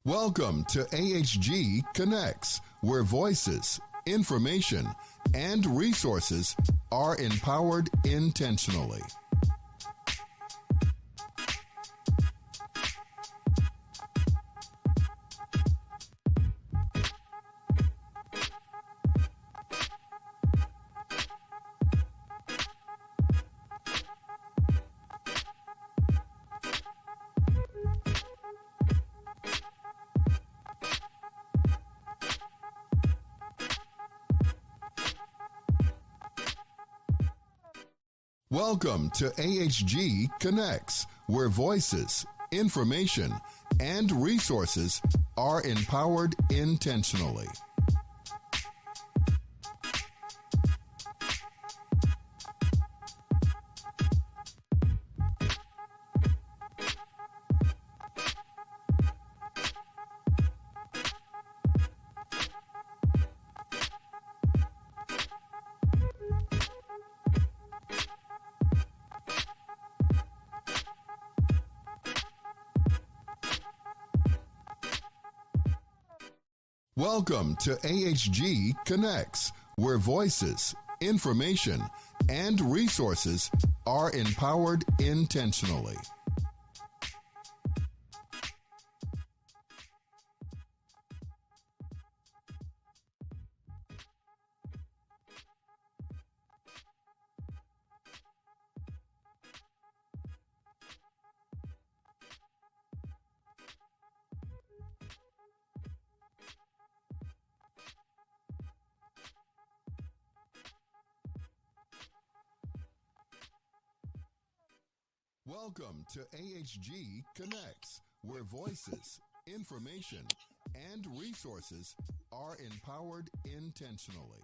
Welcome to AHG Connects, where voices, information, and resources are empowered intentionally. Welcome to AHG Connects, where voices, information, and resources are empowered intentionally. Welcome to AHG Connects, where voices, information, and resources are empowered intentionally. Welcome to AHG Connects, where voices, information, and resources are empowered intentionally.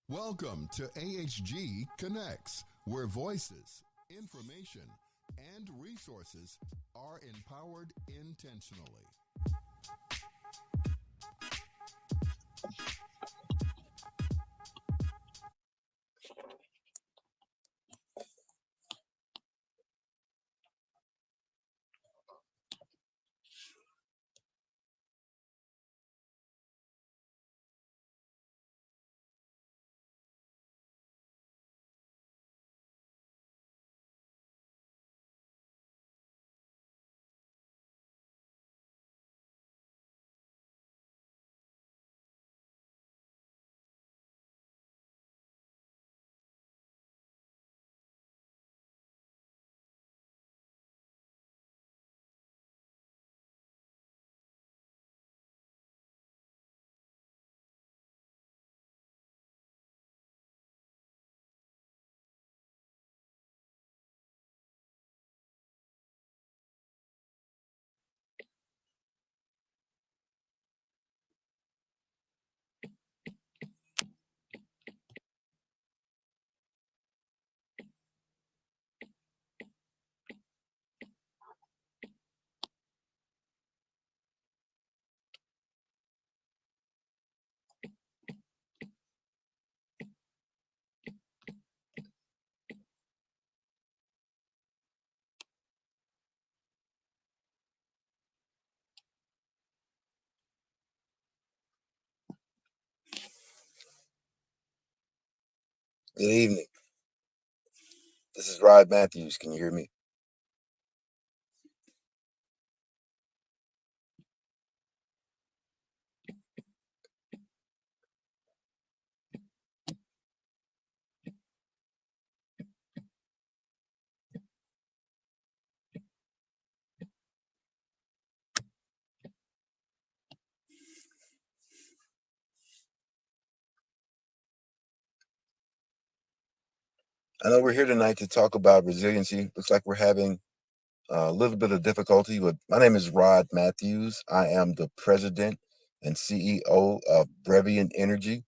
Welcome to AHG Connects, where voices, information, and resources are empowered intentionally. Good evening. This is Rod Matthews. Can you hear me? I know we're here tonight to talk about resiliency. Looks like we're having a little bit of difficulty, but my name is Rod Matthews. I am the president and CEO of Brevian Energy.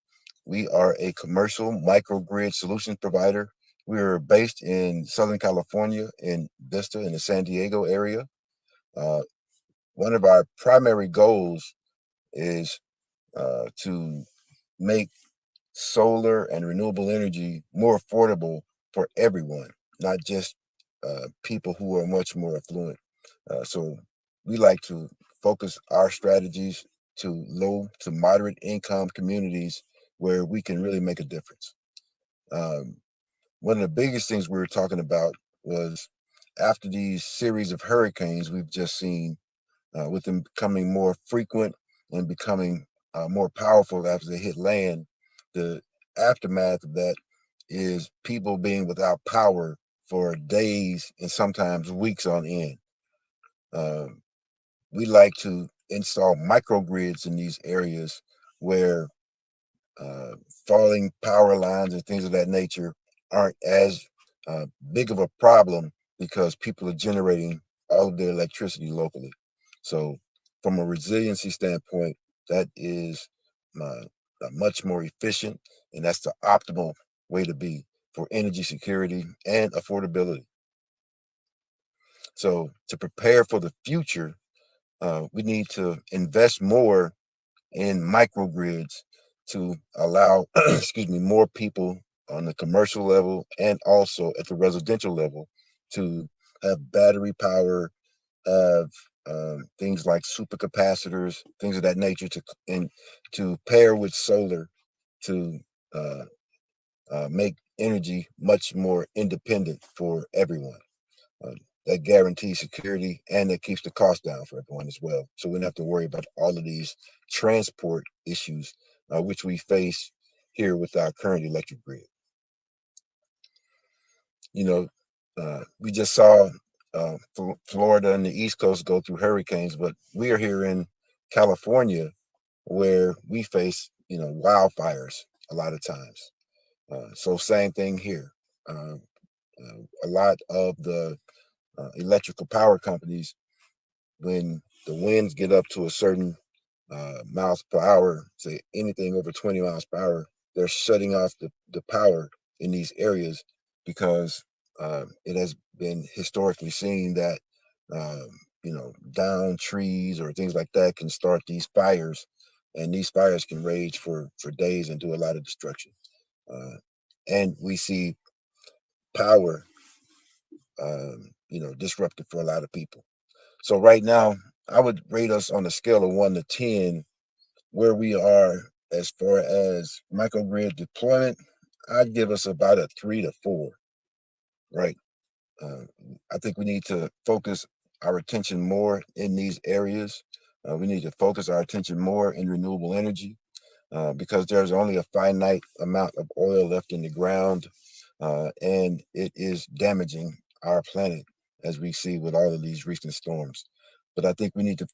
We are a commercial microgrid solutions provider. We are based in Southern California in Vista in the San Diego area. One of our primary goals is to make solar and renewable energy more affordable for everyone, not just people who are much more affluent. So we like to focus our strategies to low to moderate income communities where we can really make a difference. Um, One of the biggest things we were talking about was after these series of hurricanes we've just seen, with them becoming more frequent and becoming more powerful after they hit land, the aftermath of that is people being without power for days and sometimes weeks on end. Um, we like to install microgrids in these areas where uh, falling power lines and things of that nature aren't as big of a problem because people are generating all of their electricity locally. So, from a resiliency standpoint, that is much more efficient, and that's the optimal way to be for energy security and affordability. So to prepare for the future, we need to invest more in microgrids to allow, excuse me, more people on the commercial level and also at the residential level to have battery power, have things like supercapacitors, things of that nature, to pair with solar to uh, make energy much more independent for everyone. Uh, that guarantees security and that keeps the cost down for everyone as well. So we don't have to worry about all of these transport issues, which we face here with our current electric grid. You know, we just saw Florida and the East Coast go through hurricanes, but we are here in California where we face, wildfires a lot of times. So same thing here. A lot of the electrical power companies, when the winds get up to a certain miles per hour, say anything over 20 miles per hour, they're shutting off the power in these areas because it has been historically seen that down trees or things like that can start these fires, and these fires can rage for days and do a lot of destruction. And we see power disrupted for a lot of people. So right now, I would rate us on a scale of 1 to 10 where we are as far as microgrid deployment. I'd give us about a 3 to 4, right? Uh, I think we need to focus our attention more in these areas. We need to focus our attention more in renewable energy because there's only a finite amount of oil left in the ground, and it is damaging our planet, as we see with all of these recent storms. But I think we need to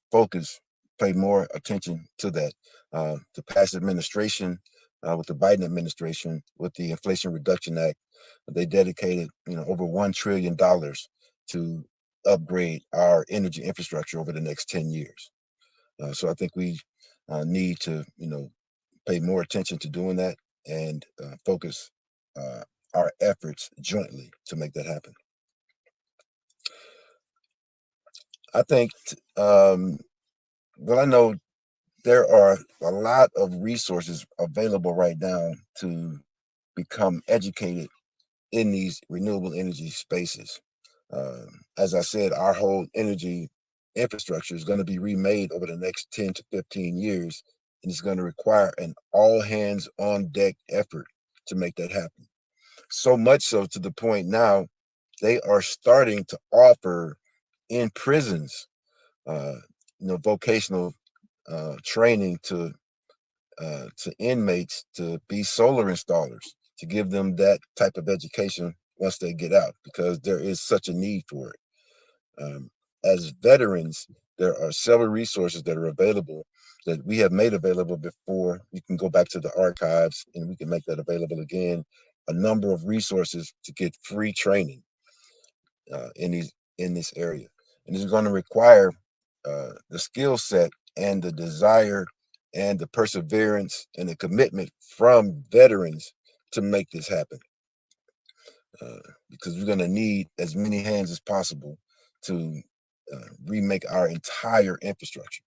pay more attention to that. The past administration, with the Biden administration, with the Inflation Reduction Act, they dedicated over $1 trillion to upgrade our energy infrastructure over the next 10 years. So I think we need to pay more attention to doing that and focus our efforts jointly to make that happen. I think, I know there are a lot of resources available right now to become educated in these renewable energy spaces. As I said, our whole energy infrastructure is going to be remade over the next 10 to 15 years, and it's going to require an all hands on deck effort to make that happen. So much so to the point now they are starting to offer in prisons, vocational training to inmates to be solar installers, to give them that type of education once they get out, because there is such a need for it. As veterans, there are several resources that are available that we have made available before. You can go back to the archives and we can make that available again. A number of resources to get free training in this area, and it's going to require the skill set and the desire and the perseverance and the commitment from veterans to make this happen. Because we're going to need as many hands as possible to remake our entire infrastructure.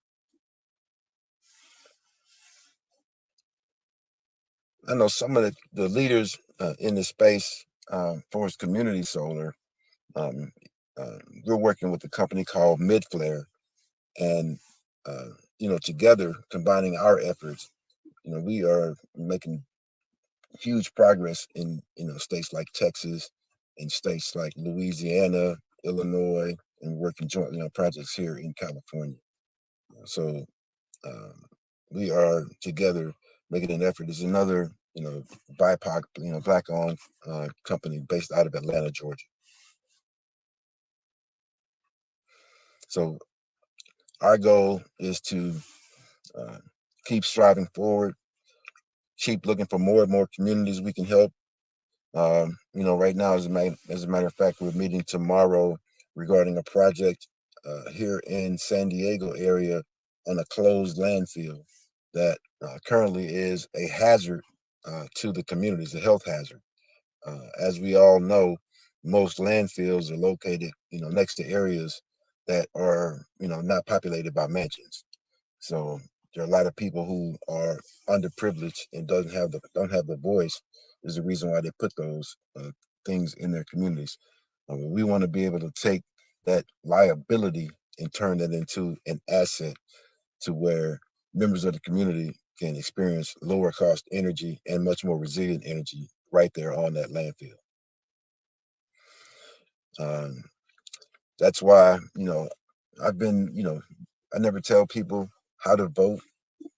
I know some of the leaders in the space for its community solar. Um, we're working with a company called Midflare, and together combining our efforts, we are making huge progress in states like Texas and states like Louisiana, Illinois, and working jointly on projects here in California. So we are together making an effort. There's another BIPOC, Black-owned company based out of Atlanta, Georgia. So our goal is to keep striving forward, keep looking for more and more communities we can help. Right now, as a matter of fact, we're meeting tomorrow regarding a project here in San Diego area on a closed landfill. that currently is a hazard to the communities, a health hazard. As we all know, most landfills are located, next to areas that are, not populated by mansions. So there are a lot of people who are underprivileged and don't have the voice. Is the reason why they put those things in their communities. We want to be able to take that liability and turn that into an asset to where members of the community can experience lower cost energy and much more resilient energy right there on that landfill. Um, that's why, I've been, I never tell people how to vote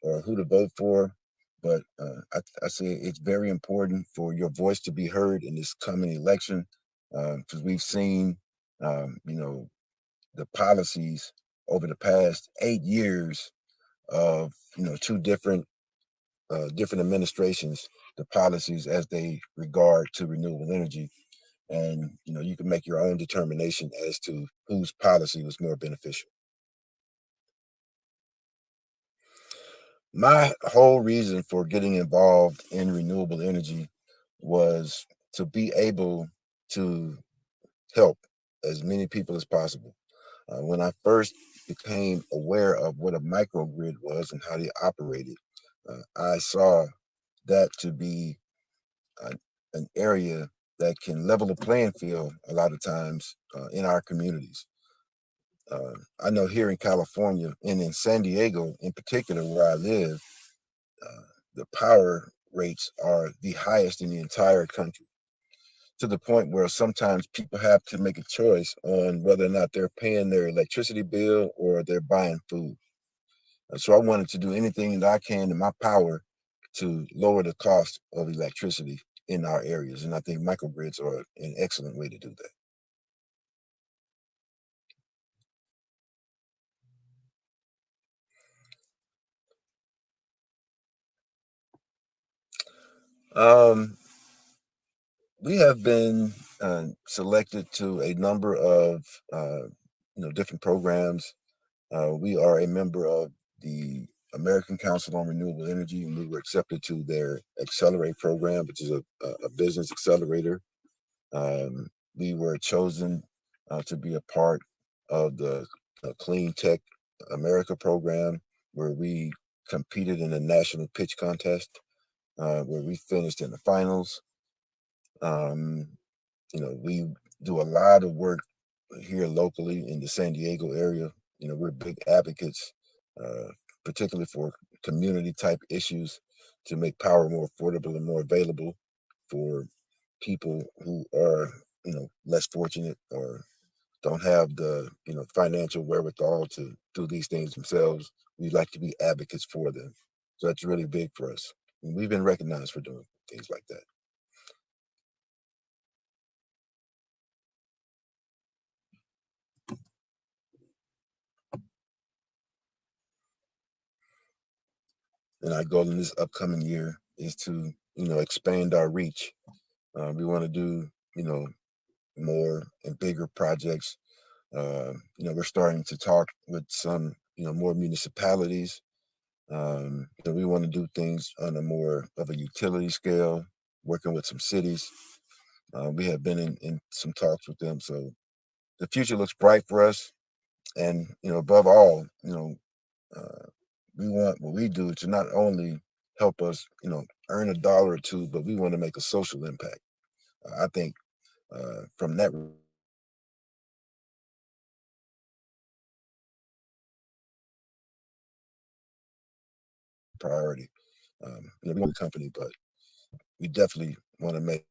or who to vote for, but I say it's very important for your voice to be heard in this coming election because we've seen, the policies over the past 8 years of, two different administrations, the policies as they regard to renewable energy. And, you can make your own determination as to whose policy was more beneficial. My whole reason for getting involved in renewable energy was to be able to help as many people as possible. When I first became aware of what a microgrid was and how they operated, I saw that to be an, an area that can level the playing field a lot of times in our communities. I know here in California and in San Diego, in particular, where I live, the power rates are the highest in the entire country, to the point where sometimes people have to make a choice on whether or not they're paying their electricity bill or they're buying food. So I wanted to do anything that I can in my power to lower the cost of electricity in our areas. And I think microgrids are an excellent way to do that. We have been selected to a number of different programs. We are a member of the American Council on Renewable Energy, and we were accepted to their Accelerate program, which is a business accelerator. We were chosen to be a part of the Clean Tech America program, where we competed in a national pitch contest, where we finished in the finals. Um, we do a lot of work here locally in the San Diego area. We're big advocates, uh, particularly for community type issues to make power more affordable and more available for people who are, less fortunate or don't have the, financial wherewithal to do these things themselves. We like to be advocates for them. So that's really big for us. And we've been recognized for doing things like that. And our goal in this upcoming year is to, expand our reach. We want to do, more and bigger projects. We're starting to talk with some, more municipalities. We want to do things on a more of a utility scale, working with some cities. We have been in some talks with them. So the future looks bright for us. And, above all, uh, we want what we do to not only help us, earn a dollar or two, but we want to make a social impact. I think from that priority, we want a company, but we definitely want to make.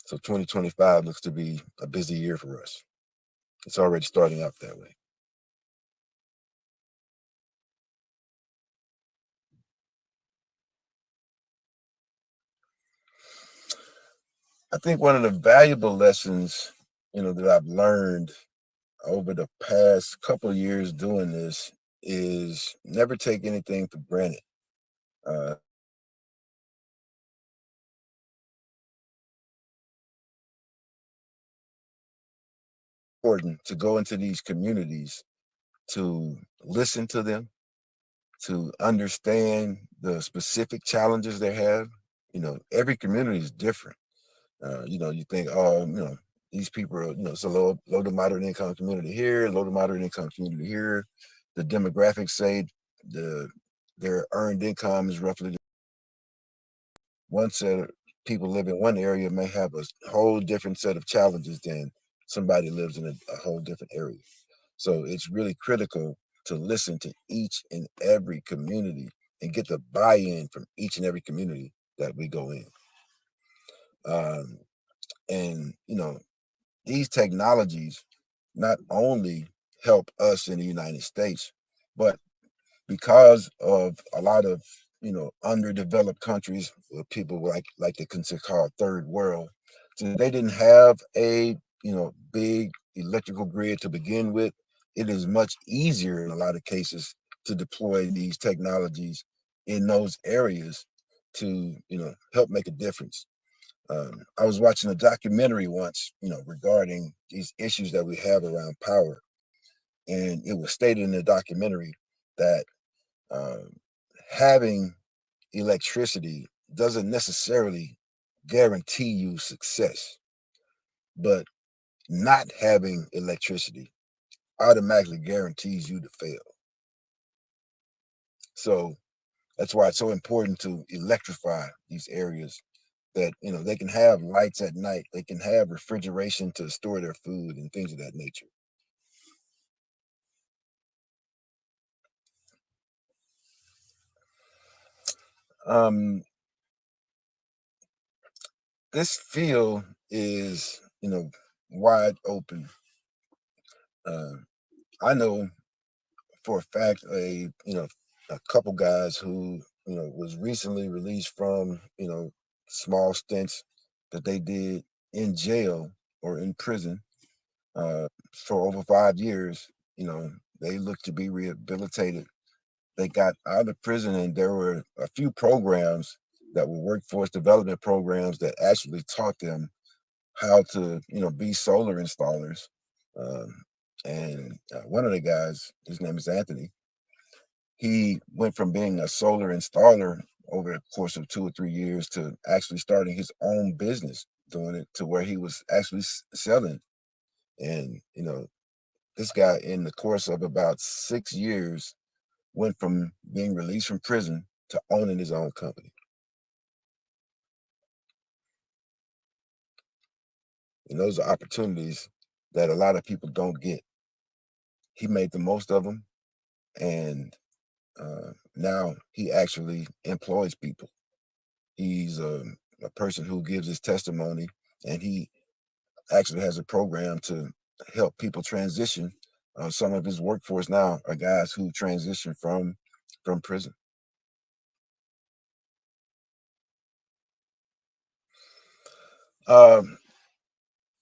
So 2025 looks to be a busy year for us. It's already starting out that way. I think one of the valuable lessons, that I've learned over the past couple of years doing this is never take anything for granted. Uh, important to go into these communities, to listen to them, to understand the specific challenges they have. Every community is different. You think, oh, these people are, it's a low to moderate income community here, low to moderate income community here. The demographics say their earned income is roughly one set of people live in one area may have a whole different set of challenges than somebody lives in a whole different area. So it's really critical to listen to each and every community and get the buy-in from each and every community that we go in. And these technologies not only help us in the United States, but because of a lot of underdeveloped countries, people like they consider called third world, so they didn't have a big electrical grid to begin with. It is much easier in a lot of cases to deploy these technologies in those areas to help make a difference. I was watching a documentary once, regarding these issues that we have around power, and it was stated in the documentary that having electricity doesn't necessarily guarantee you success, but not having electricity automatically guarantees you to fail. So that's why it's so important to electrify these areas, that they can have lights at night, they can have refrigeration to store their food and things of that nature. This field is wide open. I know for a fact a couple guys who was recently released from small stints that they did in jail or in prison for over 5 years. They looked to be rehabilitated. They got out of prison, and there were a few programs that were workforce development programs that actually taught them how to be solar installers. And one of the guys, his name is Anthony, he went from being a solar installer over the course of 2 or 3 years to actually starting his own business, doing it to where he was actually selling. And this guy, in the course of about 6 years, went from being released from prison to owning his own company. And those are opportunities that a lot of people don't get. He made the most of them, and now he actually employs people. He's a person who gives his testimony, and he actually has a program to help people transition. Some of his workforce now are guys who transition from prison.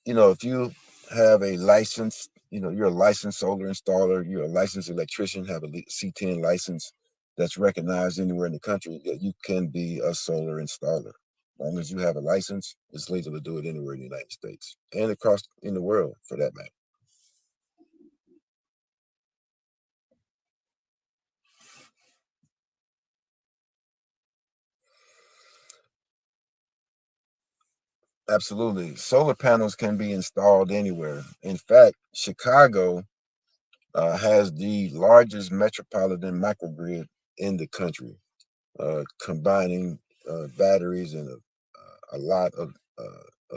If you have a license, you're a licensed solar installer, you're a licensed electrician, have a C10 license that's recognized anywhere in the country, that you can be a solar installer. As long as you have a license, it's legal to do it anywhere in the United States and across in the world, for that matter. Absolutely. Solar panels can be installed anywhere. In fact, Chicago has the largest metropolitan microgrid in the country, combining batteries and a lot of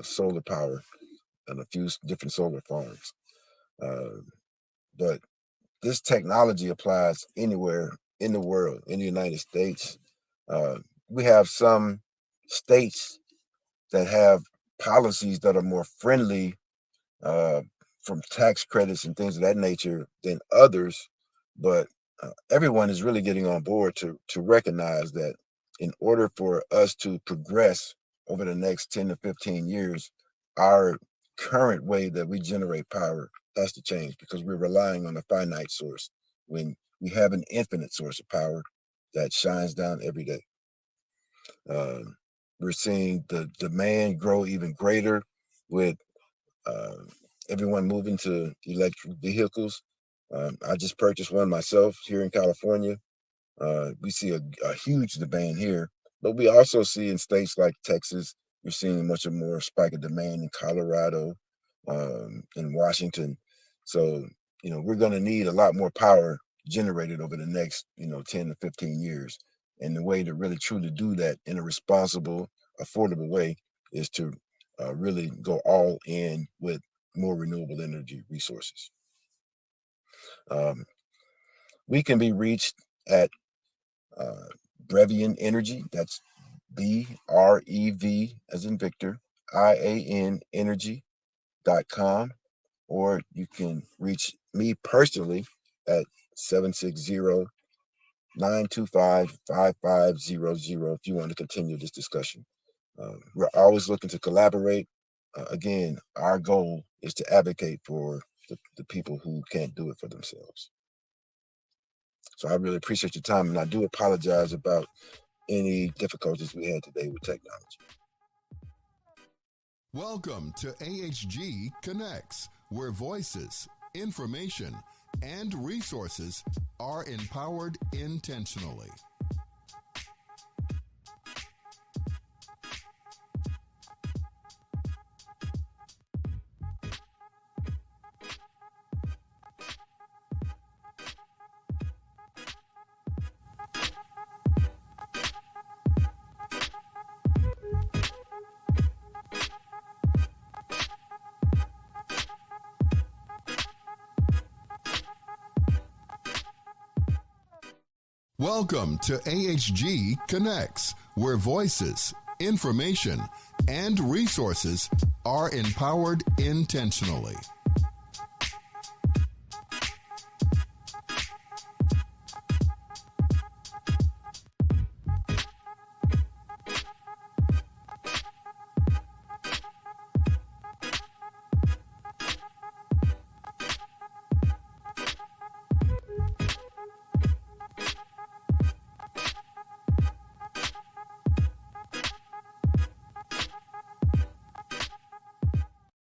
solar power and a few different solar farms. But this technology applies anywhere in the world, in the United States. We have some states that have policies that are more friendly uh, from tax credits and things of that nature than others, but everyone is really getting on board to recognize that in order for us to progress over the next 10 to 15 years, our current way that we generate power has to change, because we're relying on a finite source when we have an infinite source of power that shines down every day. We're seeing the demand grow even greater with everyone moving to electric vehicles. I just purchased one myself here in California. We see a huge demand here, but we also see in states like Texas, you're seeing much more spike of demand in Colorado, in Washington. So, we're going to need a lot more power generated over the next, 10 to 15 years. And the way to really truly do that in a responsible, affordable way is to really go all in with more renewable energy resources. We can be reached at Brevian Energy. That's BREV as in Victor, IAN energy.com. Or you can reach me personally at 760-925-5500 if you want to continue this discussion. We're always looking to collaborate. Again, our goal is to advocate for the people who can't do it for themselves. So I really appreciate your time, and I do apologize about any difficulties we had today with technology. Welcome to AHG Connects, where voices, information, and resources are empowered intentionally. Welcome to AHG Connects, where voices, information, and resources are empowered intentionally.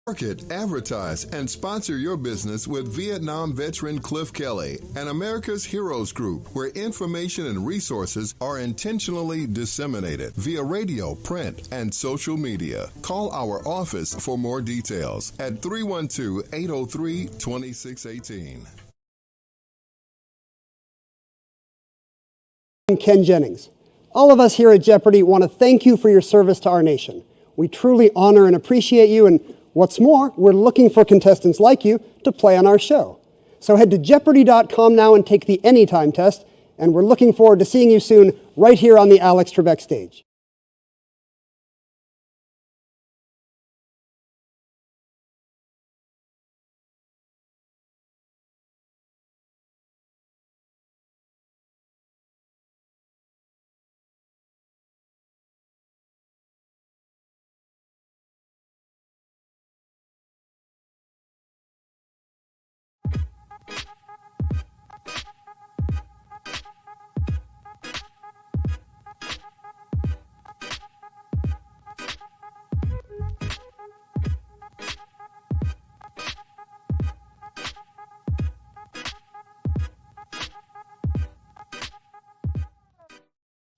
Market, advertise, and sponsor your business with Vietnam veteran Cliff Kelly and America's Heroes Group, where information and resources are intentionally disseminated via radio, print, and social media. Call our office for more details at 312-803-2618. I'm Ken Jennings. All of us here at Jeopardy want to thank you for your service to our nation. We truly honor and appreciate you, and what's more, we're looking for contestants like you to play on our show. So head to Jeopardy.com now and take the Anytime test, and we're looking forward to seeing you soon right here on the Alex Trebek stage.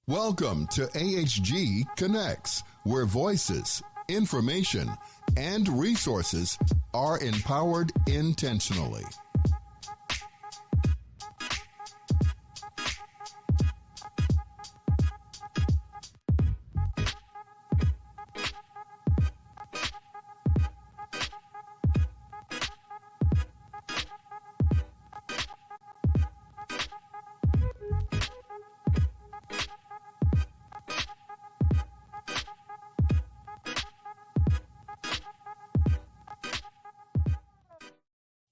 Welcome to AHG Connects, where voices, information, and resources are empowered intentionally.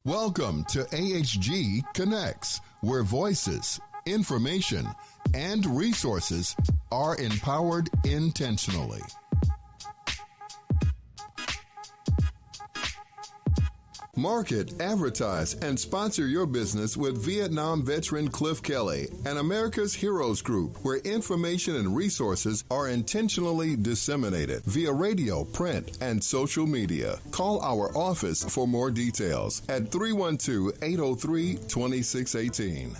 Welcome to AHG Connects, where voices, information, and resources are empowered intentionally. Market, advertise, and sponsor your business with Vietnam veteran Cliff Kelly and America's Heroes Group, where information and resources are intentionally disseminated via radio, print, and social media. Call our office for more details at 312-803-2618.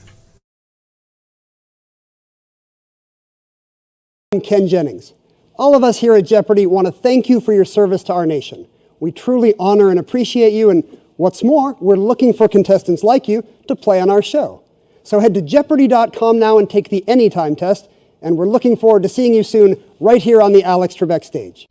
I'm Ken Jennings. All of us here at Jeopardy want to thank you for your service to our nation. We truly honor and appreciate you, and what's more, we're looking for contestants like you to play on our show. So head to Jeopardy.com now and take the Anytime test, and we're looking forward to seeing you soon right here on the Alex Trebek stage.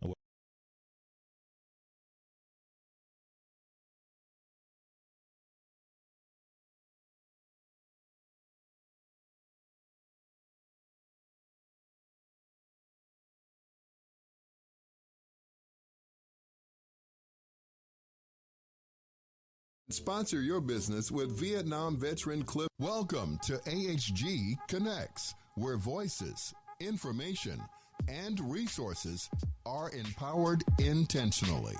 Sponsor your business with Vietnam veteran Cliff. Welcome to AHG Connects, where voices, information, and resources are empowered intentionally.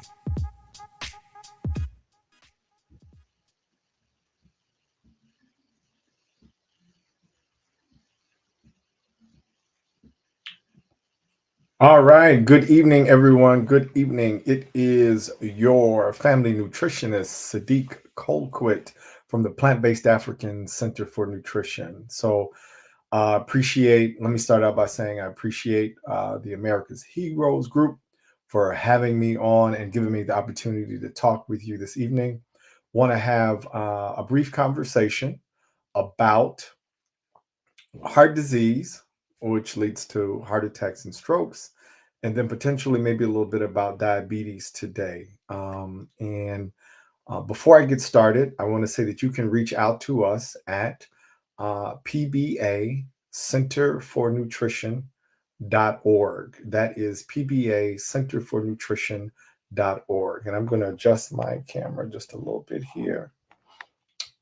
All right. Good evening, everyone. Good evening. It is your family nutritionist, Sadeek Colquitt from the Plant-Based Afrikan Center for Nutrition. So let me start out by saying I appreciate the America's Heroes Group for having me on and giving me the opportunity to talk with you this evening. Want to have a brief conversation about heart disease, which leads to heart attacks and strokes, and then potentially maybe a little bit about diabetes today. Before I get started, I want to say that you can reach out to us at PBA Center for Nutrition.org. That is PBA Center for Nutrition.org. And I'm going to adjust my camera just a little bit here.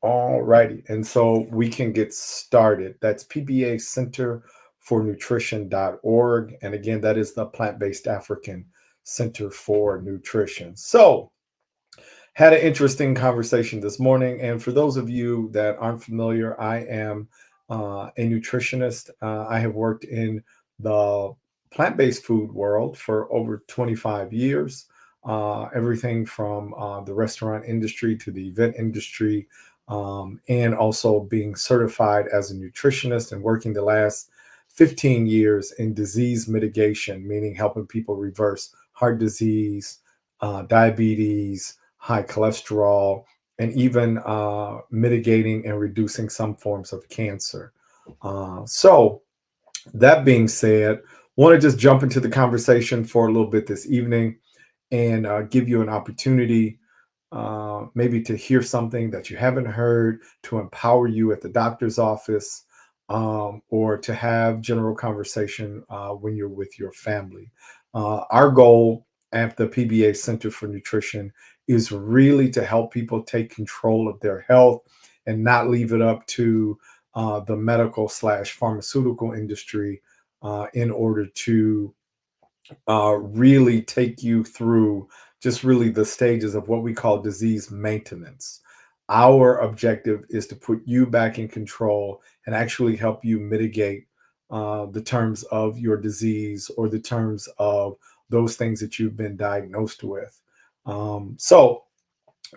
All righty. And so we can get started. That's PBA Center for Nutrition.org. And again, that is the Plant-Based Afrikan Center for Nutrition. So had an interesting conversation this morning. And for those of you that aren't familiar, I am a nutritionist. I have worked in the plant-based food world for over 25 years. Everything from the restaurant industry to the event industry, and also being certified as a nutritionist and working the last 15 years in disease mitigation, meaning helping people reverse heart disease, diabetes, high cholesterol, and even mitigating and reducing some forms of cancer. So that being said, want to just jump into the conversation for a little bit this evening and give you an opportunity maybe to hear something that you haven't heard, to empower you at the doctor's office, or to have general conversation when you're with your family. Our goal at the PBA Center for Nutrition is really to help people take control of their health and not leave it up to the medical/pharmaceutical industry in order to really take you through just really the stages of what we call disease maintenance. Our objective is to put you back in control and actually help you mitigate the terms of your disease or the terms of those things that you've been diagnosed with. So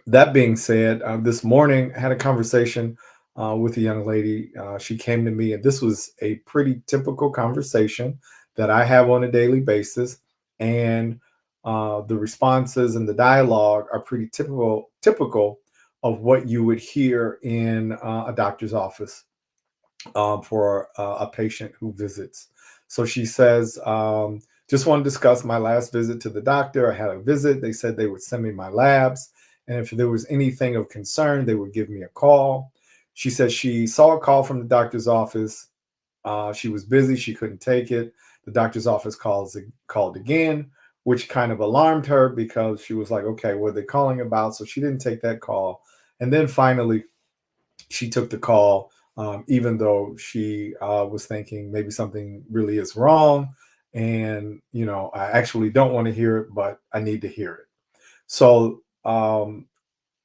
that being said, this morning I had a conversation with a young lady. She came to me, and this was a pretty typical conversation that I have on a daily basis. And the responses and the dialogue are pretty typical of what you would hear in a doctor's office for a patient who visits. So she says, just want to discuss my last visit to the doctor. I had a visit. They said they would send me my labs. And if there was anything of concern, they would give me a call. She says she saw a call from the doctor's office. She was busy. She couldn't take it. The doctor's office called again, which kind of alarmed her because she was like, okay, what are they calling about? So she didn't take that call. And then finally, she took the call, even though she was thinking maybe something really is wrong. And, I actually don't want to hear it, but I need to hear it. So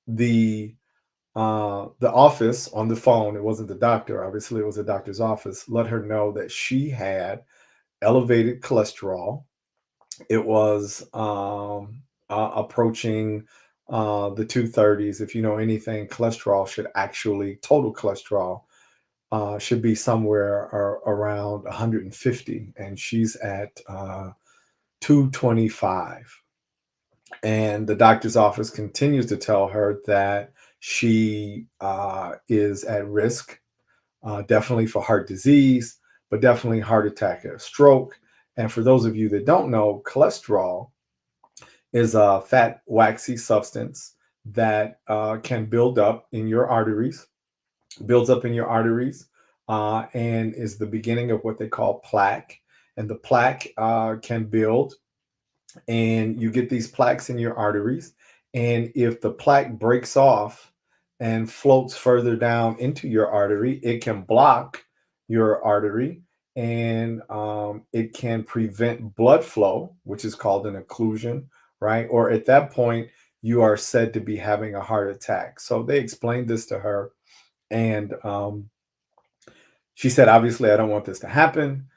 the office on the phone, it wasn't the doctor, obviously it was the doctor's office, let her know that she had elevated cholesterol. It was approaching the 230s. If you know anything, cholesterol should actually, total cholesterol should be somewhere around 150, and she's at 225. And the doctor's office continues to tell her that she is at risk, definitely for heart disease, but definitely heart attack or stroke. And for those of you that don't know, cholesterol is a fat, waxy substance that can build up in your arteries, builds up in your arteries, and is the beginning of what they call plaque. And the plaque can build, and you get these plaques in your arteries. And if the plaque breaks off and floats further down into your artery, it can block your artery, and it can prevent blood flow, which is called an occlusion, right? Or at that point, you are said to be having a heart attack. So they explained this to her, and she said, obviously, I don't want this to happen.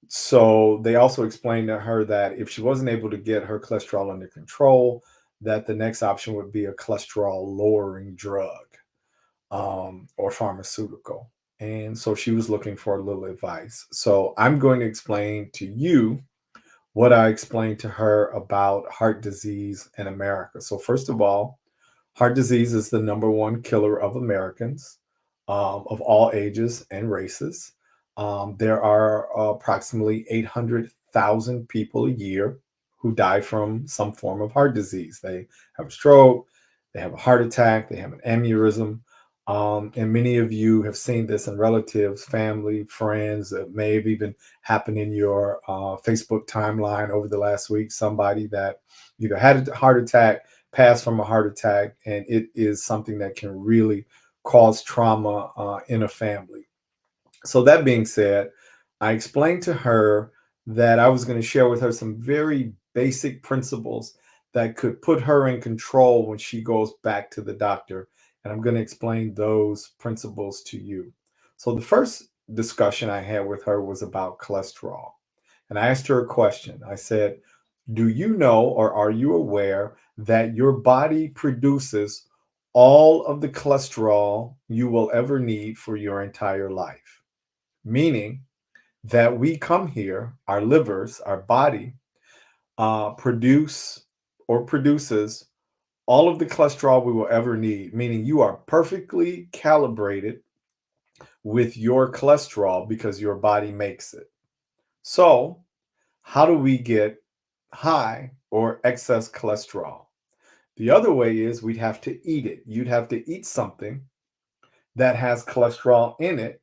So they also explained to her that if she wasn't able to get her cholesterol under control, that the next option would be a cholesterol lowering drug or pharmaceutical. And so she was looking for a little advice. So I'm going to explain to you what I explained to her about heart disease in America. So first of all, heart disease is the number one killer of Americans of all ages and races. There are approximately 800,000 people a year who die from some form of heart disease. They have a stroke, they have a heart attack, they have an aneurysm. And many of you have seen this in relatives, family, friends. It may have even happened in your Facebook timeline over the last week. Somebody that either had a heart attack, passed from a heart attack, and it is something that can really cause trauma in a family. So that being said, I explained to her that I was going to share with her some very basic principles that could put her in control when she goes back to the doctor. And I'm going to explain those principles to you. So the first discussion I had with her was about cholesterol. And I asked her a question. I said, do you know, or are you aware that your body produces all of the cholesterol you will ever need for your entire life? Meaning that we come here, our livers, our body produces all of the cholesterol we will ever need, meaning you are perfectly calibrated with your cholesterol because your body makes it. So how do we get high or excess cholesterol? The other way is we'd have to eat it. You'd have to eat something that has cholesterol in it.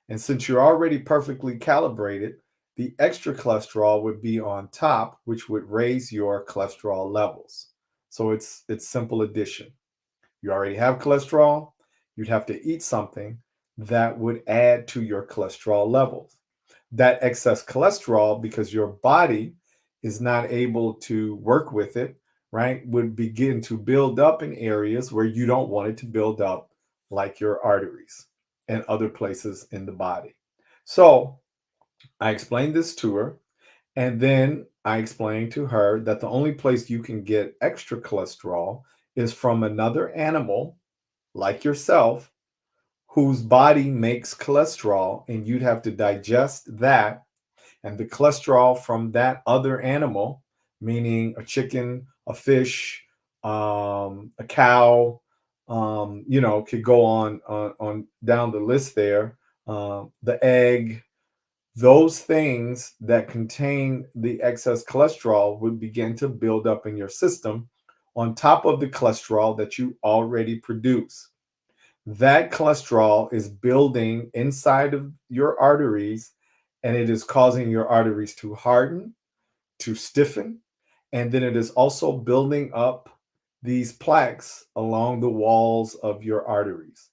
And since you're already perfectly calibrated, the extra cholesterol would be on top, which would raise your cholesterol levels. So it's simple addition. You already have cholesterol, you'd have to eat something that would add to your cholesterol levels. That excess cholesterol, because your body is not able to work with it, right, would begin to build up in areas where you don't want it to build up, like your arteries and other places in the body. So I explained this to her, and then I explained to her that the only place you can get extra cholesterol is from another animal like yourself whose body makes cholesterol, and you'd have to digest that. And the cholesterol from that other animal, meaning a chicken, a fish, a cow, could go on down the list there. The egg, those things that contain the excess cholesterol would begin to build up in your system on top of the cholesterol that you already produce. That cholesterol is building inside of your arteries, and it is causing your arteries to harden, to stiffen, and then it is also building up these plaques along the walls of your arteries,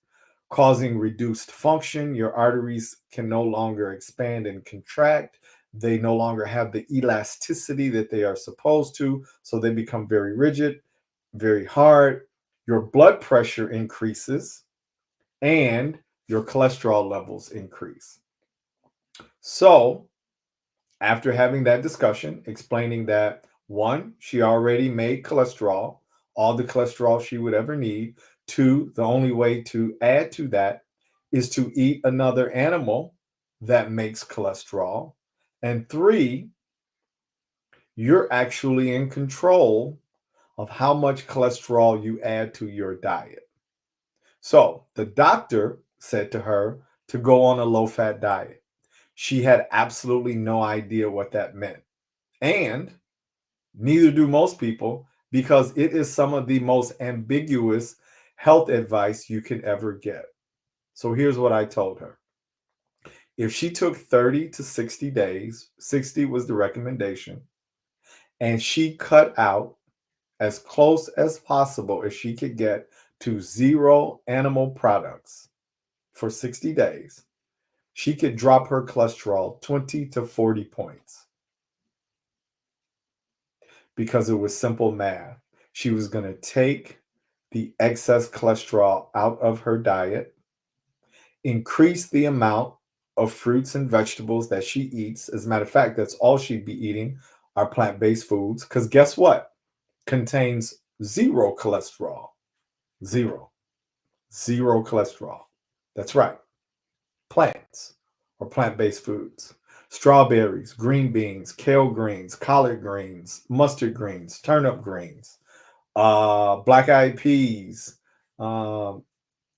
causing reduced function. Your arteries can no longer expand and contract. They no longer have the elasticity that they are supposed to, so they become very rigid, very hard. your blood pressure increases, and your cholesterol levels increase. So, after having that discussion, explaining that one, she already made cholesterol, all the cholesterol she would ever need. Two, the only way to add to that is to eat another animal that makes cholesterol. And three, you're actually in control of how much cholesterol you add to your diet. So the doctor said to her to go on a low-fat diet. She had absolutely no idea what that meant. And neither do most people, because it is some of the most ambiguous health advice you can ever get. So here's what I told her. If she took 30 to 60 days, 60 was the recommendation, and she cut out as close as possible as she could get to zero animal products for 60 days, she could drop her cholesterol 20 to 40 points. Because it was simple math. She was going to take the excess cholesterol out of her diet, increase the amount of fruits and vegetables that she eats. As a matter of fact, that's all she'd be eating are plant-based foods. Because guess what? Contains zero cholesterol. Zero cholesterol. That's right. Plants or plant-based foods. Strawberries, green beans, kale greens, collard greens, mustard greens, turnip greens, black-eyed peas. The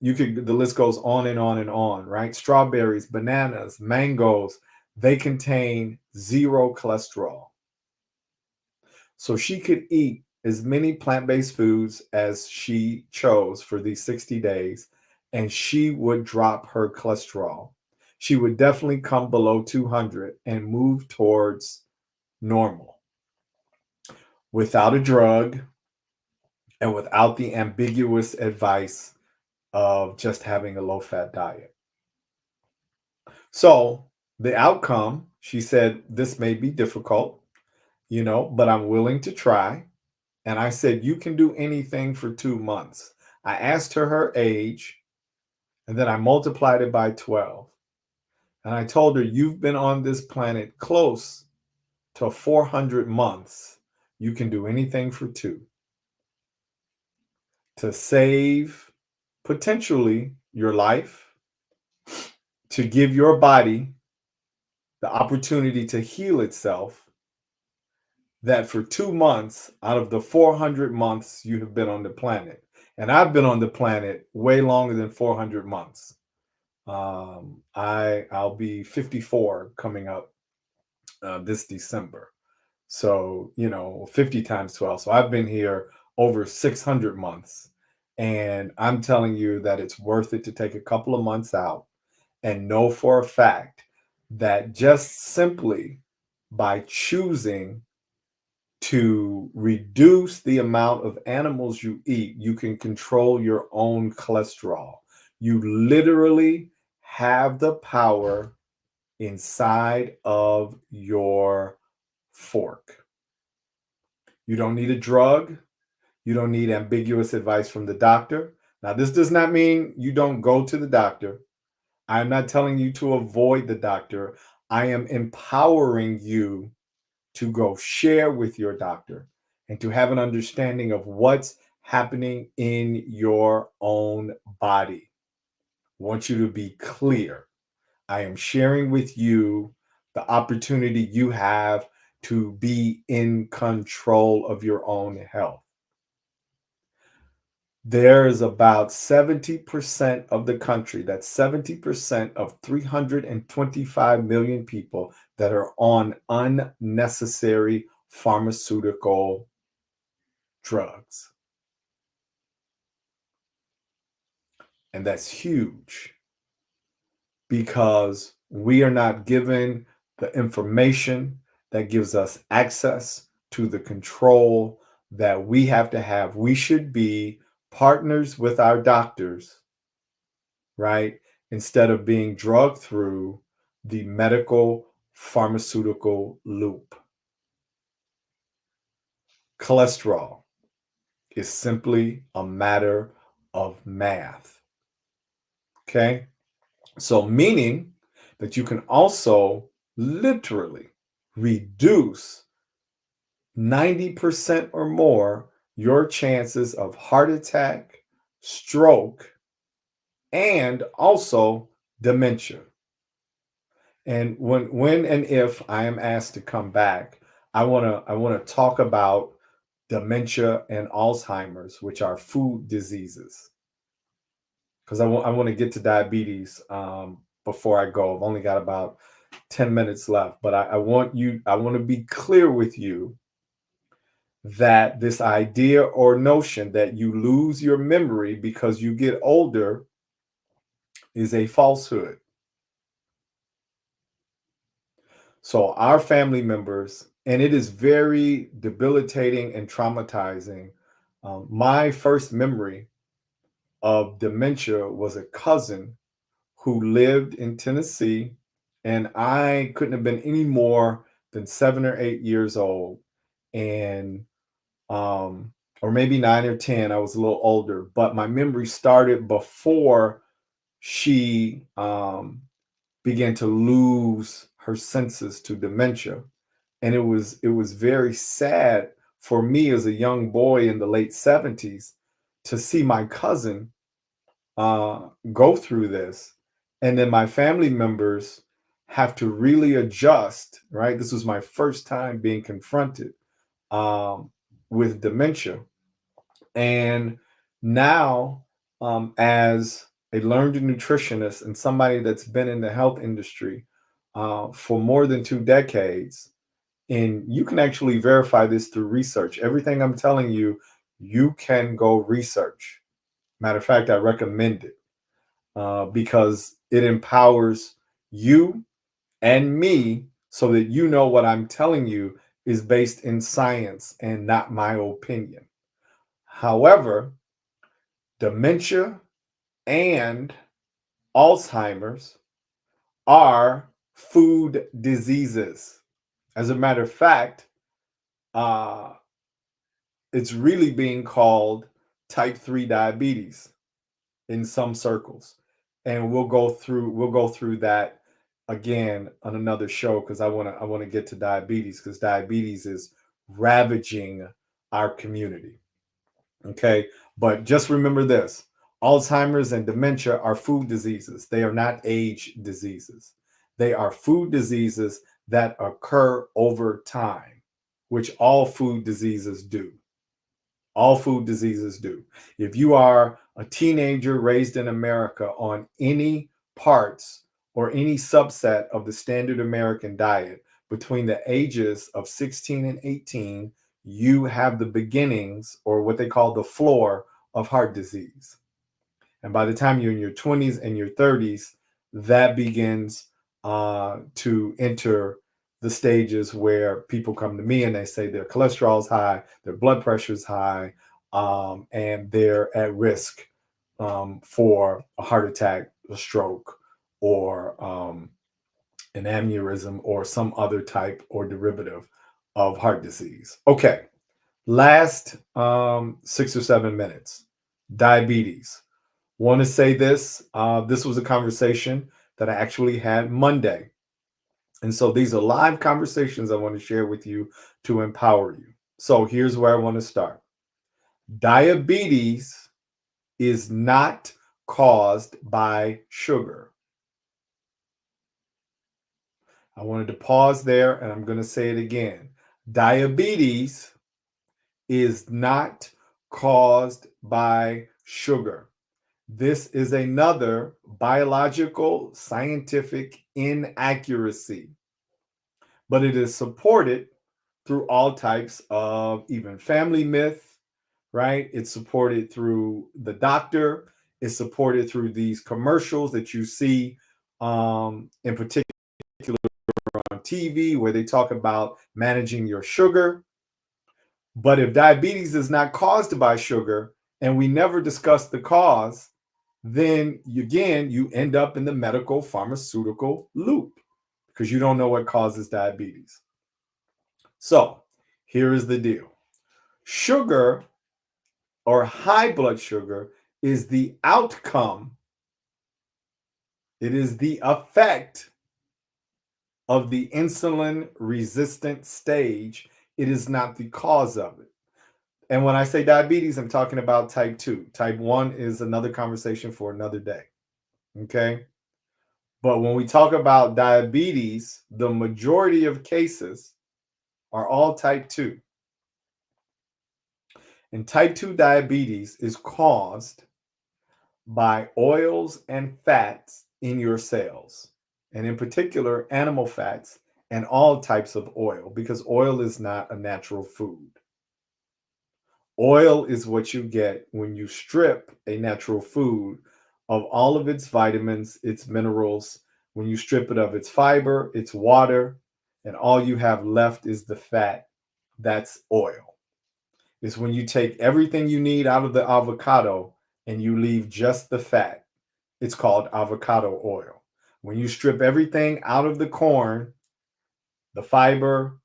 list goes on and on and on, right? Strawberries, bananas, mangoes, they contain zero cholesterol. So she could eat as many plant-based foods as she chose for these 60 days, and she would drop her cholesterol. She would definitely come below 200 and move towards normal without a drug and without the ambiguous advice of just having a low-fat diet. So the outcome, she said, this may be difficult, but I'm willing to try. And I said, you can do anything for 2 months. I asked her age, and then I multiplied it by 12. And I told her, you've been on this planet close to 400 months. You can do anything for 2. To save potentially your life, to give your body the opportunity to heal itself, that for 2 months out of the 400 months you have been on the planet, and I've been on the planet way longer than 400 months. I'll be 54 coming up this December. So, 50 times 12. So I've been here over 600 months. And I'm telling you that it's worth it to take a couple of months out and know for a fact that just simply by choosing to reduce the amount of animals you eat, you can control your own cholesterol. You literally have the power inside of your fork. You don't need a drug. You don't need ambiguous advice from the doctor. Now, this does not mean you don't go to the doctor. I'm not telling you to avoid the doctor. I am empowering you to go share with your doctor and to have an understanding of what's happening in your own body. I want you to be clear. I am sharing with you the opportunity you have to be in control of your own health. There's about 70% of the country, that's 70% of 325 million people that are on unnecessary pharmaceutical drugs. And that's huge because we are not given the information that gives us access to the control that we have to have. We should be partners with our doctors, right? Instead of being drugged through the medical pharmaceutical loop. Cholesterol. is simply a matter of math. Okay? So, meaning that you can also literally reduce 90% or more your chances of heart attack, stroke, and also dementia. And when and if I am asked to come back, I want to talk about dementia and Alzheimer's, which are food diseases. Because I want to get to diabetes before I go. I've only got about 10 minutes left, but I want to be clear with you that this idea or notion that you lose your memory because you get older is a falsehood. So our family members, and it is very debilitating and traumatizing. My first memory of dementia was a cousin who lived in Tennessee, and I couldn't have been any more than 7 or 8 years old. And or maybe 9 or 10, I was a little older, but my memory started before she began to lose her senses to dementia. And it was very sad for me as a young boy in the late 70s to see my cousin go through this. And then my family members have to really adjust, right? This was my first time being confronted with dementia. And now, as a learned nutritionist and somebody that's been in the health industry for more than 2 decades, and you can actually verify this through research. Everything I'm telling you, you can go research. Matter of fact, I recommend it because it empowers you and me so that you know what I'm telling you is based in science and not my opinion. However, dementia and Alzheimer's are food diseases. As a matter of fact, it's really being called type 3 diabetes in some circles. And we'll go through that again on another show because I want to get to diabetes because diabetes is ravaging our community. Okay? But just remember this. Alzheimer's and dementia are food diseases. They are not age diseases. They are food diseases that occur over time, which all food diseases do. All food diseases do. If you are a teenager raised in America on any parts or any subset of the standard American diet between the ages of 16 and 18, you have the beginnings or what they call the floor of heart disease. And by the time you're in your 20s and your 30s, that begins to enter the stages where people come to me and they say their cholesterol's high, their blood pressure's high, and they're at risk for a heart attack, a stroke, or an aneurysm, or some other type or derivative of heart disease. Okay, last 6 or 7 minutes. Diabetes. Want to say this. This was a conversation that I actually had Monday. And so these are live conversations I want to share with you to empower you. So here's where I want to start. Diabetes is not caused by sugar. I wanted to pause there and I'm going to say it again. Diabetes is not caused by sugar. This is another biological scientific inaccuracy, but it is supported through all types of even family myth, right? It's supported through the doctor. It's supported through these commercials that you see in particular on TV where they talk about managing your sugar. But if diabetes is not caused by sugar and we never discuss the cause, then again, you end up in the medical pharmaceutical loop because you don't know what causes diabetes. So here is the deal. Sugar or high blood sugar is the outcome. It is the effect of the insulin resistant stage. It is not the cause of it. And when I say diabetes, I'm talking about type 2. Type 1 is another conversation for another day. Okay. But when we talk about diabetes, the majority of cases are all type 2. And type 2 diabetes is caused by oils and fats in your cells, and in particular, animal fats and all types of oil, because oil is not a natural food. Oil is what you get when you strip a natural food of all of its vitamins, its minerals, when you strip it of its fiber, its water, and all you have left is the fat. That's oil. It's when you take everything you need out of the avocado and you leave just the fat. It's called avocado oil. When you strip everything out of the corn, the fiber,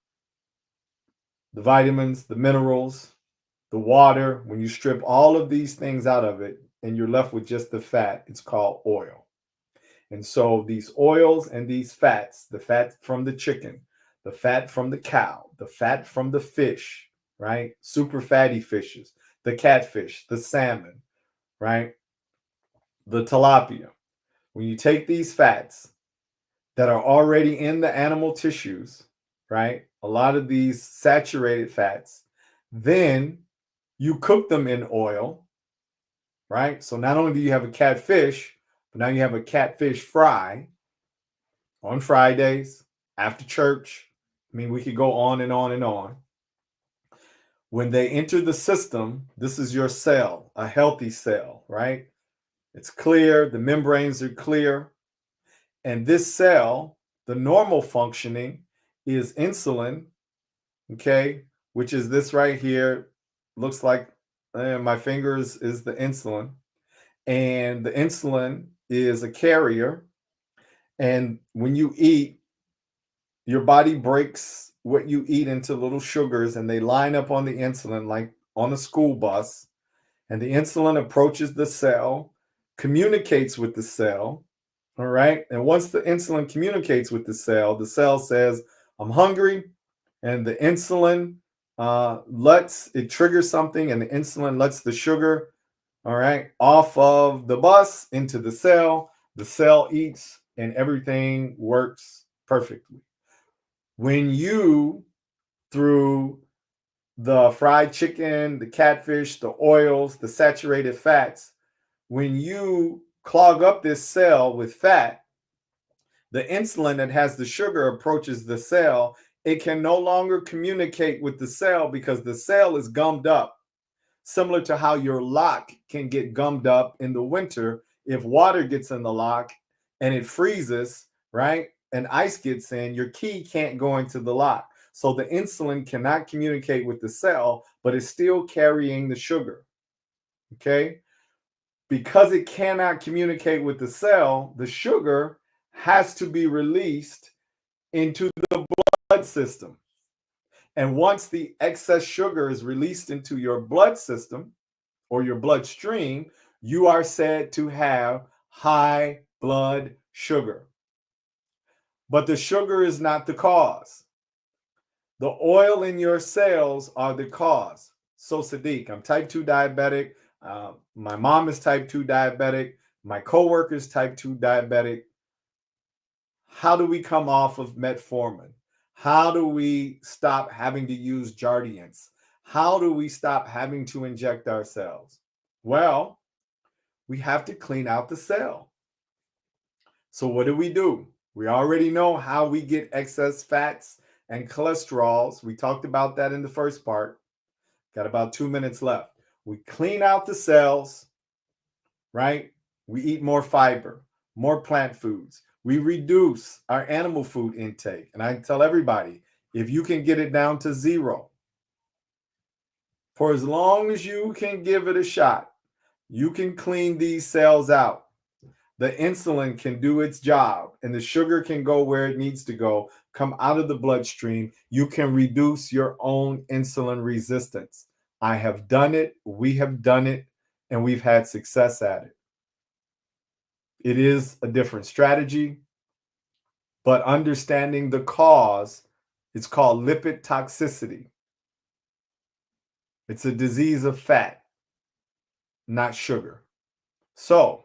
the vitamins, the minerals, the water, when you strip all of these things out of it and you're left with just the fat, it's called oil. And so these oils and these fats, the fat from the chicken, the fat from the cow, the fat from the fish, right? Super fatty fishes, the catfish, the salmon, right? The tilapia. When you take these fats that are already in the animal tissues, right? A lot of these saturated fats, then you cook them in oil, right? So not only do you have a catfish, but now you have a catfish fry on Fridays after church. I mean, we could go on and on and on. When they enter the system, this is your cell, a healthy cell, right? It's clear, the membranes are clear. And this cell, the normal functioning is insulin, okay, which is this right here. Looks like my fingers is the insulin. And the insulin is a carrier. And when you eat, your body breaks what you eat into little sugars and they line up on the insulin like on a school bus. And the insulin approaches the cell, communicates with the cell. All right. And once the insulin communicates with the cell says, I'm hungry. And the insulin it triggers something, and the insulin lets the sugar, all right, off of the bus into the cell. The cell eats and everything works perfectly. When you, through the fried chicken, the catfish, the oils, the saturated fats, when you clog up this cell with fat, the insulin that has the sugar approaches the cell. It can no longer communicate with the cell because the cell is gummed up, similar to how your lock can get gummed up in the winter if water gets in the lock and it freezes, right? And ice gets in, your key can't go into the lock. So the insulin cannot communicate with the cell, but it's still carrying the sugar, okay? Because it cannot communicate with the cell, the sugar has to be released into the blood system. And once the excess sugar is released into your blood system or your bloodstream, you are said to have high blood sugar. But the sugar is not the cause. The oil in your cells are the cause. So Sadeek, I'm type 2 diabetic. My mom is type 2 diabetic. My coworker is type 2 diabetic. How do we come off of metformin? How do we stop having to use Jardiance? How do we stop having to inject ourselves? Well, we have to clean out the cell. So what do? We already know how we get excess fats and cholesterols. We talked about that in the first part. Got about 2 minutes left. We clean out the cells, right? We eat more fiber, more plant foods. We reduce our animal food intake. And I tell everybody, if you can get it down to 0, for as long as you can give it a shot, you can clean these cells out. The insulin can do its job and the sugar can go where it needs to go, come out of the bloodstream. You can reduce your own insulin resistance. I have done it, we have done it, and we've had success at it. It is a different strategy, but understanding the cause, it's called lipid toxicity. It's a disease of fat, not sugar. So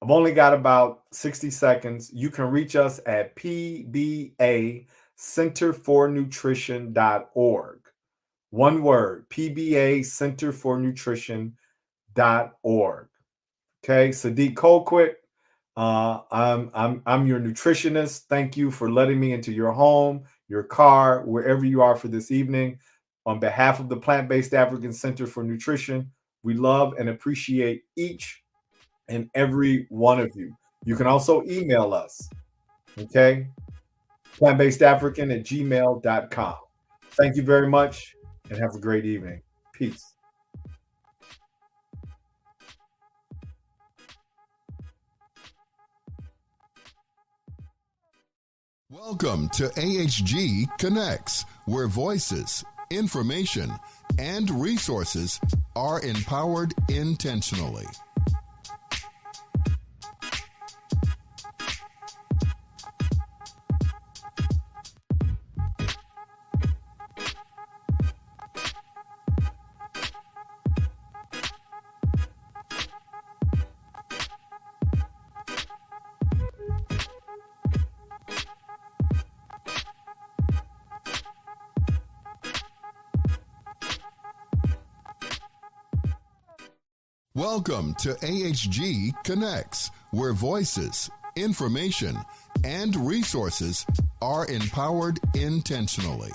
I've only got about 60 seconds. You can reach us at pbacenterfornutrition.org. One word, pbacenterfornutrition.org. Okay, Sadeek Colquitt. I'm your nutritionist. Thank you for letting me into your home, your car, wherever you are for this evening. On behalf of the Plant-Based African Center for Nutrition, we love and appreciate each and every one of you. You can also email us, okay? plantbasedafrican@gmail.com. Thank you very much and have a great evening. Peace. Welcome to AHG Connects, where voices, information, and resources are empowered intentionally. Welcome to AHG Connects, where voices, information, and resources are empowered intentionally.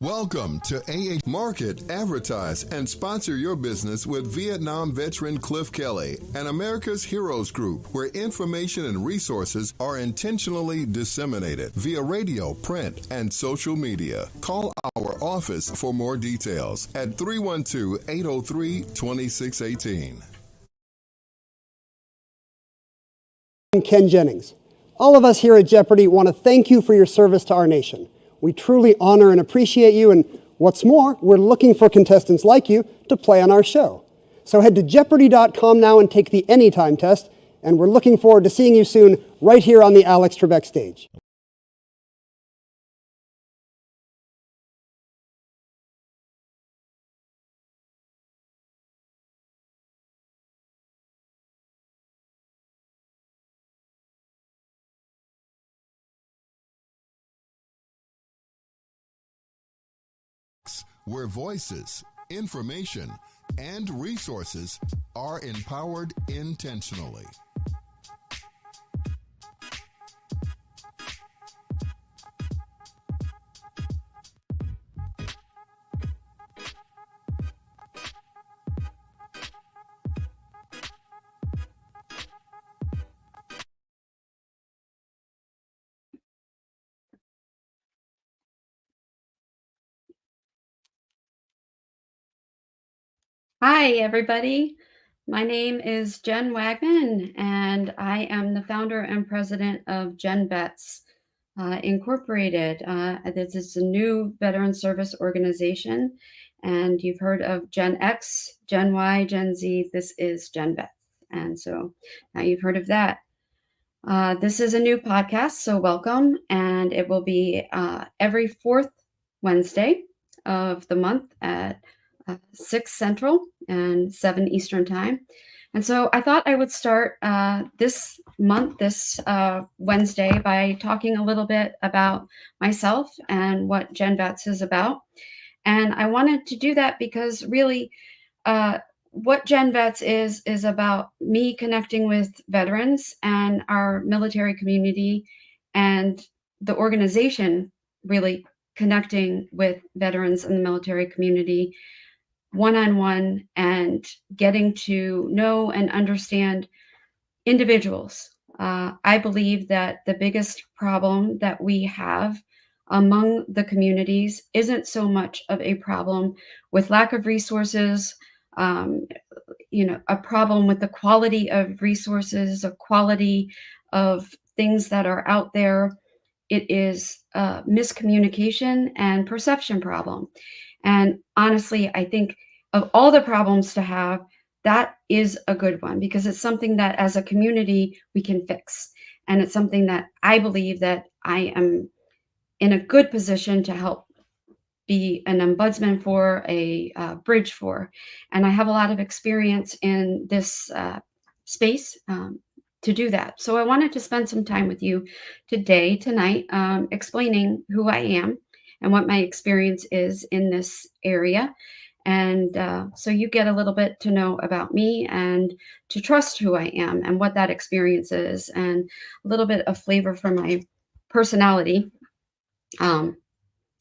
Welcome to AH Market, advertise, and sponsor your business with Vietnam veteran Cliff Kelly and America's Heroes Group, where information and resources are intentionally disseminated via radio, print, and social media. Call our office for more details at 312-803-2618. I'm Ken Jennings. All of us here at Jeopardy want to thank you for your service to our nation. We truly honor and appreciate you, and what's more, we're looking for contestants like you to play on our show. So head to Jeopardy.com now and take the Anytime test, and we're looking forward to seeing you soon right here on the Alex Trebek stage. Where voices, information, and resources are empowered intentionally. Hi, everybody. My name is Jen Wagman, and I am the founder and president of GenVETS Incorporated. This is a new veteran service organization, and you've heard of Gen X, Gen Y, Gen Z. This is GenVETS, and so now you've heard of that. This is a new podcast, so welcome, and it will be every fourth Wednesday of the month at 6 Central and 7 Eastern Time. And so I thought I would start this Wednesday, by talking a little bit about myself and what GenVETS is about. And I wanted to do that because really what GenVETS is about me connecting with veterans and our military community, and the organization really connecting with veterans and the military community one-on-one and getting to know and understand individuals. I believe that the biggest problem that we have among the communities isn't so much of a problem with lack of resources, a problem with the quality of resources, a quality of things that are out there. It is a miscommunication and perception problem. And honestly, I think of all the problems to have, that is a good one because it's something that as a community we can fix. And it's something that I believe that I am in a good position to help be an ombudsman for, a bridge for. And I have a lot of experience in this space to do that. So I wanted to spend some time with you tonight, explaining who I am and what my experience is in this area. And so you get a little bit to know about me and to trust who I am and what that experience is, and a little bit of flavor from my personality. I'm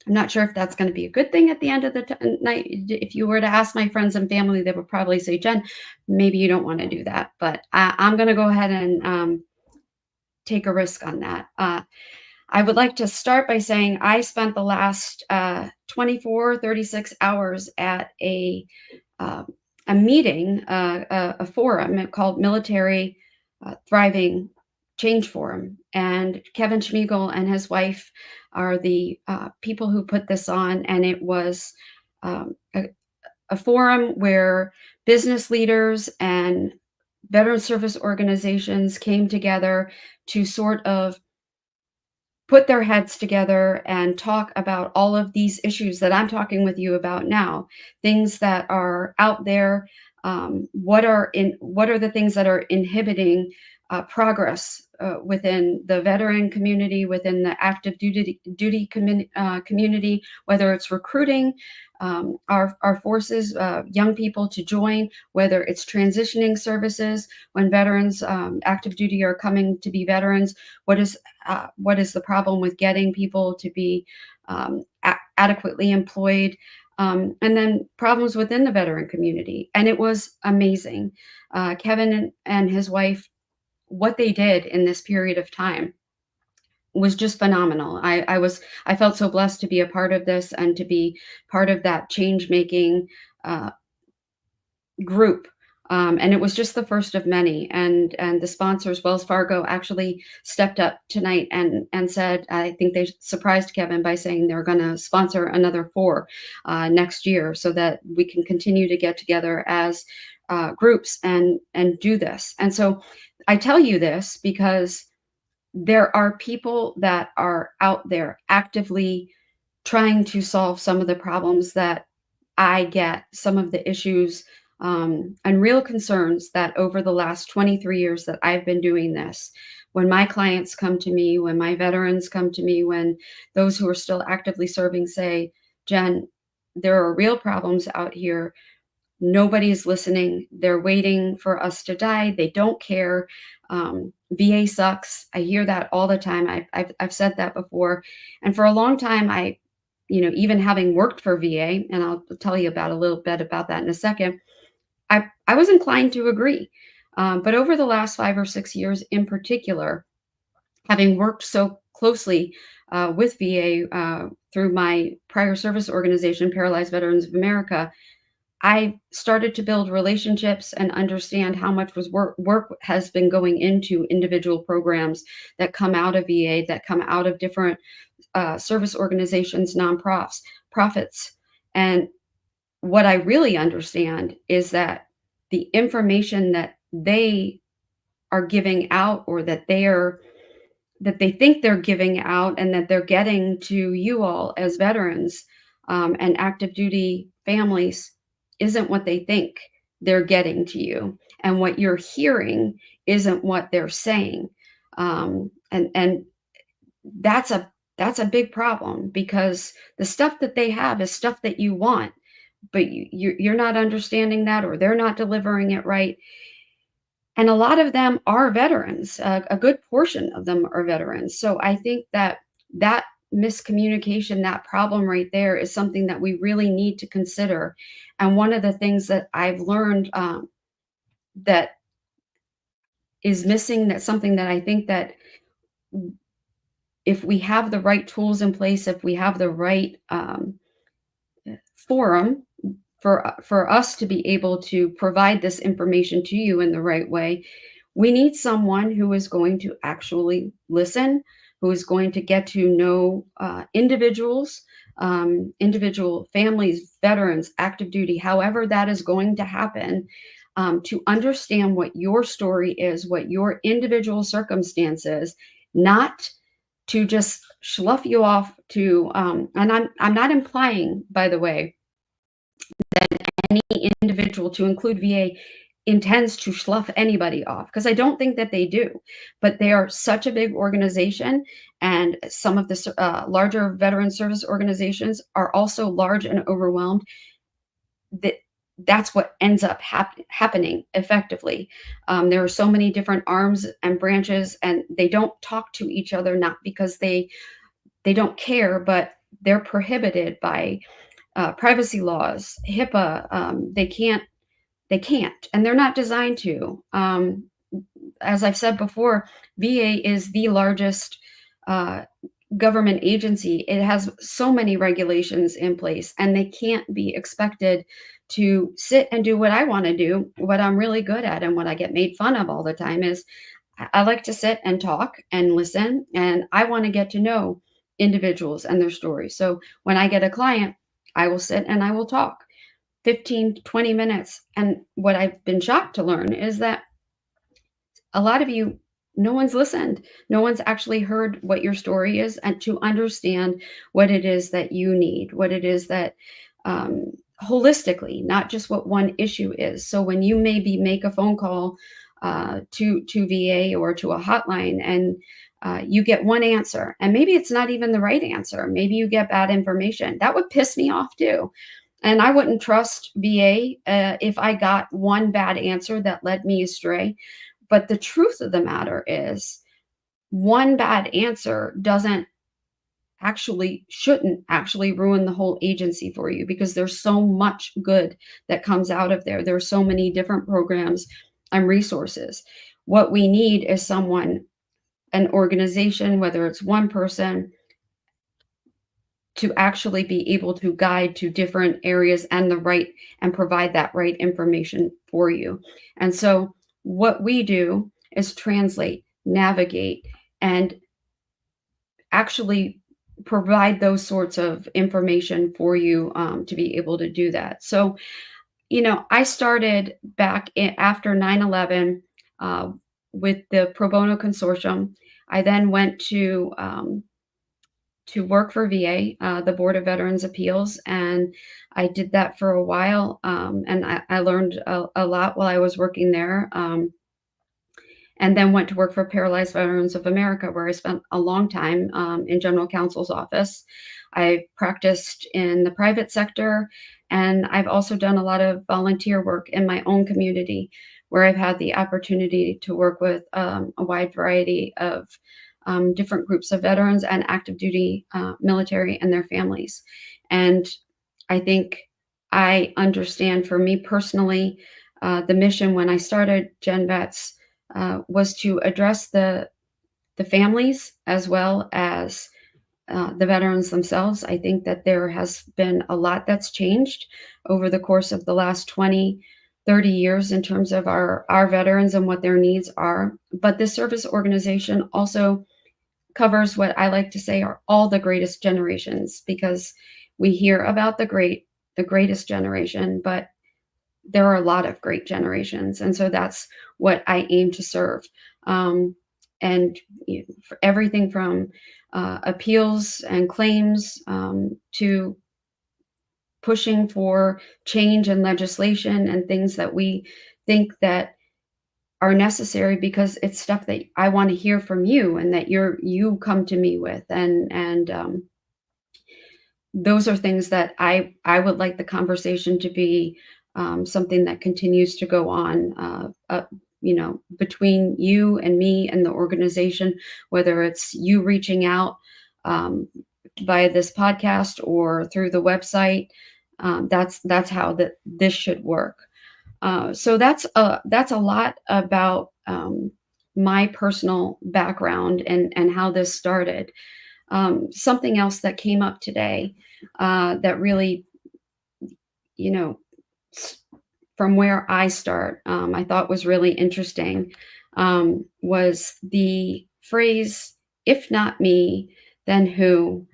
not sure if that's going to be a good thing at the end of the night. If you were to ask my friends and family, they would probably say, Jen, maybe you don't want to do that. But I'm going to go ahead and take a risk on that. I would like to start by saying I spent the last 36 hours at a meeting, a forum called Military Thriving Change Forum. And Kevin Schmiegel and his wife are the people who put this on. And it was a forum where business leaders and veteran service organizations came together to sort of put their heads together and talk about all of these issues that I'm talking with you about now, things that are out there. What are the things that are inhibiting progress within the veteran community, within the active duty community, whether it's recruiting our forces, young people to join, whether it's transitioning services when veterans, active duty, are coming to be veterans. What is the problem with getting people to be adequately employed? And then problems within the veteran community. And it was amazing. Kevin and his wife, what they did in this period of time was just phenomenal. I felt so blessed to be a part of this and to be part of that change-making group. And it was just the first of many. And the sponsors, Wells Fargo, actually stepped up tonight and said, I think they surprised Kevin by saying they're going to sponsor another 4 next year so that we can continue to get together as groups and do this. And so I tell you this because there are people that are out there actively trying to solve some of the problems that I get, some of the issues and real concerns that over the last 23 years that I've been doing this, when my clients come to me, when my veterans come to me, when those who are still actively serving say, Jen, there are real problems out here. Nobody's listening. They're waiting for us to die. They don't care. VA sucks. I hear that all the time. I've said that before. And for a long time, even having worked for VA, and I'll tell you about a little bit about that in a second, I was inclined to agree. But over the last 5 or 6 years in particular, having worked so closely with VA through my prior service organization, Paralyzed Veterans of America, I started to build relationships and understand how much work has been going into individual programs that come out of VA, that come out of different service organizations, nonprofits. And what I really understand is that the information that they are giving out, or that they think they're giving out and that they're getting to you all as veterans and active duty families, isn't what they think they're getting to you. And what you're hearing isn't what they're saying. And that's a big problem, because the stuff that they have is stuff that you want, but you're not understanding that, or they're not delivering it right. And a lot of them are veterans. A good portion of them are veterans. So I think that miscommunication, that problem right there is something that we really need to consider. And one of the things that I've learned that is missing, that's something that I think that if we have the right tools in place, if we have the right forum for us to be able to provide this information to you in the right way, we need someone who is going to actually listen, who is going to get to know individuals, individual families, veterans, active duty, however that is going to happen, to understand what your story is, what your individual circumstances, not to just slough you off to, and I'm not implying, by the way, that any individual, to include VA, intends to slough anybody off, because I don't think that they do. But they are such a big organization, and some of the larger veteran service organizations are also large and overwhelmed. That's what ends up happening effectively. There are so many different arms and branches, and they don't talk to each other, not because they don't care, but they're prohibited by privacy laws, HIPAA. They can't, and they're not designed to. As I've said before, VA is the largest government agency. It has so many regulations in place, and they can't be expected to sit and do what I want to do, what I'm really good at, and what I get made fun of all the time is I like to sit and talk and listen, and I want to get to know individuals and their stories. So when I get a client, I will sit and I will talk 15, 20 minutes. And what I've been shocked to learn is that a lot of you, no one's listened. No one's actually heard what your story is, and to understand what it is that you need, what it is that holistically, not just what one issue is. So when you maybe make a phone call to VA or to a hotline, and you get one answer, and maybe it's not even the right answer. Maybe you get bad information. That would piss me off too. And I wouldn't trust VA if I got one bad answer that led me astray. But the truth of the matter is, one bad answer shouldn't actually ruin the whole agency for you, because there's so much good that comes out of there. There's so many different programs and resources. What we need is someone, an organization, whether it's one person, to actually be able to guide to different areas and provide that right information for you. And so what we do is translate, navigate, and actually provide those sorts of information for you to be able to do that. So, I started back after 9/11 with the Pro Bono Consortium. I then went to work for VA, the Board of Veterans Appeals, and I did that for a while, and I learned a lot while I was working there, and then went to work for Paralyzed Veterans of America, where I spent a long time in General Counsel's office. I practiced in the private sector, and I've also done a lot of volunteer work in my own community, where I've had the opportunity to work with a wide variety of different groups of veterans and active duty military and their families. And I think I understand, for me personally, the mission when I started GenVETS was to address the families as well as the veterans themselves. I think that there has been a lot that's changed over the course of the last 20, 30 years in terms of our veterans and what their needs are. But this service organization also covers what I like to say are all the greatest generations, because we hear about the greatest generation, but there are a lot of great generations. And so that's what I aim to serve. And for everything from appeals and claims to pushing for change and legislation and things that we think that are necessary, because it's stuff that I want to hear from you and that you come to me with. And those are things that I would like the conversation to be something that continues to go on, between you and me and the organization, whether it's you reaching out by this podcast or through the website, that's how this should work. So that's a lot about my personal background and how this started. Something else that came up today that really, from where I start, I thought was really interesting, was the phrase, "If not me, then who?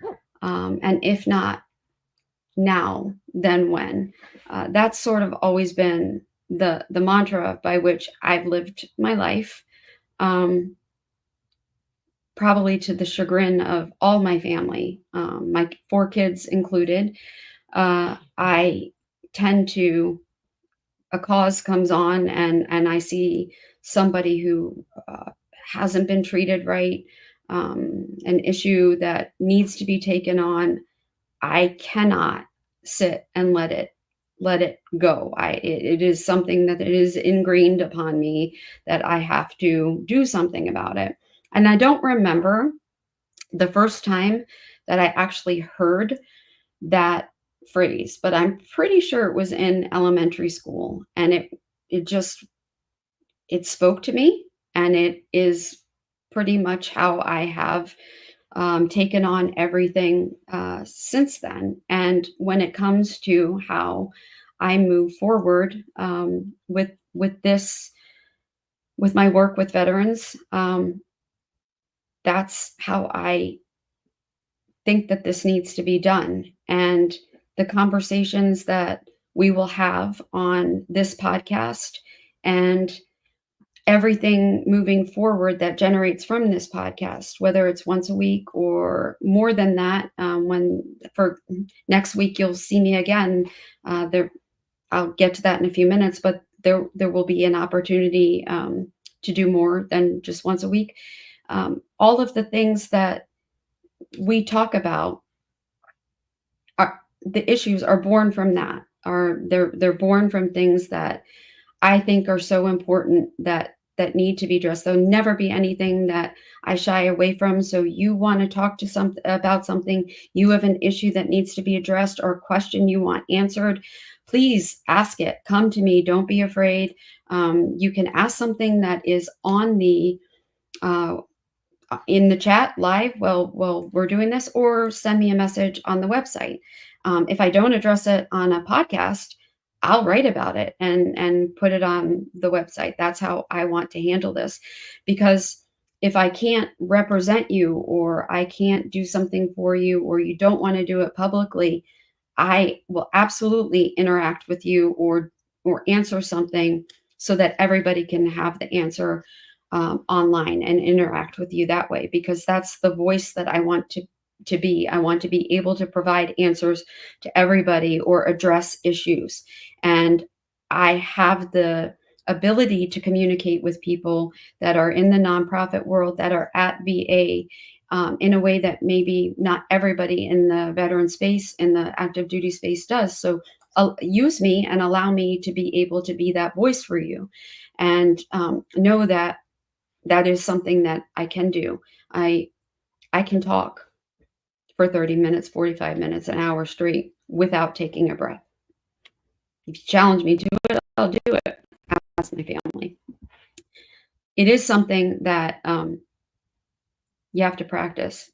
And if not now, then when?" That's sort of always been the mantra by which I've lived my life, probably to the chagrin of all my family, my 4 kids included. I tend to, a cause comes on and I see somebody who hasn't been treated right, an issue that needs to be taken on. I cannot sit and let it go. It is something that it is ingrained upon me that I have to do something about it. And I don't remember the first time that I actually heard that phrase, but I'm pretty sure it was in elementary school, and it spoke to me, and it is pretty much how I have taken on everything since then. And when it comes to how I move forward with this, with my work with veterans, that's how I think that this needs to be done. And the conversations that we will have on this podcast and everything moving forward that generates from this podcast, whether it's once a week or more than that, when for next week you'll see me again. I'll get to that in a few minutes, but there will be an opportunity to do more than just once a week. All of the things that we talk about, the issues are born from that. They're born from things that I think are so important that need to be addressed. There'll never be anything that I shy away from. So you want to talk to about something, you have an issue that needs to be addressed or a question you want answered, please ask it. Come to me. Don't be afraid. You can ask something that is on the in the chat live while we're doing this, or send me a message on the website. If I don't address it on a podcast, I'll write about it and put it on the website. That's how I want to handle this, because if I can't represent you, or I can't do something for you, or you don't want to do it publicly, I will absolutely interact with you or answer something so that everybody can have the answer online and interact with you that way, because that's the voice that I want to be. I want to be able to provide answers to everybody or address issues. And I have the ability to communicate with people that are in the nonprofit world, that are at VA, in a way that maybe not everybody in the veteran space, in the active duty space does. So use me and allow me to be able to be that voice for you, and know that that is something that I can do. I can talk for 30 minutes, 45 minutes, an hour straight without taking a breath. If you challenge me to it, I'll do it. Ask my family. It is something that you have to practice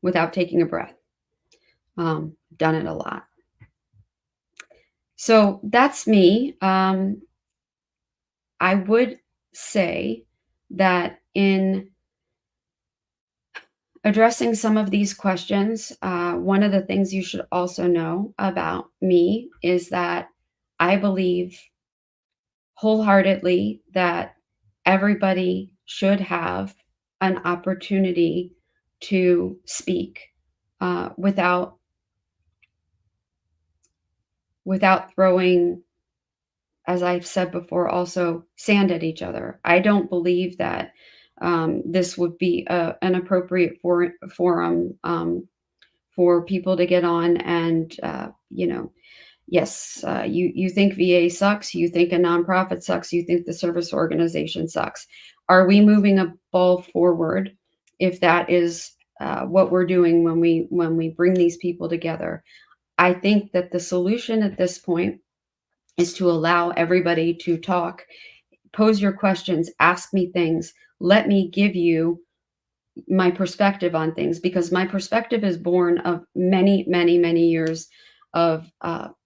without taking a breath. Done it a lot. So that's me. I would say that in addressing some of these questions, one of the things you should also know about me is that I believe wholeheartedly that everybody should have an opportunity to speak without throwing, as I've said before, also sand at each other. I don't believe that this would be an appropriate forum for people to get on and, yes, you think VA sucks, you think a nonprofit sucks, you think the service organization sucks. Are we moving a ball forward if that is what we're doing when we bring these people together. I think that the solution at this point is to allow everybody to talk, pose your questions, ask me things, let me give you my perspective on things, because my perspective is born of many, many, many years of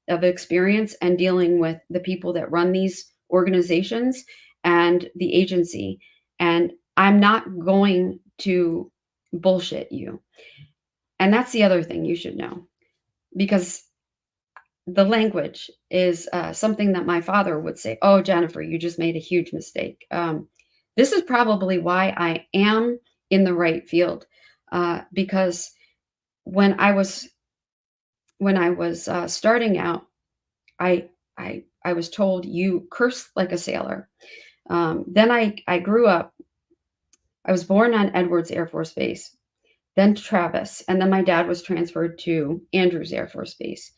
experience and dealing with the people that run these organizations and the agency. And I'm not going to bullshit you. And that's the other thing you should know, because the language is something that my father would say, "Oh, Jennifer, you just made a huge mistake." This is probably why I am in the right field, because when I was starting out, I was told, "You curse like a sailor." Then I grew up. I was born on Edwards Air Force Base, then Travis, and then my dad was transferred to Andrews Air Force Base.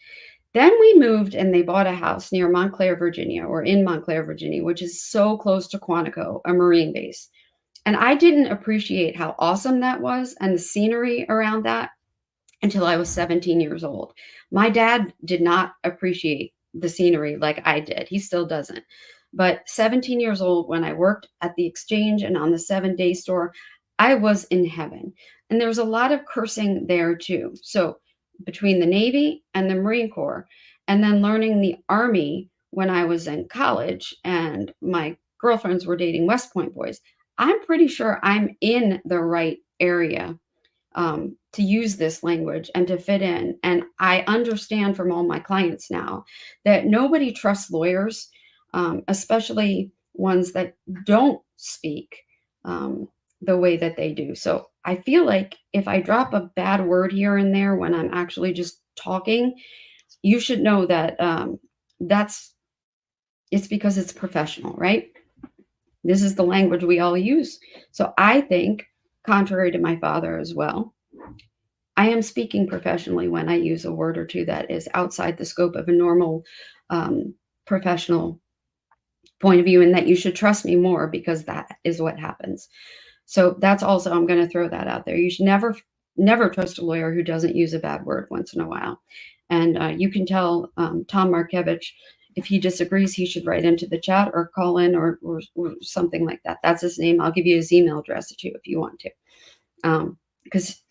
Then we moved and they bought a house near Montclair, Virginia, or in Montclair, Virginia, which is so close to Quantico, a Marine base. And I didn't appreciate how awesome that was and the scenery around that until I was 17 years old. My dad did not appreciate the scenery like I did. He still doesn't. But 17 years old, when I worked at the exchange and on the 7-day store, I was in heaven. And there was a lot of cursing there too. So between the Navy and the Marine Corps, and then learning the Army when I was in college and my girlfriends were dating West Point boys, I'm pretty sure I'm in the right area to use this language and to fit in. And I understand from all my clients now that nobody trusts lawyers, especially ones that don't speak the way that they do. So I feel like if I drop a bad word here and there when I'm actually just talking, you should know that it's because it's professional, right? This is the language we all use. So I think, contrary to my father as well, I am speaking professionally when I use a word or two that is outside the scope of a normal professional point of view, and that you should trust me more because that is what happens. So that's also, I'm going to throw that out there. You should never trust a lawyer who doesn't use a bad word once in a while. And you can tell Tom Markevich, if he disagrees, he should write into the chat or call in or something like that. That's his name. I'll give you his email address too if you want to. Because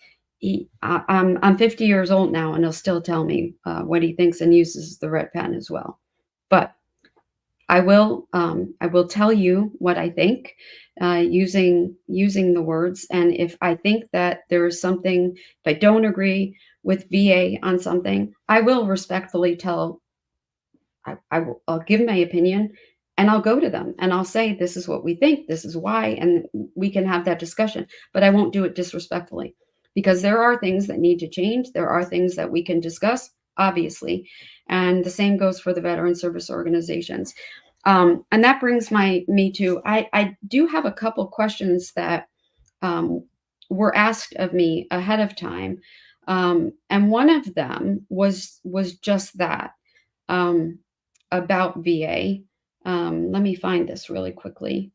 I'm 50 years old now, and he'll still tell me what he thinks and uses the red pen as well. But I will tell you what I think using the words. And if I think that there is something, if I don't agree with VA on something, I will respectfully tell. I'll give my opinion, and I'll go to them and I'll say, this is what we think, this is why, and we can have that discussion. But I won't do it disrespectfully, because there are things that need to change. There are things that we can discuss, obviously. And the same goes for the veteran service organizations. And that brings me to, I do have a couple questions that were asked of me ahead of time. And one of them was just that, about VA. Let me find this really quickly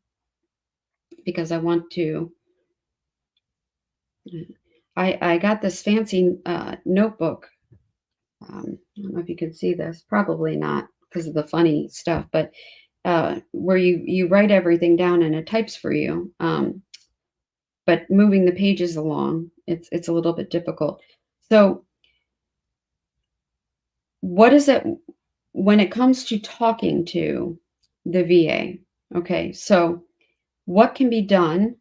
because I want to, I got this fancy notebook. I don't know if you can see this, probably not because of the funny stuff, but where you write everything down and it types for you. But moving the pages along, it's a little bit difficult. So what is it when it comes to talking to the VA? Okay, so what can be done?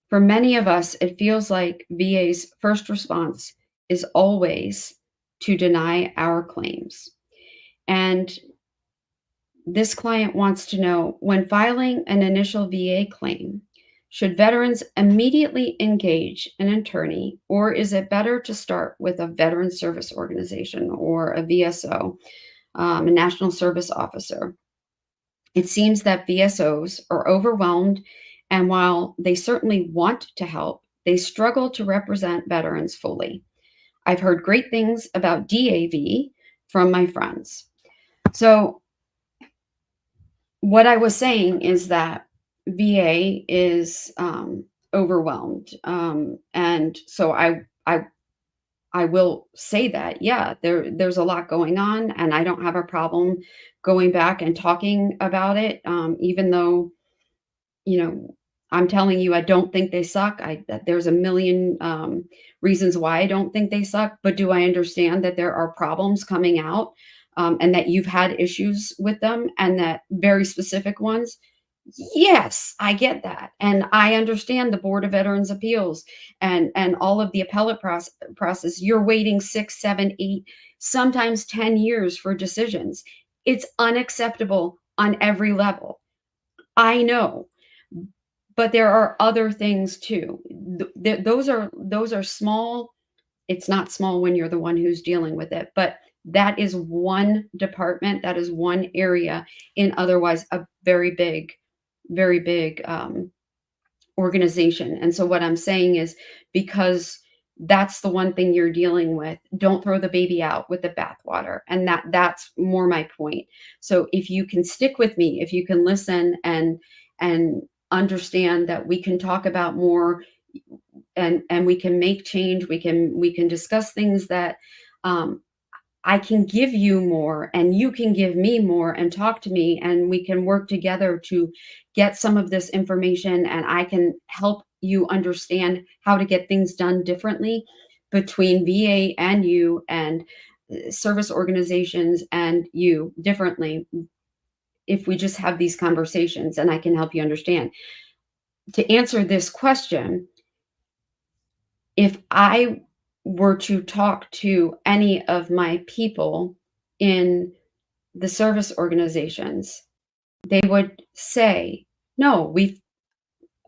For many of us, it feels like VA's first response is always to deny our claims. And this client wants to know, when filing an initial VA claim, should veterans immediately engage an attorney, or is it better to start with a veteran service organization or a VSO, a National Service Officer? It seems that VSOs are overwhelmed, and while they certainly want to help, they struggle to represent veterans fully. I've heard great things about DAV from my friends. So what I was saying is that VA is overwhelmed. And so I will say that, yeah, there's a lot going on, and I don't have a problem going back and talking about it, even though, I'm telling you, I don't think they suck. There's a million reasons why I don't think they suck, but do I understand that there are problems coming out, and that you've had issues with them, and that very specific ones? Yes, I get that. And I understand the Board of Veterans Appeals and all of the appellate process. You're waiting 6, 7, 8, sometimes 10 years for decisions. It's unacceptable on every level. I know, but there are other things too. Those are small. It's not small when you're the one who's dealing with it, but that is one department, that is one area in otherwise a very big organization. And so what I'm saying is, because that's the one thing you're dealing with, don't throw the baby out with the bathwater. And that's more my point. So if you can stick with me, if you can listen and understand that we can talk about more, and we can make change, we can discuss things that I can give you more, and you can give me more, and talk to me, and we can work together to get some of this information, and I can help you understand how to get things done differently between VA and you, and service organizations and you differently, if we just have these conversations, and I can help you understand. To answer this question, if I were to talk to any of my people in the service organizations, they would say, no,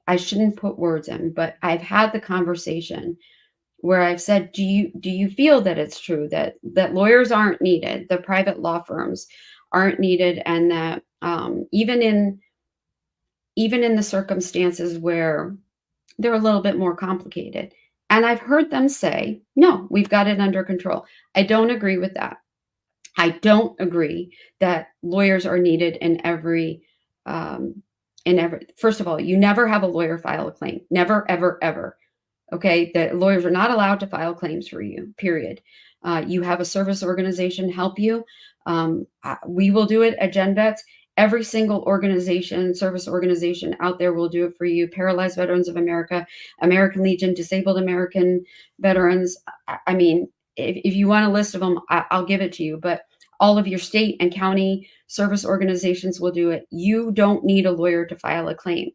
I shouldn't put words in, but I've had the conversation where I've said, do you feel that it's true that lawyers aren't needed, the private law firms aren't needed, and that even in the circumstances where they're a little bit more complicated? And I've heard them say, no, we've got it under control. I don't agree with that. I don't agree that lawyers are needed in every, first of all, you never have a lawyer file a claim. Never, ever, ever. Okay. The lawyers are not allowed to file claims for you, period. You have a service organization help you. We will do it at GenVETS. Every single organization, service organization out there will do it for you. Paralyzed Veterans of America, American Legion, Disabled American Veterans. I mean, if you want a list of them, I'll give it to you. But all of your state and county service organizations will do it. You don't need a lawyer to file a claim.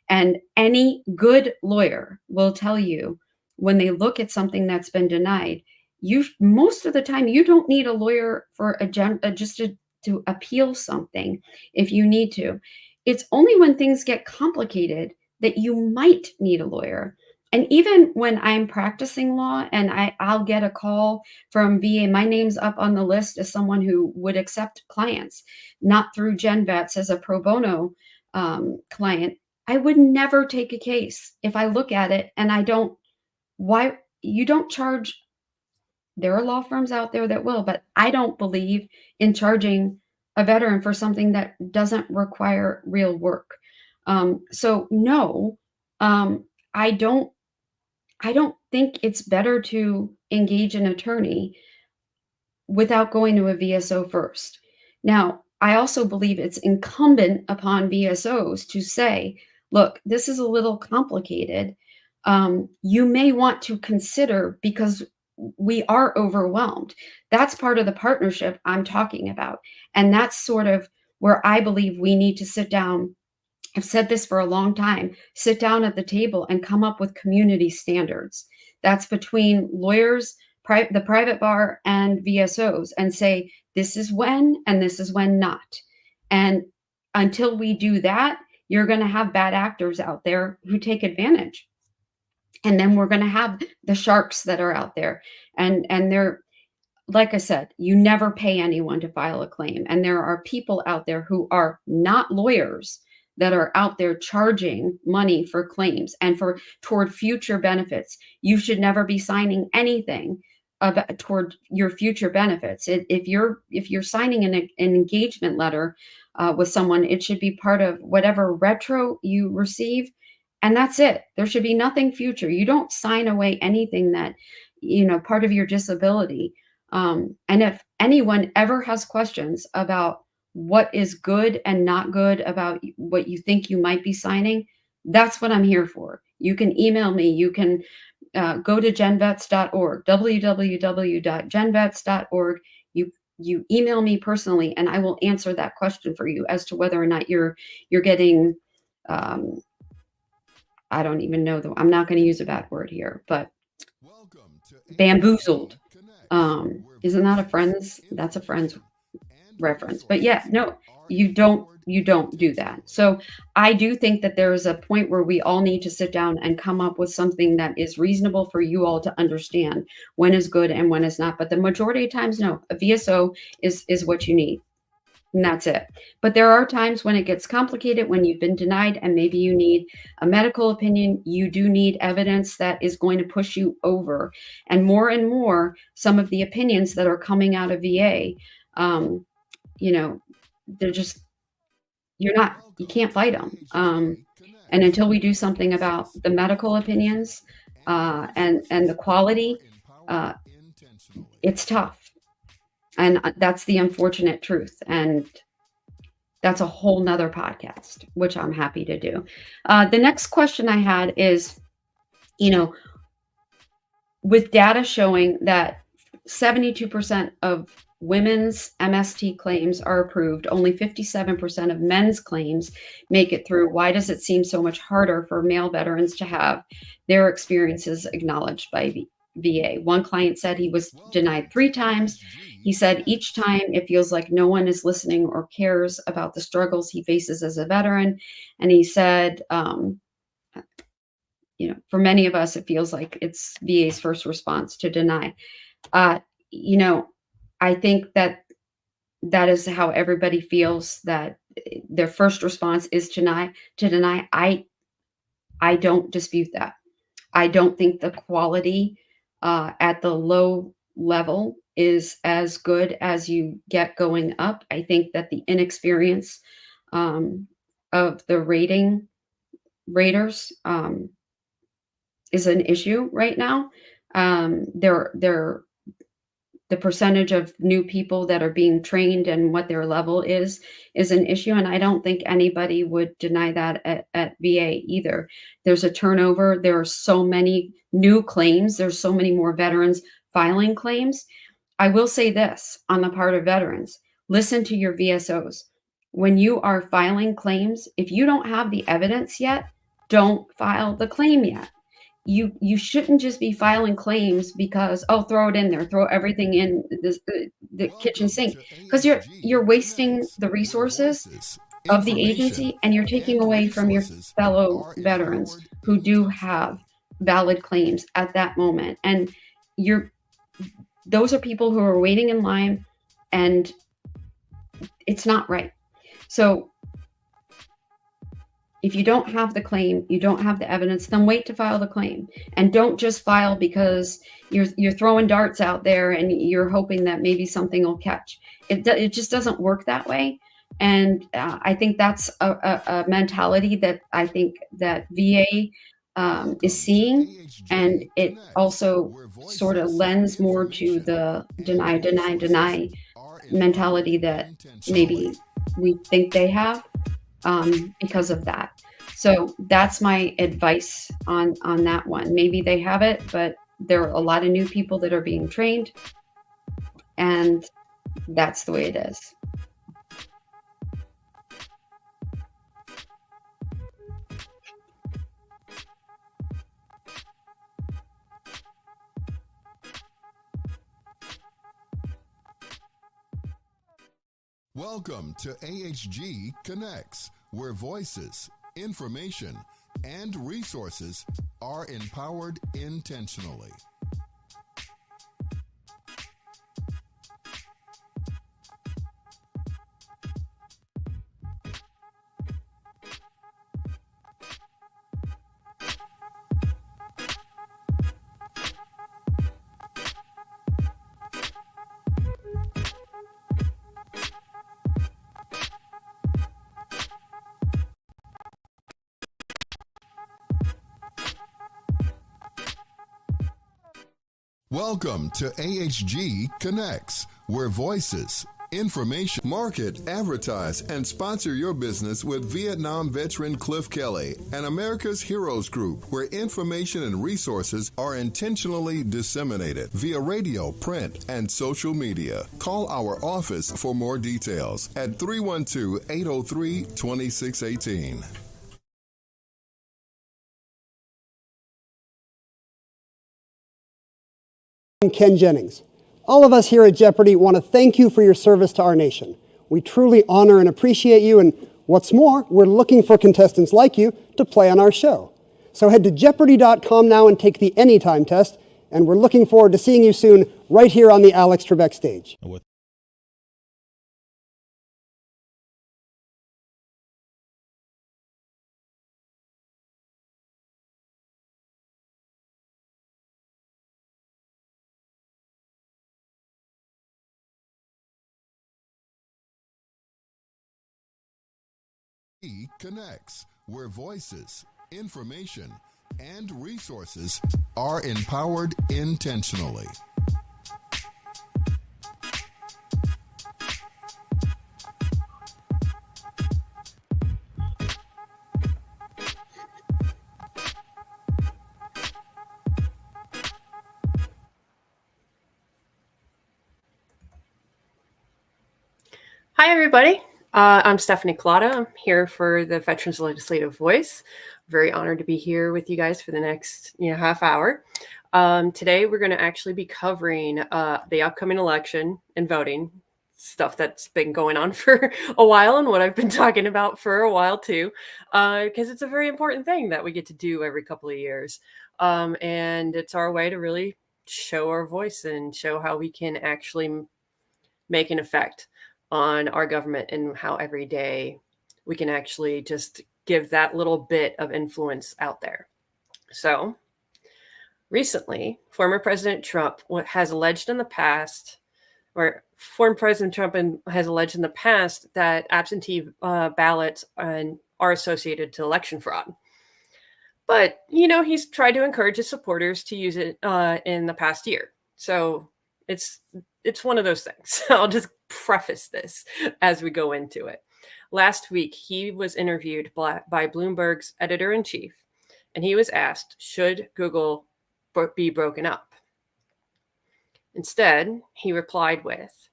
And any good lawyer will tell you, when they look at something that's been denied, most of the time you don't need a lawyer for to appeal something if you need to. It's only when things get complicated that you might need a lawyer. And even when I'm practicing law and I'll get a call from VA, my name's up on the list as someone who would accept clients, not through GenVETS as a pro bono client. I would never take a case if I look at it and why you don't charge. There are law firms out there that will, but I don't believe in charging a veteran for something that doesn't require real work. So no, I don't think it's better to engage an attorney without going to a VSO first. Now, I also believe it's incumbent upon VSOs to say, look, this is a little complicated. You may want to consider, because we are overwhelmed. That's part of the partnership I'm talking about. And that's sort of where I believe we need to sit down. I've said this for a long time, sit down at the table and come up with community standards. That's between lawyers, the private bar, and VSOs, and say, this is when and this is when not. And until we do that, you're going to have bad actors out there who take advantage. And then we're going to have the sharks that are out there. And they're, like I said, you never pay anyone to file a claim. And there are people out there who are not lawyers that are out there charging money for claims and toward future benefits. You should never be signing anything toward your future benefits. If you're signing an engagement letter with someone, it should be part of whatever retro you receive. And that's it. There should be nothing future. You don't sign away anything that, part of your disability. And if anyone ever has questions about what is good and not good about what you think you might be signing, that's what I'm here for. You can email me. You can go to genvets.org, www.genvets.org. You email me personally, and I will answer that question for you as to whether or not you're getting. I don't even know I'm not going to use a bad word here, but bamboozled. Isn't that a Friends? That's a Friends reference. But yeah, no, you don't do that. So I do think that there is a point where we all need to sit down and come up with something that is reasonable for you all to understand when is good and when is not. But the majority of times, no, a VSO is what you need. And that's it. But there are times when it gets complicated, when you've been denied and maybe you need a medical opinion. You do need evidence that is going to push you over. And more, some of the opinions that are coming out of VA, they're just, you can't fight them. And until we do something about the medical opinions and the quality, it's tough. And that's the unfortunate truth. And that's a whole nother podcast, which I'm happy to do. The next question I had is, with data showing that 72% of women's MST claims are approved, only 57% of men's claims make it through. Why does it seem so much harder for male veterans to have their experiences acknowledged by VA? One client said he was denied 3 times. He said each time it feels like no one is listening or cares about the struggles he faces as a veteran. And he said, for many of us, it feels like it's VA's first response to deny. I think that is how everybody feels, that their first response is to deny. I don't dispute that. I don't think the quality at the low level is as good as you get going up. I think that the inexperience of the raters is an issue right now. The percentage of new people that are being trained and what their level is an issue. And I don't think anybody would deny that at VA either. There's a turnover. There are so many new claims. There's so many more veterans filing claims. I will say this on the part of veterans: listen to your VSOs. When you are filing claims, if you don't have the evidence yet, don't file the claim yet. You shouldn't just be filing claims because, throw it in there, throw everything in the kitchen sink, because you're wasting the resources of the agency, and you're taking away from your fellow veterans who do have valid claims at that moment. And those are people who are waiting in line, and it's not right. So if you don't have the claim, you don't have the evidence, then wait to file the claim. And don't just file because you're throwing darts out there and you're hoping that maybe something will catch. It just doesn't work that way. And I think that's a mentality that I think that VA is seeing. And it also sort of lends more to the deny mentality that maybe we think they have. Because of that. So that's my advice on that one. Maybe they have it, but there are a lot of new people that are being trained, and that's the way it is. Welcome to AHG Connects, where voices, information, and resources are empowered intentionally. Welcome to AHG Connects, where voices, information, market, advertise, and sponsor your business with Vietnam veteran Cliff Kelly and America's Heroes Group, where information and resources are intentionally disseminated via radio, print, and social media. Call our office for more details at 312-803-2618. Ken Jennings. All of us here at Jeopardy want to thank you for your service to our nation. We truly honor and appreciate you, and what's more, we're looking for contestants like you to play on our show. So head to Jeopardy.com now and take the Anytime test, and we're looking forward to seeing you soon right here on the Alex Trebek stage. Connects, where voices, information, and resources are empowered intentionally. Hi, everybody. I'm Stephanie Collada. I'm here for the Veterans Legislative Voice. Very honored to be here with you guys for the next half hour. Today, we're going to actually be covering the upcoming election and voting, stuff that's been going on for a while and what I've been talking about for a while too, because it's a very important thing that we get to do every couple of years. And it's our way to really show our voice and show how we can actually make an effect on our government and how every day we can actually just give that little bit of influence out there. So recently, former President Trump has alleged in the past, or former President Trump has alleged in the past that absentee ballots are associated to election fraud. But, he's tried to encourage his supporters to use it in the past year. So it's one of those things. I'll just preface this as we go into it. Last week, he was interviewed by Bloomberg's editor-in-chief, and he was asked, should Google be broken up? Instead, he replied with,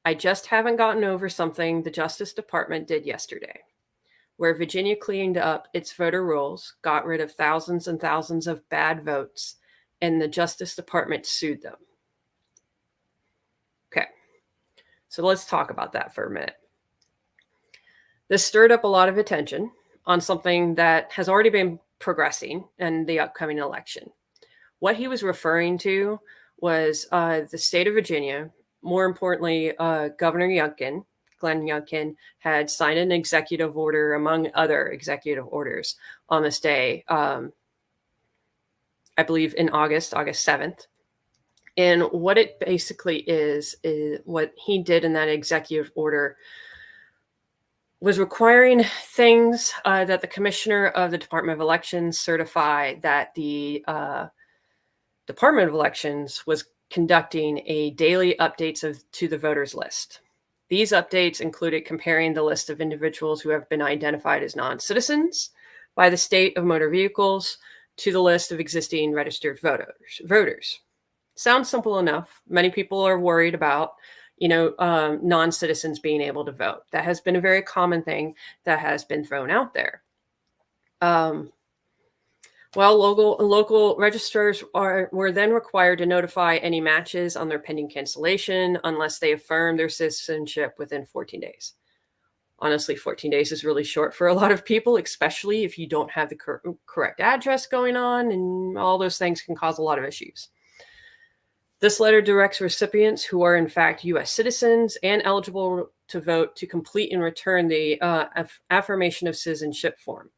I just haven't gotten over something the Justice Department did yesterday, where Virginia cleaned up its voter rolls, got rid of thousands and thousands of bad votes, and the Justice Department sued them. Okay, so let's talk about that for a minute. This stirred up a lot of attention on something that has already been progressing in the upcoming election. What he was referring to was the state of Virginia, more importantly, Governor Glenn Youngkin, had signed an executive order, among other executive orders, on this day, I believe in August 7th. And what it basically is what he did in that executive order was requiring things that the commissioner of the Department of Elections certify that the Department of Elections was conducting a daily updates to the voters list. These updates included comparing the list of individuals who have been identified as non-citizens by the state of motor vehicles to the list of existing registered voters. Sounds simple enough. Many people are worried about, non-citizens being able to vote. That has been a very common thing that has been thrown out there. Local registrars were then required to notify any matches on their pending cancellation unless they affirm their citizenship within 14 days. Honestly, 14 days is really short for a lot of people, especially if you don't have the correct address going on, and all those things can cause a lot of issues. This letter directs recipients who are in fact U.S. citizens and eligible to vote to complete and return the affirmation of citizenship form.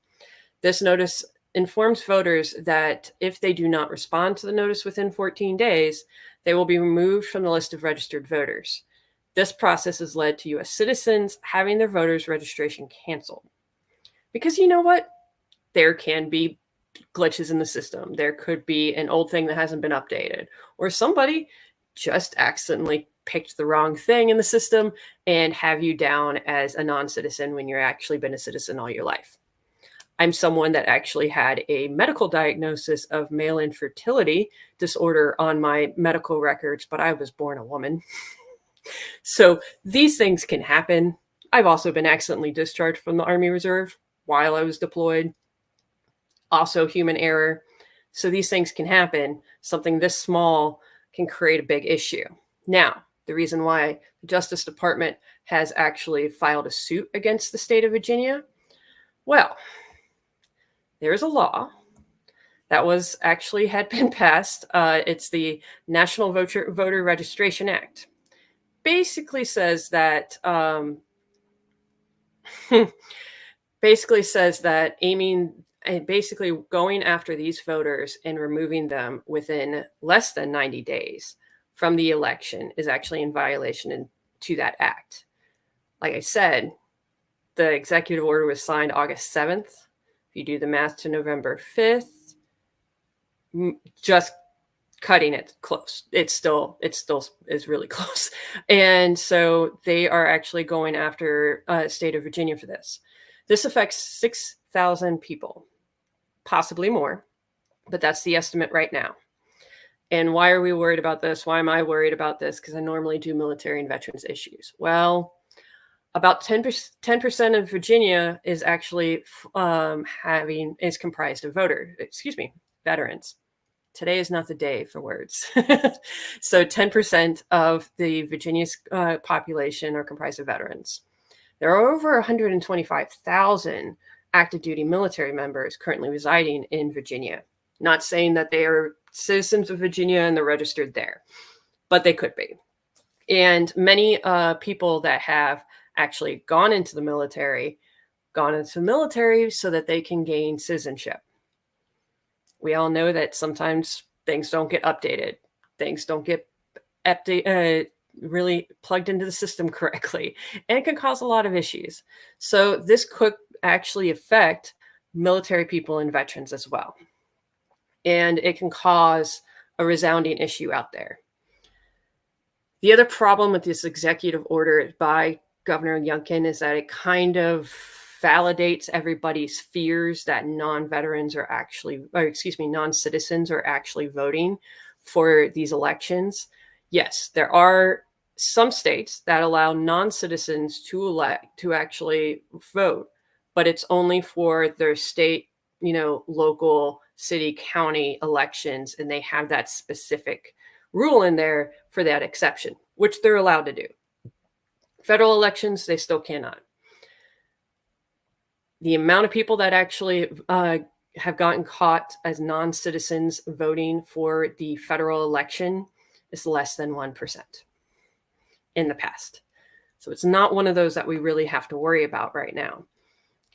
This notice informs voters that if they do not respond to the notice within 14 days, they will be removed from the list of registered voters. This process has led to U.S. citizens having their voters registration canceled. Because you know what? There can be glitches in the system. There could be an old thing that hasn't been updated, or somebody just accidentally picked the wrong thing in the system and have you down as a non-citizen when you're actually been a citizen all your life. I'm someone that actually had a medical diagnosis of male infertility disorder on my medical records, but I was born a woman. So these things can happen. I've also been accidentally discharged from the Army Reserve while I was deployed. Also human error. So these things can happen. Something this small can create a big issue. Now, the reason why the Justice Department has actually filed a suit against the state of Virginia, well, there's a law that was actually had been passed. It's the National Voter Registration Act. Basically says that basically going after these voters and removing them within less than 90 days from the election is actually in violation to that act. Like I said, the executive order was signed August 7th. If you do the math to November 5th, just cutting it close. It still is really close. And so they are actually going after state of Virginia for this. This affects 6,000 people, possibly more, but that's the estimate right now. And why are we worried about this? Why am I worried about this? Because I normally do military and veterans issues. Well, about 10% of Virginia is actually is comprised of veterans. Today is not the day for words. So 10% of the Virginia's population are comprised of veterans. There are over 125,000 active duty military members currently residing in Virginia. Not saying that they are citizens of Virginia and they're registered there, but they could be. And many people that have actually gone into the military so that they can gain citizenship. We all know that sometimes things don't get updated. Things don't get really plugged into the system correctly, and it can cause a lot of issues. So this could actually affect military people and veterans as well. And it can cause a resounding issue out there. The other problem with this executive order by Governor Youngkin is that it kind of validates everybody's fears that non-citizens are actually voting for these elections. Yes, there are some states that allow non-citizens to actually vote, but it's only for their state, local, city, county elections, and they have that specific rule in there for that exception, which they're allowed to do. Federal elections, they still cannot. The amount of people that actually have gotten caught as non-citizens voting for the federal election is less than 1% in the past. So it's not one of those that we really have to worry about right now.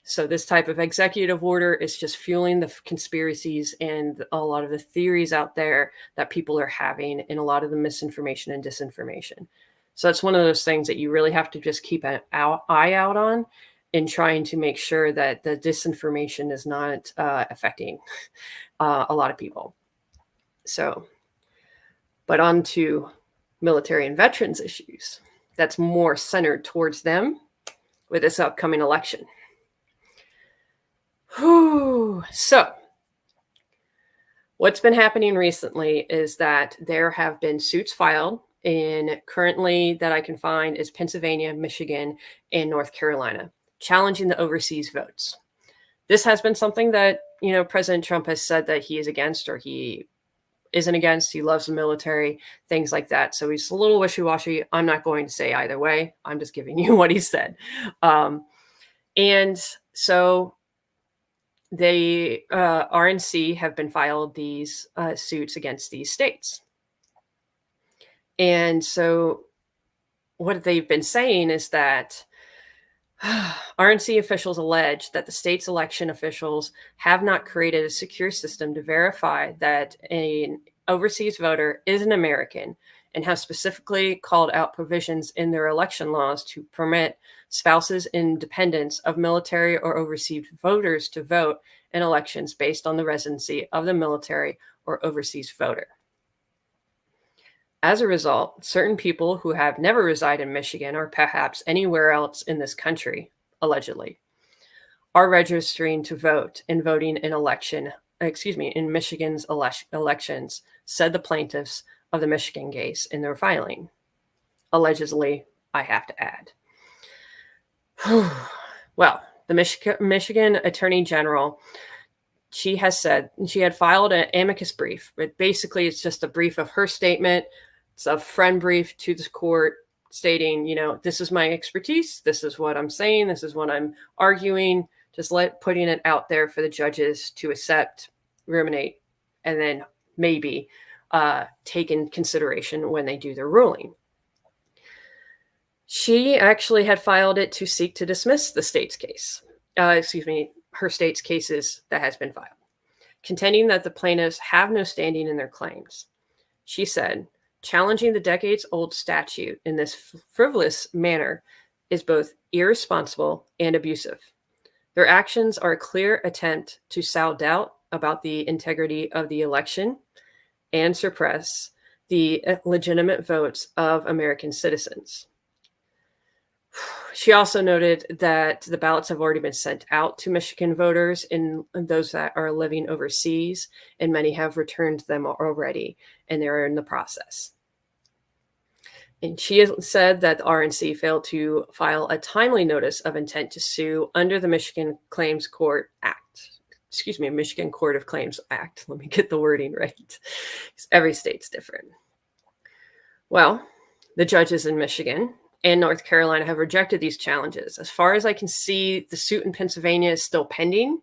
So this type of executive order is just fueling the conspiracies and a lot of the theories out there that people are having, and a lot of the misinformation and disinformation. So it's one of those things that you really have to just keep an eye out on, in trying to make sure that the disinformation is not affecting a lot of people. So, but on to military and veterans issues. That's more centered towards them with this upcoming election. So, what's been happening recently is that there have been suits filed currently that I can find is Pennsylvania, Michigan, and North Carolina, challenging the overseas votes. This has been something that, President Trump has said that he is against, or he isn't against. He loves the military, things like that. So he's a little wishy-washy. I'm not going to say either way. I'm just giving you what he said. And so the RNC have been filed these suits against these states. And so what they've been saying is that RNC officials allege that the state's election officials have not created a secure system to verify that an overseas voter is an American, and have specifically called out provisions in their election laws to permit spouses and dependents of military or overseas voters to vote in elections based on the residency of the military or overseas voter. As a result, certain people who have never resided in Michigan or perhaps anywhere else in this country, allegedly, are registering to vote and voting in Michigan's elections, said the plaintiffs of the Michigan case in their filing. Allegedly, I have to add. Well, the Michigan Attorney General, she has said she had filed an amicus brief, but basically it's just a brief of her statement. It's a friend brief to the court stating, this is my expertise. This is what I'm saying. This is what I'm arguing. Just putting it out there for the judges to accept, ruminate, and then maybe take in consideration when they do their ruling. She actually had filed it to seek to dismiss the state's case. Her state's cases that has been filed, contending that the plaintiffs have no standing in their claims. She said, challenging the decades-old statute in this frivolous manner is both irresponsible and abusive. Their actions are a clear attempt to sow doubt about the integrity of the election and suppress the legitimate votes of American citizens. She also noted that the ballots have already been sent out to Michigan voters and those that are living overseas, and many have returned them already, and they're in the process. And she has said that the RNC failed to file a timely notice of intent to sue under the Michigan Claims Court Act. Michigan Court of Claims Act. Let me get the wording right. Every state's different. Well, the judges in Michigan and North Carolina have rejected these challenges. As far as I can see, the suit in Pennsylvania is still pending.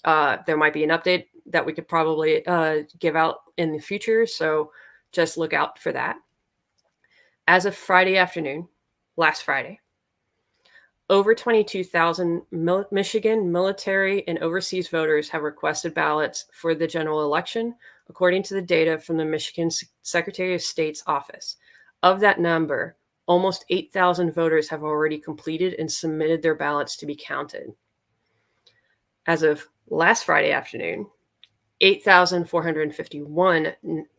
There might be an update that we could probably give out in the future, so just look out for that. As of Friday afternoon, last Friday, over 22,000 Michigan military and overseas voters have requested ballots for the general election, according to the data from the Michigan Secretary of State's office. Of that number, almost 8,000 voters have already completed and submitted their ballots to be counted. As of last Friday afternoon, 8,451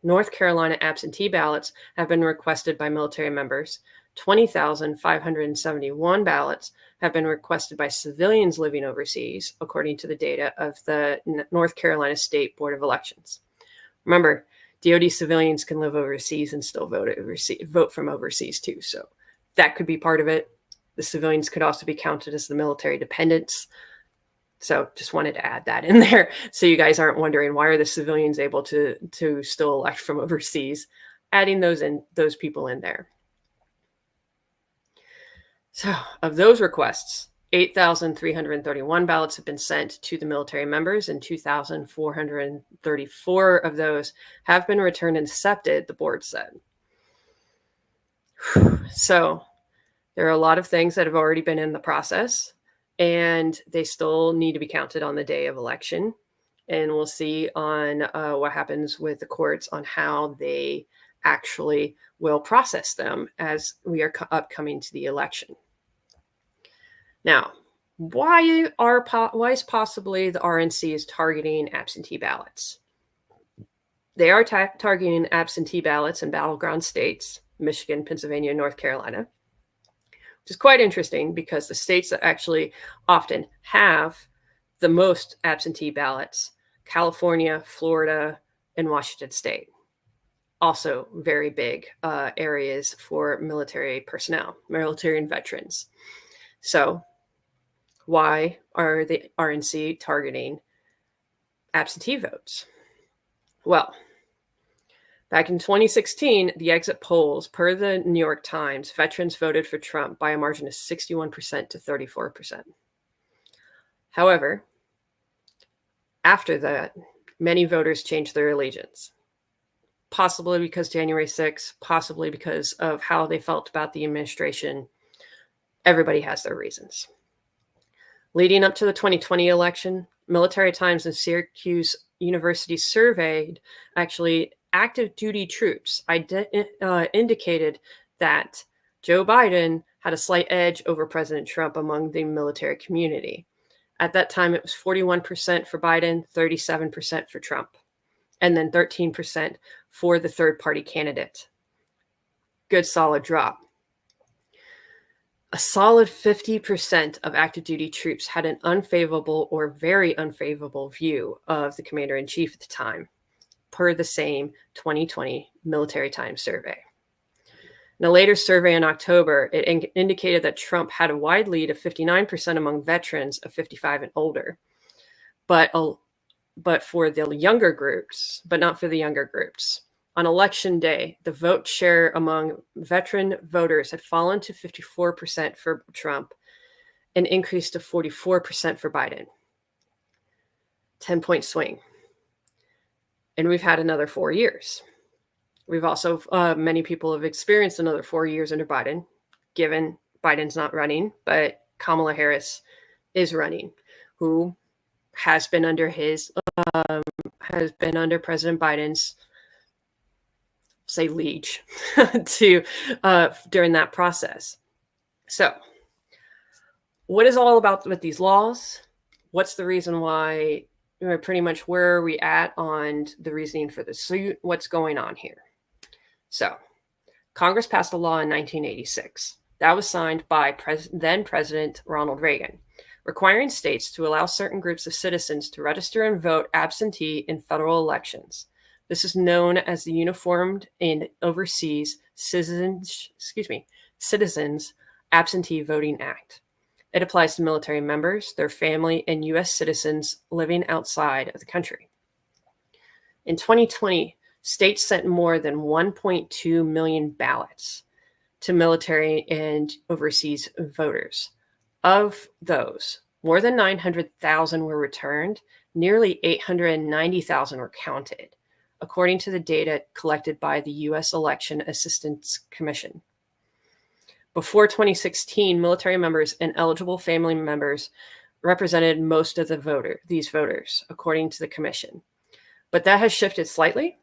North Carolina absentee ballots have been requested by military members. 20,571 ballots have been requested by civilians living overseas, according to the data of the North Carolina State Board of Elections. Remember, DoD civilians can live overseas and still vote from overseas too. So that could be part of it. The civilians could also be counted as the military dependents. So just wanted to add that in there. So you guys aren't wondering, why are the civilians able to still elect from overseas? Adding those people in there. So of those requests, 8,331 ballots have been sent to the military members, and 2,434 of those have been returned and accepted, the board said. So there are a lot of things that have already been in the process, and they still need to be counted on the day of election. And we'll see on what happens with the courts on how they actually will process them as we are upcoming to the election. Now, why is possibly the RNC is targeting absentee ballots? They are targeting absentee ballots in battleground states, Michigan, Pennsylvania, and North Carolina, which is quite interesting because the states that actually often have the most absentee ballots, California, Florida, and Washington State. Also very big areas for military personnel, military and veterans. So why are the RNC targeting absentee votes? Well, back in 2016, the exit polls, per the New York Times, veterans voted for Trump by a margin of 61% to 34%. However, after that, many voters changed their allegiance, possibly because January 6th, possibly because of how they felt about the administration. Everybody has their reasons. Leading up to the 2020 election, Military Times and Syracuse University surveyed actually active duty troops indicated that Joe Biden had a slight edge over President Trump among the military community. At that time, it was 41% for Biden, 37% for Trump, and then 13% for the third-party candidate. Good solid drop. A solid 50% of active duty troops had an unfavorable or very unfavorable view of the commander-in-chief at the time, per the same 2020 Military Times survey. In a later survey in October, it indicated that Trump had a wide lead of 59% among veterans of 55 and older, but for the younger groups, but not for the younger groups. On election day, the vote share among veteran voters had fallen to 54% for Trump and increased to 44% for Biden. 10-point swing. And we've had another 4 years. We've also, many people have experienced another 4 years under Biden, given Biden's not running, but Kamala Harris is running, who has been under President Biden's, say, liege during that process. So what is all about with these laws? What's the reason why, pretty much where are we at on the reasoning for this? So what's going on here? So Congress passed a law in 1986 that was signed by then President Ronald Reagan, requiring states to allow certain groups of citizens to register and vote absentee in federal elections. This is known as the Uniformed and Overseas Citizens Absentee Voting Act. It applies to military members, their family, and U.S. citizens living outside of the country. In 2020, states sent more than 1.2 million ballots to military and overseas voters. Of those, more than 900,000 were returned, nearly 890,000 were counted, according to the data collected by the U.S. Election Assistance Commission. Before 2016, military members and eligible family members represented most of these voters, according to the commission. But that has shifted slightly.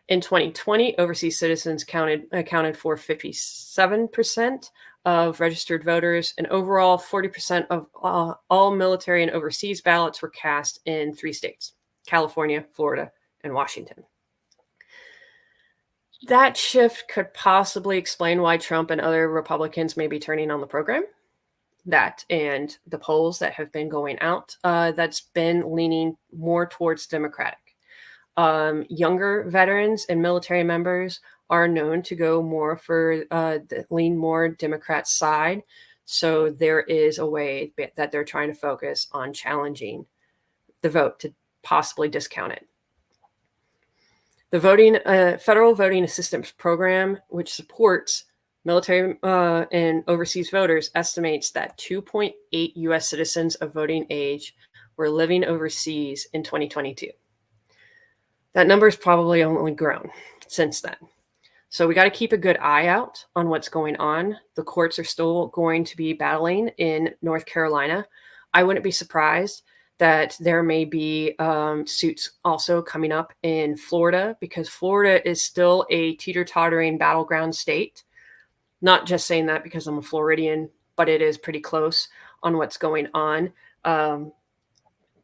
In 2020, overseas citizens accounted for 57% of registered voters, and overall 40% of all military and overseas ballots were cast in 3 states: California, Florida, and Washington. That shift could possibly explain why Trump and other Republicans may be turning on the program. That and the polls that have been going out, that's been leaning more towards Democratic. Younger veterans and military members are known to go more for lean more Democrat side. So there is a way that they're trying to focus on challenging the vote to possibly discount it. The Federal Voting Assistance Program, which supports military and overseas voters, estimates that 2.8 U.S. citizens of voting age were living overseas in 2022. That number has probably only grown since then. So we got to keep a good eye out on what's going on. The courts are still going to be battling in North Carolina. I wouldn't be surprised that there may be suits also coming up in Florida, because Florida is still a teeter-tottering battleground state. Not just saying that because I'm a Floridian, but it is pretty close on what's going on.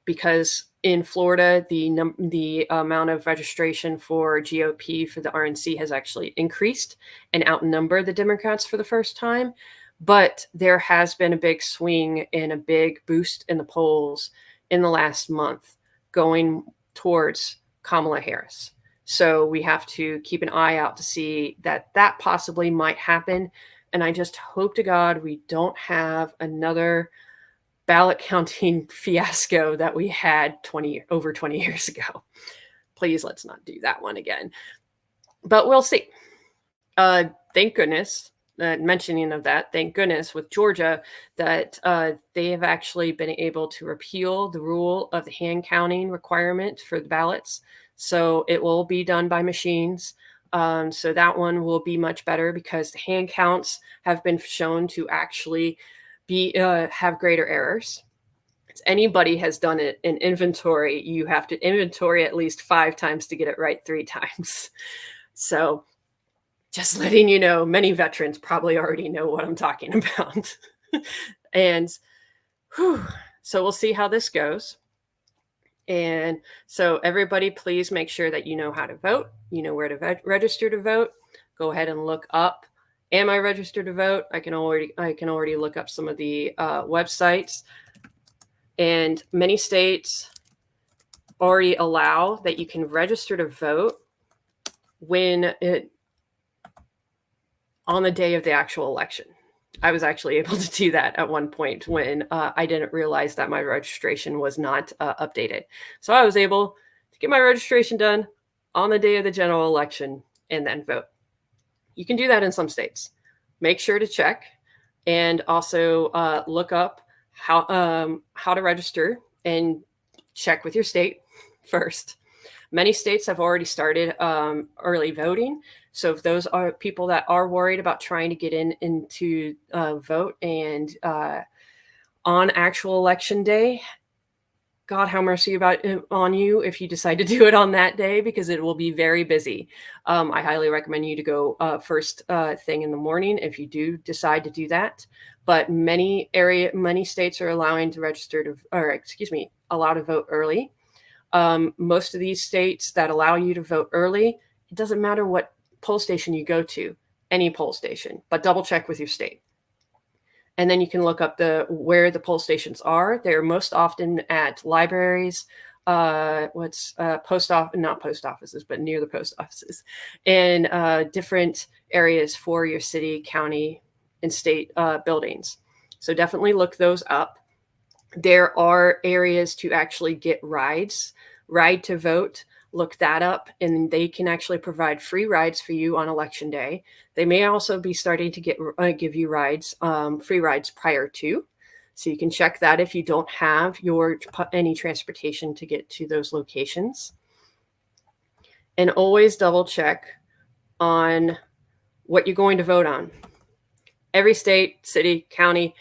Because in Florida, the amount of registration for GOP for the RNC has actually increased and outnumbered the Democrats for the first time. But there has been a big swing and a big boost in the polls in the last month going towards Kamala Harris. So we have to keep an eye out to see that possibly might happen. And I just hope to God we don't have another ballot counting fiasco that we had over 20 years ago. Please, let's not do that one again. But we'll see. Thank goodness, mentioning of that, thank goodness with Georgia that they have actually been able to repeal the rule of the hand counting requirement for the ballots. So it will be done by machines. So that one will be much better because the hand counts have been shown to actually have greater errors. If anybody has done it in inventory, you have to inventory at least 5 times to get it right 3 times. So just letting you know, many veterans probably already know what I'm talking about. And So we'll see how this goes. And so everybody, please make sure that you know how to vote, you know where to register to vote. Go ahead and look up, am I registered to vote? I can already look up some of the websites, and many states already allow that you can register to vote on the day of the actual election. I was actually able to do that at one point when I didn't realize that my registration was not updated. So I was able to get my registration done on the day of the general election and then vote. You can do that in some states. Make sure to check, and also look up how to register and check with your state first. Many states have already started early voting. So if those are people that are worried about trying to get into vote and on actual election day, God have mercy on you if you decide to do it on that day, because it will be very busy. I highly recommend you to go first thing in the morning if you do decide to do that. But many states are allowing to allow to vote early. Most of these states that allow you to vote early, it doesn't matter what poll station you go to, any poll station, but double check with your state. And then you can look up where the poll stations are. They're most often at libraries, not post offices, but near the post offices, and different areas for your city, county, and state buildings. So definitely look those up. There are areas to actually get ride to vote. Look that up, and they can actually provide free rides for you on election day. They may also be starting to give you free rides prior to. So you can check that if you don't have any transportation to get to those locations. And always double check on what you're going to vote on. Every state, city, county,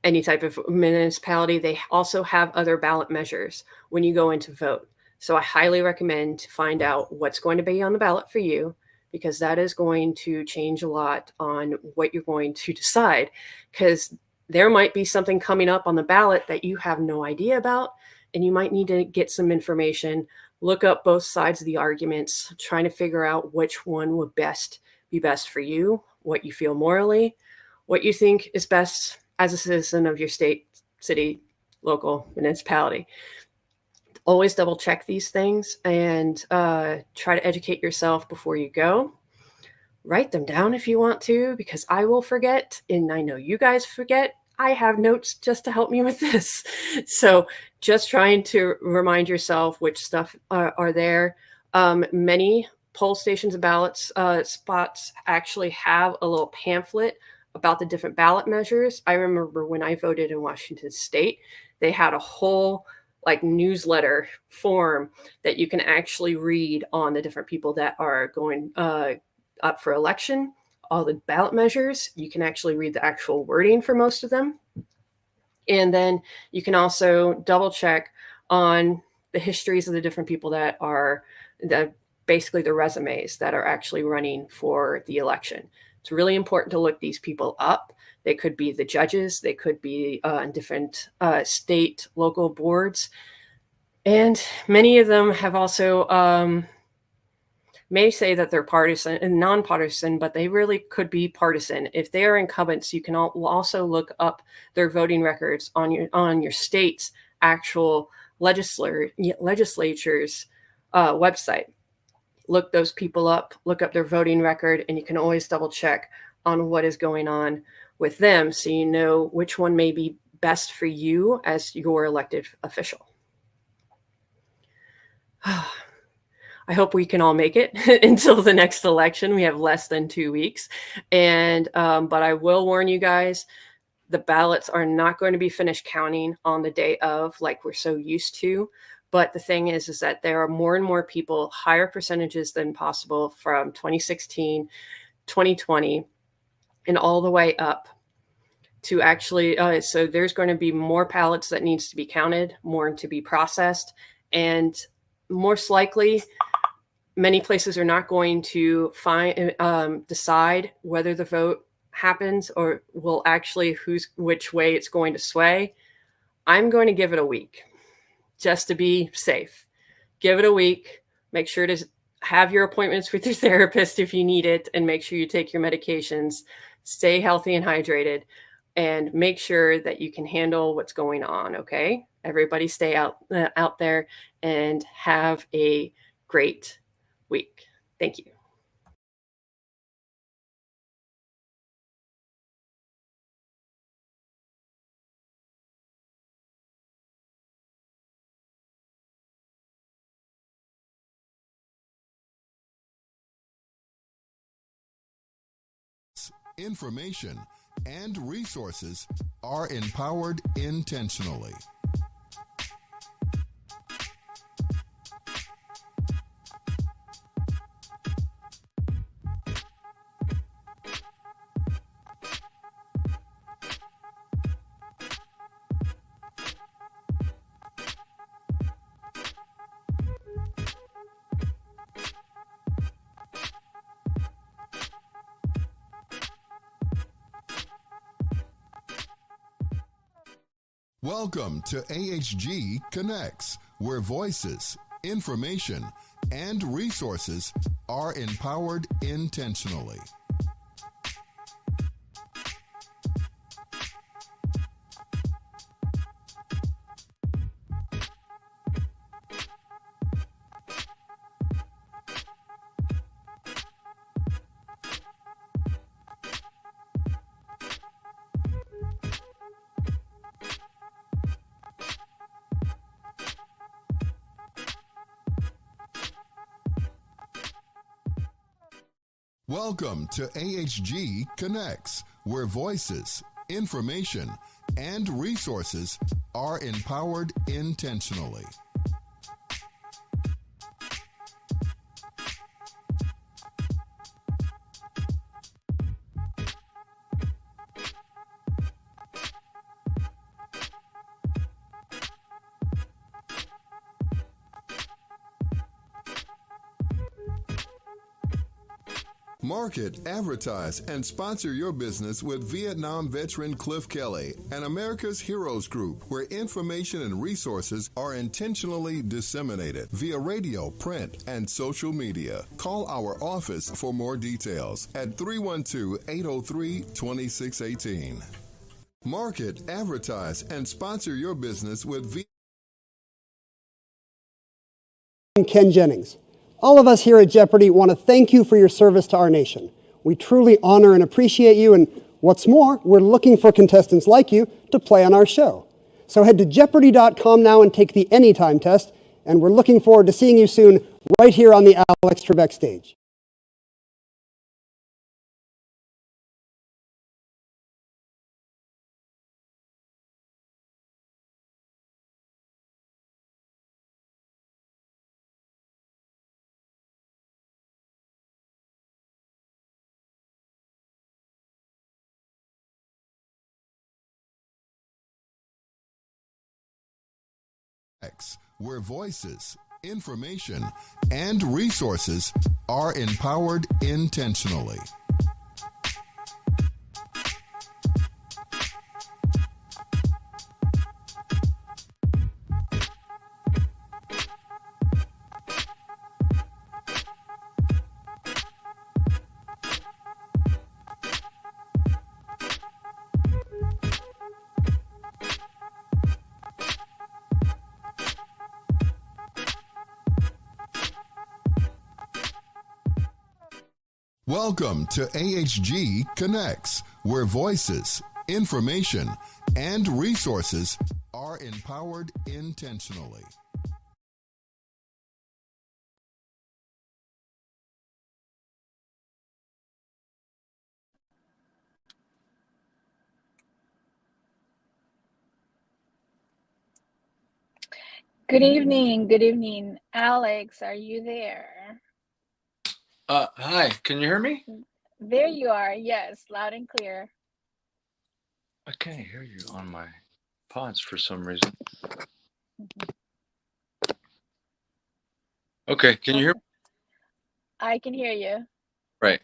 any type of municipality, they also have other ballot measures when you go in to vote. So I highly recommend to find out what's going to be on the ballot for you, because that is going to change a lot on what you're going to decide, because there might be something coming up on the ballot that you have no idea about, and you might need to get some information, look up both sides of the arguments, trying to figure out which one would be best for you, what you feel morally, what you think is best as a citizen of your state, city, local municipality. Always double check these things and try to educate yourself before you go. Write them down if you want to, because I will forget, and I know you guys forget. I have notes just to help me with this. So just trying to remind yourself which stuff are there. Many poll stations and ballot spots actually have a little pamphlet about the different ballot measures. I remember when I voted in Washington State, they had a whole newsletter form that you can actually read on the different people that are going up for election, all the ballot measures. You can actually read the actual wording for most of them. And then you can also double check on the histories of the different people that are basically the resumes that are actually running for the election. It's really important to look these people up. They could be the judges. They could be in different state, local boards. And many of them have also may say that they're partisan and nonpartisan, but they really could be partisan. If they are incumbents, you can also look up their voting records on your state's actual legislature's website. Look those people up, look up their voting record, and you can always double check on what is going on with them, so you know which one may be best for you as your elected official. I hope we can all make it until the next election. We have less than 2 weeks. But I will warn you guys, the ballots are not going to be finished counting on the day of like we're so used to. But the thing is that there are more and more people, higher percentages than possible from 2016, 2020, and all the way up to actually, so there's going to be more ballots that needs to be counted, more to be processed, and most likely, many places are not going to decide whether the vote happens or will actually which way it's going to sway I'm going to give it a week just to be safe. Give it a week. Make sure to have your appointments with your therapist if you need it, and make sure you take your medications. Stay healthy and hydrated, and make sure that you can handle what's going on. Okay, everybody, stay out there and have a great week. Thank you. Information and resources are empowered intentionally. Welcome to AHG Connects, where voices, information, and resources are empowered intentionally. Welcome to AHG Connects, where voices, information, and resources are empowered intentionally. Market, advertise, and sponsor your business with Vietnam veteran Cliff Kelly and America's Heroes Group, where information and resources are intentionally disseminated via radio, print, and social media. Call our office for more details at 312-803-2618. Market, advertise, and sponsor your business with Ken Jennings. All of us here at Jeopardy want to thank you for your service to our nation. We truly honor and appreciate you, and what's more, we're looking for contestants like you to play on our show. So head to Jeopardy.com now and take the Anytime test, and we're looking forward to seeing you soon right here on the Alex Trebek stage. where voices, information, and resources are empowered intentionally. Welcome to AHG Connects, where voices, information, and resources are empowered intentionally. Good evening. Good evening. Alex, are you there? Hi, can you hear me? There you are. Yes, loud and clear. I can't hear you on my pods for some reason. Okay, can you hear me? I can hear you. Right.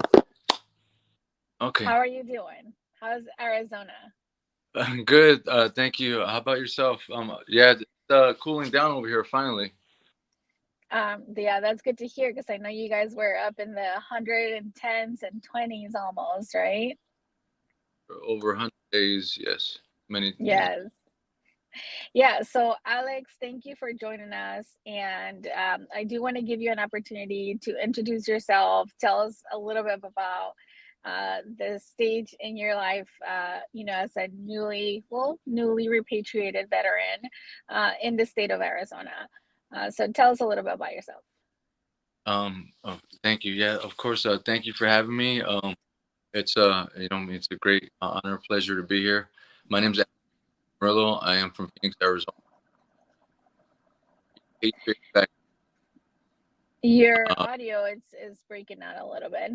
Okay. How are you doing? How's Arizona? Good. Thank you. How about yourself? Yeah, it's cooling down over here finally. Yeah, that's good to hear because I know you guys were up in the 110s and 20s almost, right? Over 100 days, yes. Many. Yes. Yeah, so Alex, thank you for joining us. And I do want to give you an opportunity to introduce yourself. Tell us a little bit about the stage in your life, as a newly repatriated veteran in the state of Arizona. So tell us a little bit about yourself. Oh, thank you. Yeah, of course. Thank you for having me. It's it's a great honor, pleasure to be here. My name's Amarillo. I am from Phoenix, Arizona. Patriot back. Your Uh, audio is breaking out a little bit.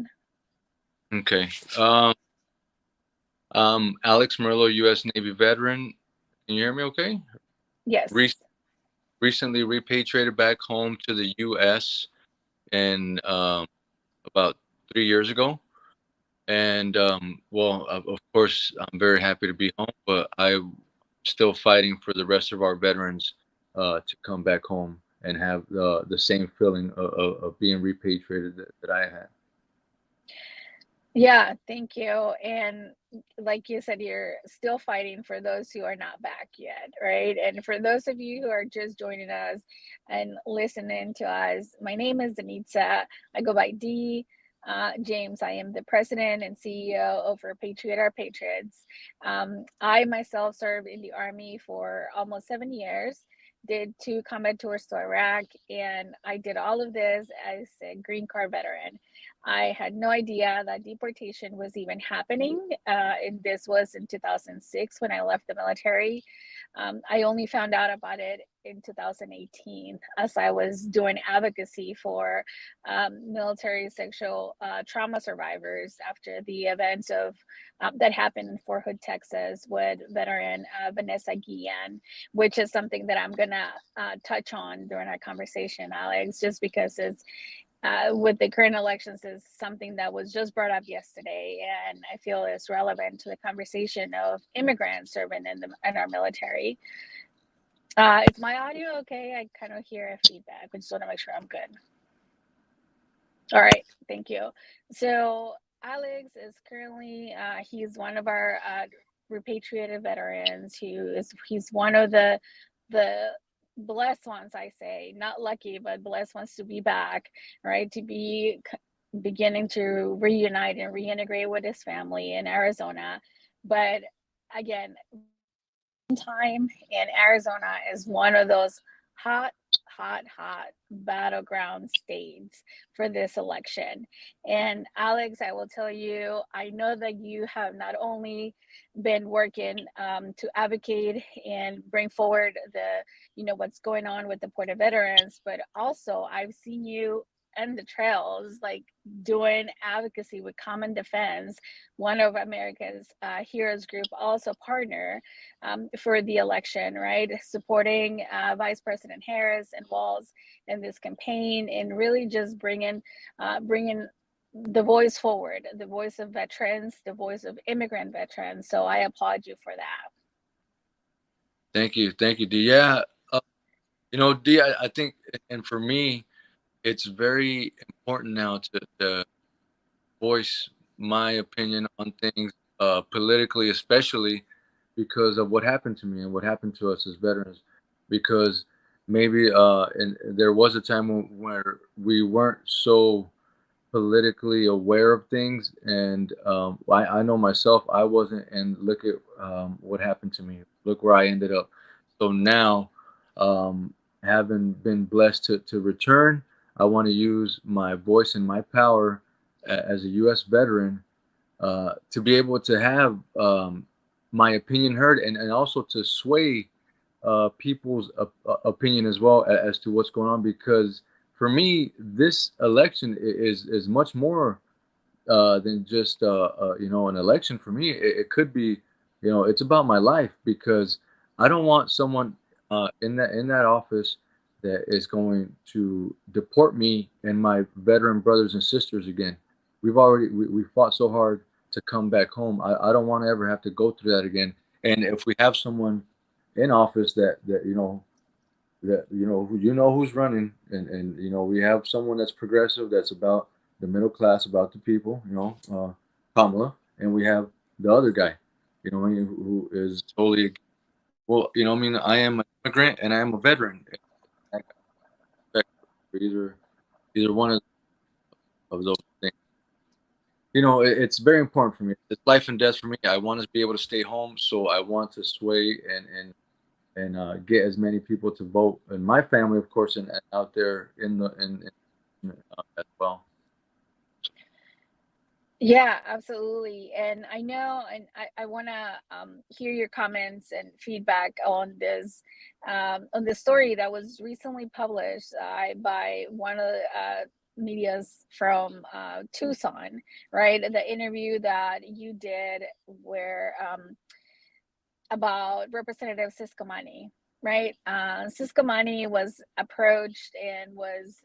okay. Alex Murillo, U.S. Navy veteran. Can you hear me? Okay. Yes. Recently repatriated back home to the U.S. in about 3 years ago. And well, of course, I'm very happy to be home, but I'm still fighting for the rest of our veterans to come back home and have the same feeling of being repatriated that I had. Yeah, thank you. And like you said, you're still fighting for those who are not back yet, right? And for those of you who are just joining us and listening to us, my name is Anitza. I go by D. James. I am the president and CEO over Patriot Our Patriots. I myself served in the Army for almost 7 years. Did 2 combat tours to Iraq, and I did all of this as a green card veteran. I had no idea that deportation was even happening. And this was in 2006 when I left the military. I only found out about it in 2018 as I was doing advocacy for military sexual trauma survivors after the events of that happened in Fort Hood, Texas, with veteran Vanessa Guillen, which is something that I'm gonna touch on during our conversation, Alex, just because it's with the current elections is something that was just brought up yesterday, and I feel is relevant to the conversation of immigrants serving in our military. Is my audio okay? I kind of hear a feedback. I just want to make sure I'm good. All right, thank you. So Alex is currently he's one of our repatriated veterans. He's one of the blessed ones, I say, not lucky, but blessed ones to be back, right? To be beginning to reunite and reintegrate with his family in Arizona. But again, time in Arizona is one of those hot battleground states for this election. And Alex, I will tell you, I know that you have not only been working to advocate and bring forward what's going on with the Port of Veterans, but also I've seen you and the trails, like doing advocacy with Common Defense, one of America's Heroes Group, also partner for the election, right? Supporting Vice President Harris and Walz in this campaign, and really just bringing the voice forward, the voice of veterans, the voice of immigrant veterans. So I applaud you for that. Thank you, D. Yeah, D, I think, and for me, it's very important now to voice my opinion on things politically, especially because of what happened to me and what happened to us as veterans. Because maybe and there was a time where we weren't so politically aware of things, and I know myself, I wasn't, and look at what happened to me. Look where I ended up. So now, having been blessed to return, I want to use my voice and my power as a U.S. veteran to be able to have my opinion heard, and also to sway people's opinion as well as to what's going on. Because for me, this election is much more than just an election. For me, it could be, it's about my life, because I don't want someone in that office that is going to deport me and my veteran brothers and sisters again. We fought so hard to come back home. I don't want to ever have to go through that again. And if we have someone in office that who's running, and we have someone that's progressive, that's about the middle class, about the people, Kamala, and we have the other guy, who is totally, well, I am an immigrant and I am a veteran. I got respect for either one of those things. It's very important for me. It's life and death for me. I want to be able to stay home, so I want to sway and get as many people to vote in my family, of course, and out there as well. Yeah, absolutely. And I know, and I want to hear your comments and feedback on this story that was recently published by one of the medias from Tucson, right? The interview that you did where about Representative Siscomani, right? Siscomani was approached and was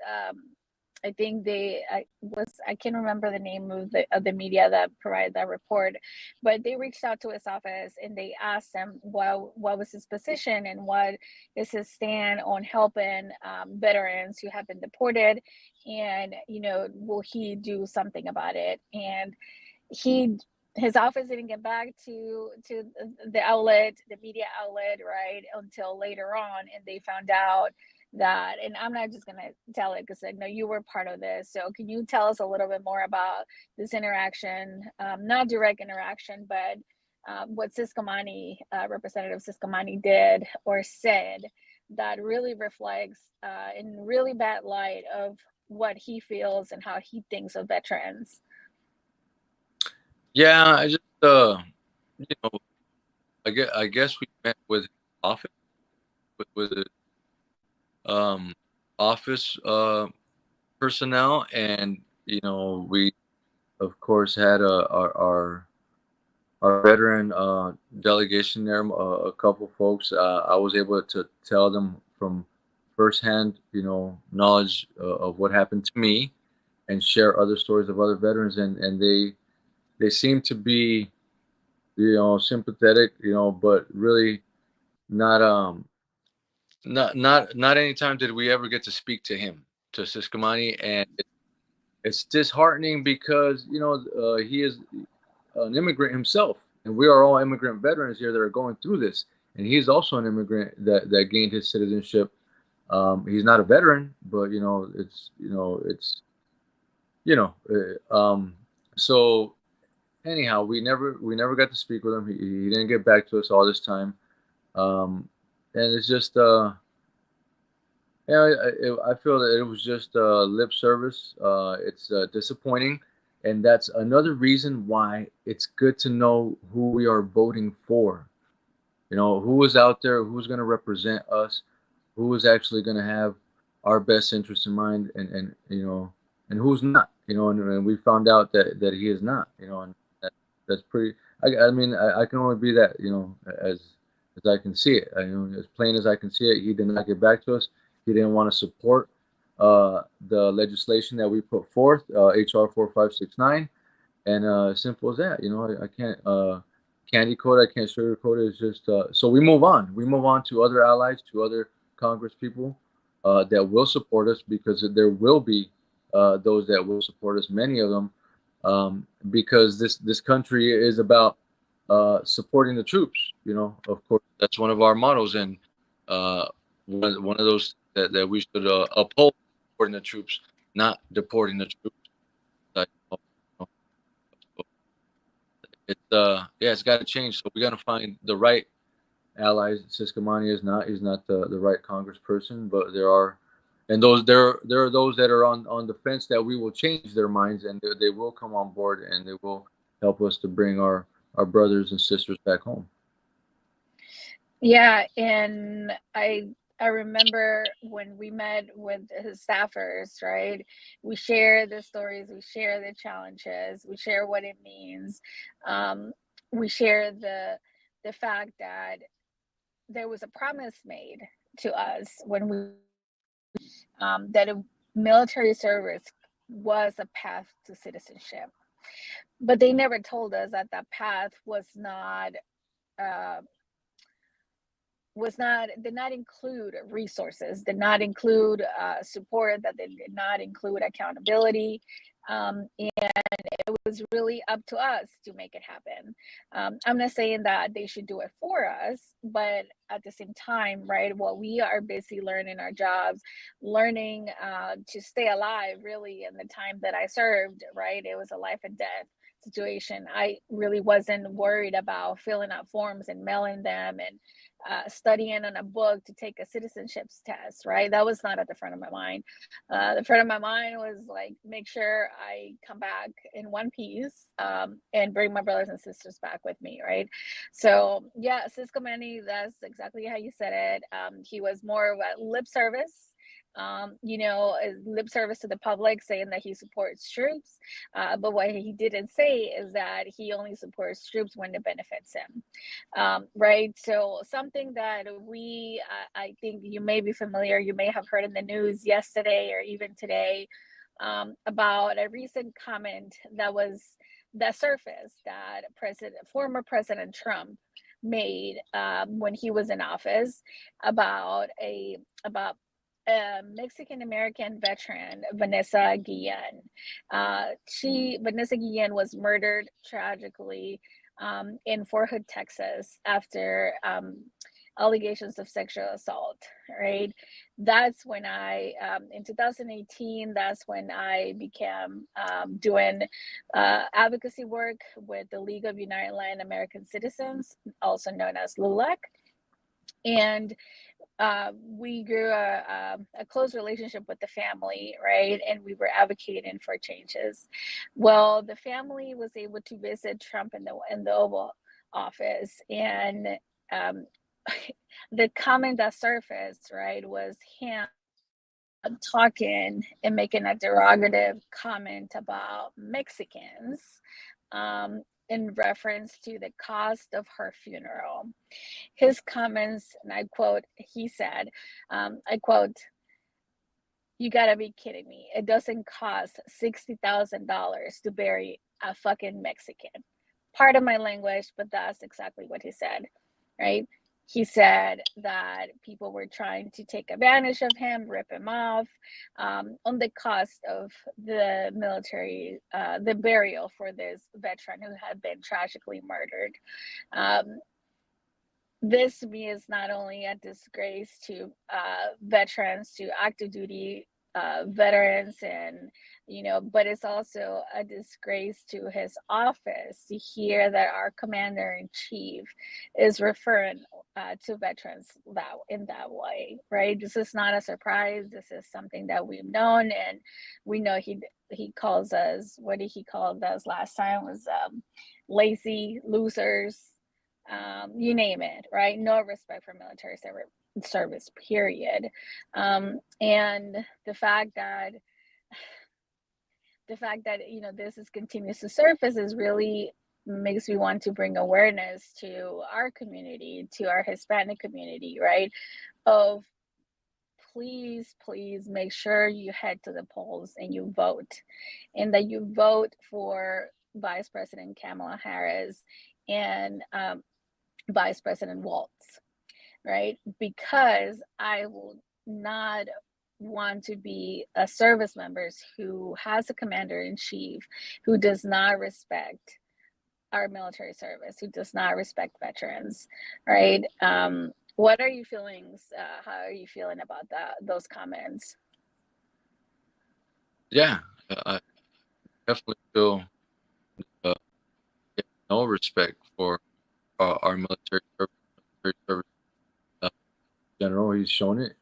I think I can't remember the name of the media that provided that report, but they reached out to his office and they asked him what was his position and what is his stand on helping veterans who have been deported, and will he do something about it? And his office didn't get back to the media outlet, right, until later on, and they found out that, and I'm not just gonna tell it because I know you were part of this. So can you tell us a little bit more about this interaction, not direct interaction, but what Representative Siscomani did or said that really reflects in really bad light of what he feels and how he thinks of veterans? Yeah, I just I guess we met with office with office personnel, and we of course had our veteran delegation there, a couple folks. I was able to tell them from firsthand knowledge of what happened to me, and share other stories of other veterans, and they seem to be sympathetic, but really not not any time did we ever get to speak to him, to Siscomani, and it's disheartening because he is an immigrant himself, and we are all immigrant veterans here that are going through this, and he's also an immigrant that gained his citizenship. He's not a veteran, but it's so anyhow, we never got to speak with him. He didn't get back to us all this time, and it's just I feel that it was just lip service. It's disappointing, and that's another reason why it's good to know who we are voting for. Who is out there, who's going to represent us, who is actually going to have our best interest in mind, and and who's not. And we found out that he is not. And that's pretty. I mean, I can only be that. As I can see it. As plain as I can see it, he did not get back to us. He didn't want to support the legislation that we put forth, HR 4569, and simple as that. I can't candy coat. I can't sugarcoat it. It's just so we move on. We move on to other allies, to other Congress people that will support us, because there will be those that will support us. Many of them, because this country is about supporting the troops. Of course, that's one of our mottos, and one of those that we should uphold, supporting the troops, not deporting the troops. It's got to change. So we got to find the right allies. Siscomani is not. He's not the right congressperson, but there are those that are on the fence that we will change their minds, and they will come on board, and they will help us to bring our brothers and sisters back home. Yeah, and I remember when we met with his staffers, right? We share the stories, we share the challenges, we share what it means. We share the fact that there was a promise made to us when we that a military service was a path to citizenship, but they never told us that that path was not did not include resources, did not include support, that did not include accountability. And it was really up to us to make it happen. I'm not saying that they should do it for us, but at the same time, right, while we are busy learning our jobs, learning to stay alive, really, in the time that I served, right, it was a life and death situation. I really wasn't worried about filling out forms and mailing them and studying on a book to take a citizenship test, right? That was not at the front of my mind. The front of my mind was like, make sure I come back in one piece and bring my brothers and sisters back with me, right? So yeah, Cisco Manny, that's exactly how you said it. He was more of a lip service. Lip service to the public, saying that he supports troops. But what he didn't say is that he only supports troops when it benefits him. Right. So something that I think you may be familiar, you may have heard in the news yesterday or even today about a recent comment that surfaced that former President Trump made when he was in office about Mexican American veteran, Vanessa Guillen. Vanessa Guillen was murdered tragically in Fort Hood, Texas, after allegations of sexual assault, right? That's when in 2018, that's when I began doing advocacy work with the League of United Latin American Citizens, also known as LULAC. And we grew a close relationship with the family, right? And we were advocating for changes. Well, the family was able to visit Trump in the Oval Office, and the comment that surfaced, right, was him talking and making a derogative comment about Mexicans in reference to the cost of her funeral. His comments, and I quote, he said, I quote, "You gotta be kidding me. It doesn't cost $60,000 to bury a fucking Mexican." Pardon my language, but that's exactly what he said, right? He said that people were trying to take advantage of him, rip him off, on the cost of the military, the burial for this veteran who had been tragically murdered. This to me is not only a disgrace to veterans, to active duty veterans, and but it's also a disgrace to his office to hear that our commander-in-chief is referring to veterans in that way, right? This is not a surprise. This is something that we've known, and we know he calls us, what did he call us last time, was lazy losers, you name it, right? No respect for military service, period. And the fact that this continues to surface is really makes me want to bring awareness to our community, to our Hispanic community, right? Of please make sure you head to the polls and you vote, and that you vote for Vice President Kamala Harris and Vice President Waltz, right? Because I will not want to be a service member who has a commander-in-chief who does not respect our military service, who does not respect veterans, right? What are your feelings? How are you feeling about those comments? Yeah, I definitely feel no respect for our military service general. He's shown it.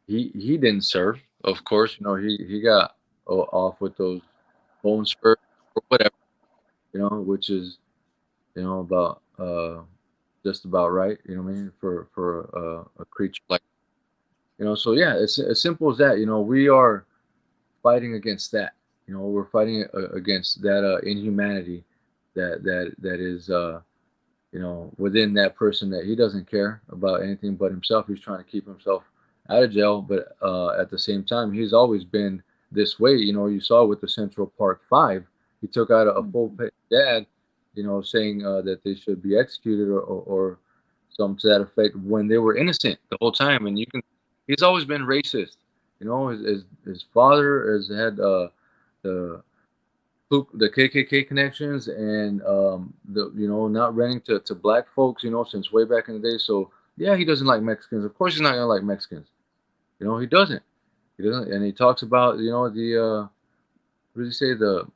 He didn't serve, of course. He got off with those bone spurs or whatever. Which is about just about right. You know what I mean, for a creature like So yeah, it's as simple as that. We are fighting against that. We're fighting against that inhumanity that is within that person, that he doesn't care about anything but himself. He's trying to keep himself out of jail, but at the same time, he's always been this way. You saw with the Central Park 5, he took out a full-pay dad saying that they should be executed or some to that effect when they were innocent the whole time. And he's always been racist. His father has had the the KKK connections and the not renting to black folks since way back in the day. So yeah, he doesn't like Mexicans. Of course, he's not gonna like Mexicans. He doesn't. He doesn't, and he talks about the what does he say, the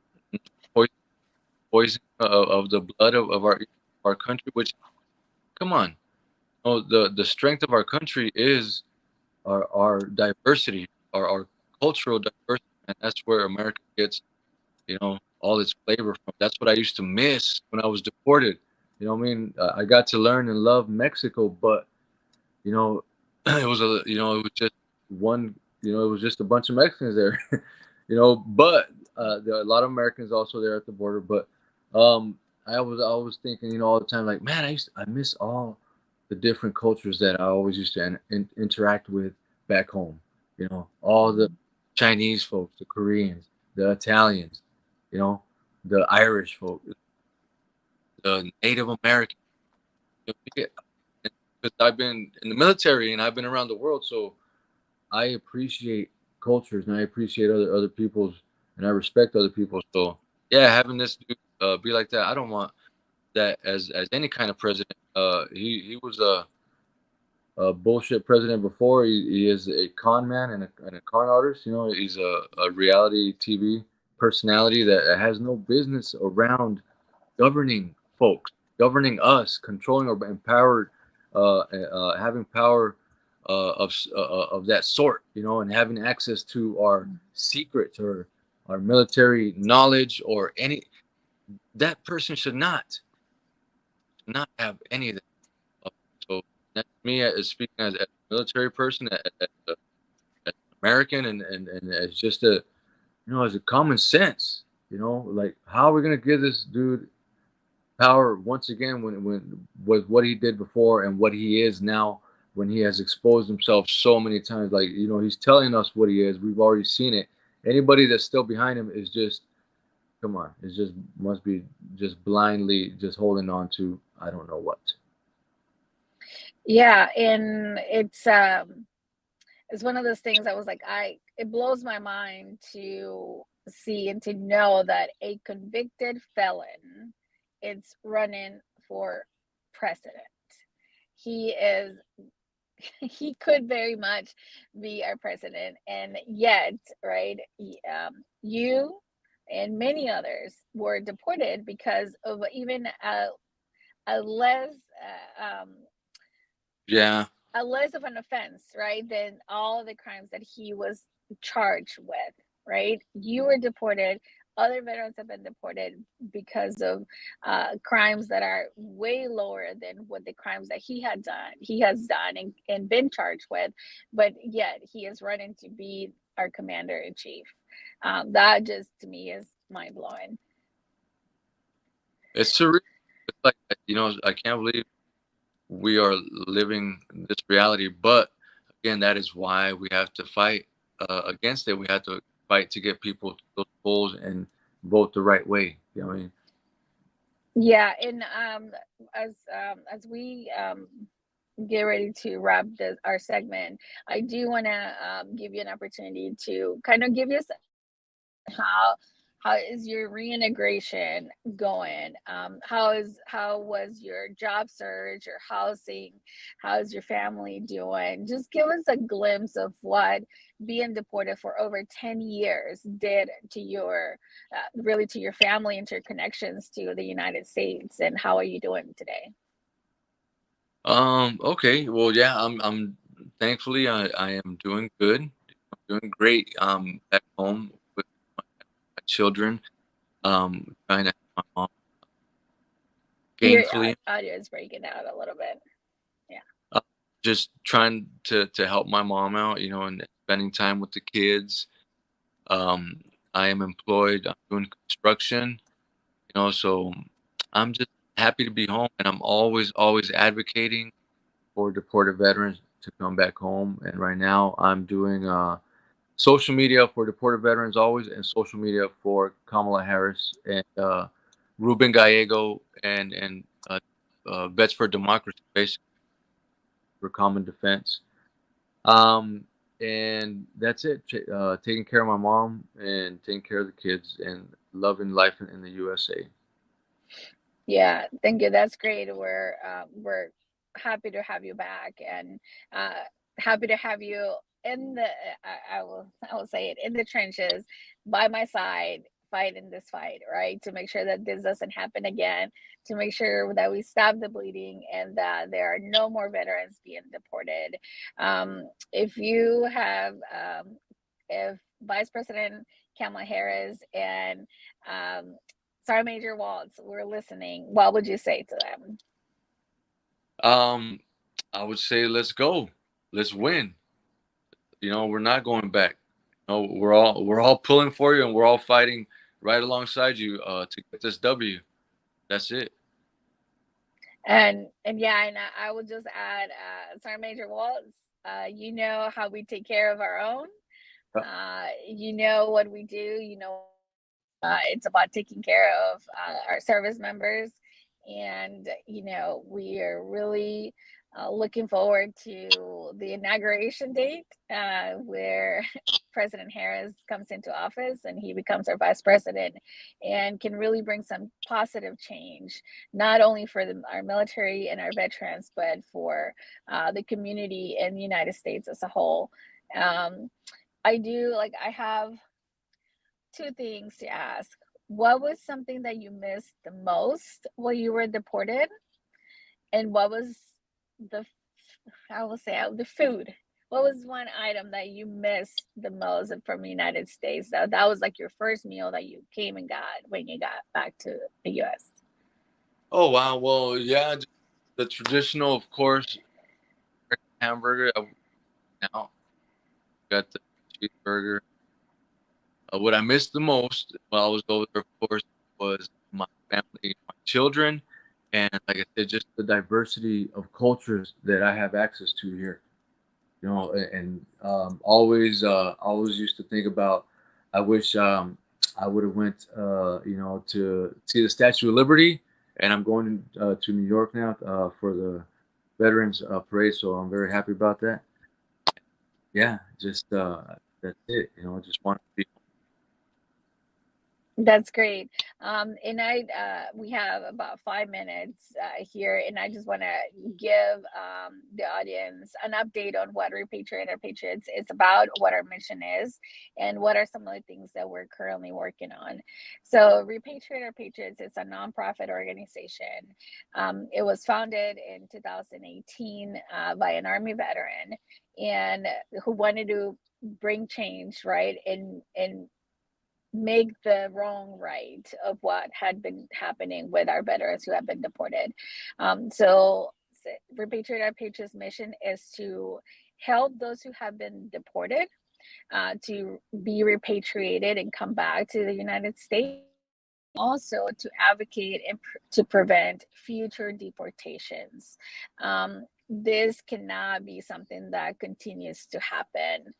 poison of the blood of our country. Which, come on, the strength of our country is our diversity, our cultural diversity, and that's where America gets all its flavor from. That's what I used to miss when I was deported. What I mean? I got to learn and love Mexico, but it was it was just one, it was just a bunch of Mexicans there, but there are a lot of Americans also there at the border. But I was always thinking, all the time, like, man, I miss all the different cultures that I always used to interact with back home. All the Chinese folks, the Koreans, the Italians, the Irish folk, the Native Americans. Because I've been in the military and I've been around the world, so I appreciate cultures and I appreciate other people's and I respect other people. So yeah, having this dude be like that, I don't want that as any kind of president. He was a bullshit president before. He is a con man and a con artist. He's a reality TV personality that has no business around governing folks, governing us, controlling or empowered, having power of that sort, and having access to our secrets or our military knowledge or any. That person should not have any of that. So that's me as speaking as a military person, as an American, and as just as a common sense. Like, how are we gonna give this dude power once again when with what he did before and what he is now, when he has exposed himself so many times? Like, he's telling us what he is. We've already seen it. Anybody that's still behind him is just, come on, it's just must be just blindly just holding on to I don't know what. Yeah, and it's one of those things I was like, it blows my mind to see and to know that a convicted felon is running for president. He could very much be our president, and yet, right, you and many others were deported because of even a less Yeah. a less of an offense, right, than all the crimes that he was charged with, right? You were deported. Other veterans have been deported because of crimes that are way lower than what the crimes that he has done and been charged with, but yet he is running to be our commander in chief. That just, to me, is mind blowing. It's surreal. It's like, I can't believe we are living this reality, but again, that is why we have to fight against it. We have to fight to get people to those polls and vote the right way. You know what I mean? Yeah, and as we get ready to wrap our segment, I do want to give you an opportunity to kind of give you how is your reintegration going? How was your job search or housing? How's your family doing? Just give us a glimpse of what being deported for over 10 years did to your really to your family and to your connections to the United States, and how are you doing today? Okay. Well, yeah, I'm thankfully I am doing good. I'm doing great. Back home with my children. Trying to help my mom Your gainfully. audio is breaking out a little bit. Just trying to help my mom out, and spending time with the kids. I am employed. I'm doing construction, so I'm just happy to be home, and I'm always advocating for deported veterans to come back home. And right now, I'm doing social media for deported veterans always, and social media for Kamala Harris and Ruben Gallego and Vets for Democracy, basically, for common defense. And that's it. Taking care of my mom and taking care of the kids and loving life in the USA. Yeah, thank you. That's great. We're happy to have you back, and happy to have you in the. I will say it, in the trenches, by my side, fighting this fight, right? To make sure that this doesn't happen again. To make sure that we stop the bleeding and that there are no more veterans being deported. If you have, if Vice President Kamala Harris and Sergeant Major Waltz were listening, what would you say to them? I would say, let's go, let's win. We're not going back. We're all pulling for you, and we're all fighting right alongside you to get this W. That's it. And yeah, and I would just add, Sergeant Major Waltz, you know how we take care of our own. You know what we do. It's about taking care of our service members, and we are really looking forward to the inauguration date, where President Harris comes into office and he becomes our vice president and can really bring some positive change, not only for our military and our veterans, but for the community and the United States as a whole. I have two things to ask. What was something that you missed the most while you were deported? And what was the food? What was one item that you missed the most from the United States? That was like your first meal that you came and got when you got back to the US. Oh wow. Well, yeah, the traditional, of course, hamburger. Now got the cheeseburger. What I missed the most while I was over there, of course, was my family, my children, and like I said, just the diversity of cultures that I have access to here. And always used to think about. I wish I would have went, to see the Statue of Liberty, and I'm going to New York now for the Veterans Parade, so I'm very happy about that. Yeah, just that's it. I just want to be. That's great. And we have about 5 minutes here, and I just want to give the audience an update on what Repatriate Our Patriots is about, what our mission is, and what are some of the things that we're currently working on. So Repatriate Our Patriots is a nonprofit organization. It was founded in 2018 by an Army veteran, and who wanted to bring change, right? And make the wrong right of what had been happening with our veterans who have been deported. So Repatriate Our Patriots' mission is to help those who have been deported to be repatriated and come back to the United States. Also to advocate and to prevent future deportations. This cannot be something that continues to happen,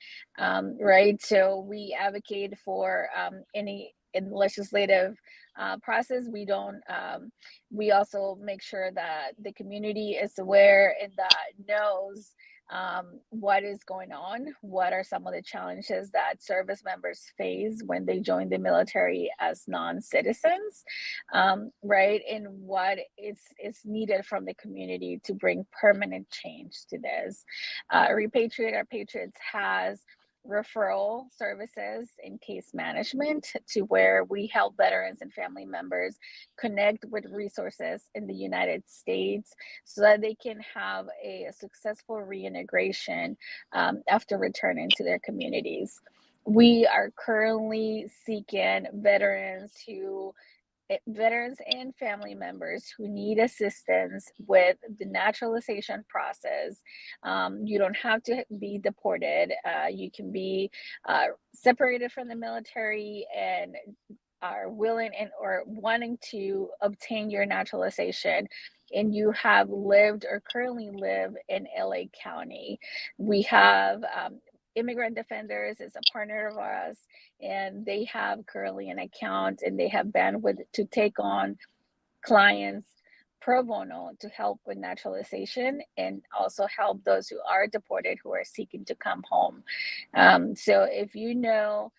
right? So we advocate for any in legislative process. We don't. We also make sure that the community is aware and that knows what is going on, what are some of the challenges that service members face when they join the military as non-citizens, right? And what is needed from the community to bring permanent change to this. Repatriate Our Patriots has referral services and case management, to where we help veterans and family members connect with resources in the United States so that they can have a successful reintegration after returning to their communities. We are currently seeking veterans and family members who need assistance with the naturalization process. You don't have to be deported. You can be separated from the military and are willing and or wanting to obtain your naturalization, and you have lived or currently live in LA County. We have Immigrant Defenders is a partner of ours, and they have currently an account and they have bandwidth to take on clients pro bono to help with naturalization and also help those who are deported who are seeking to come home. So if you know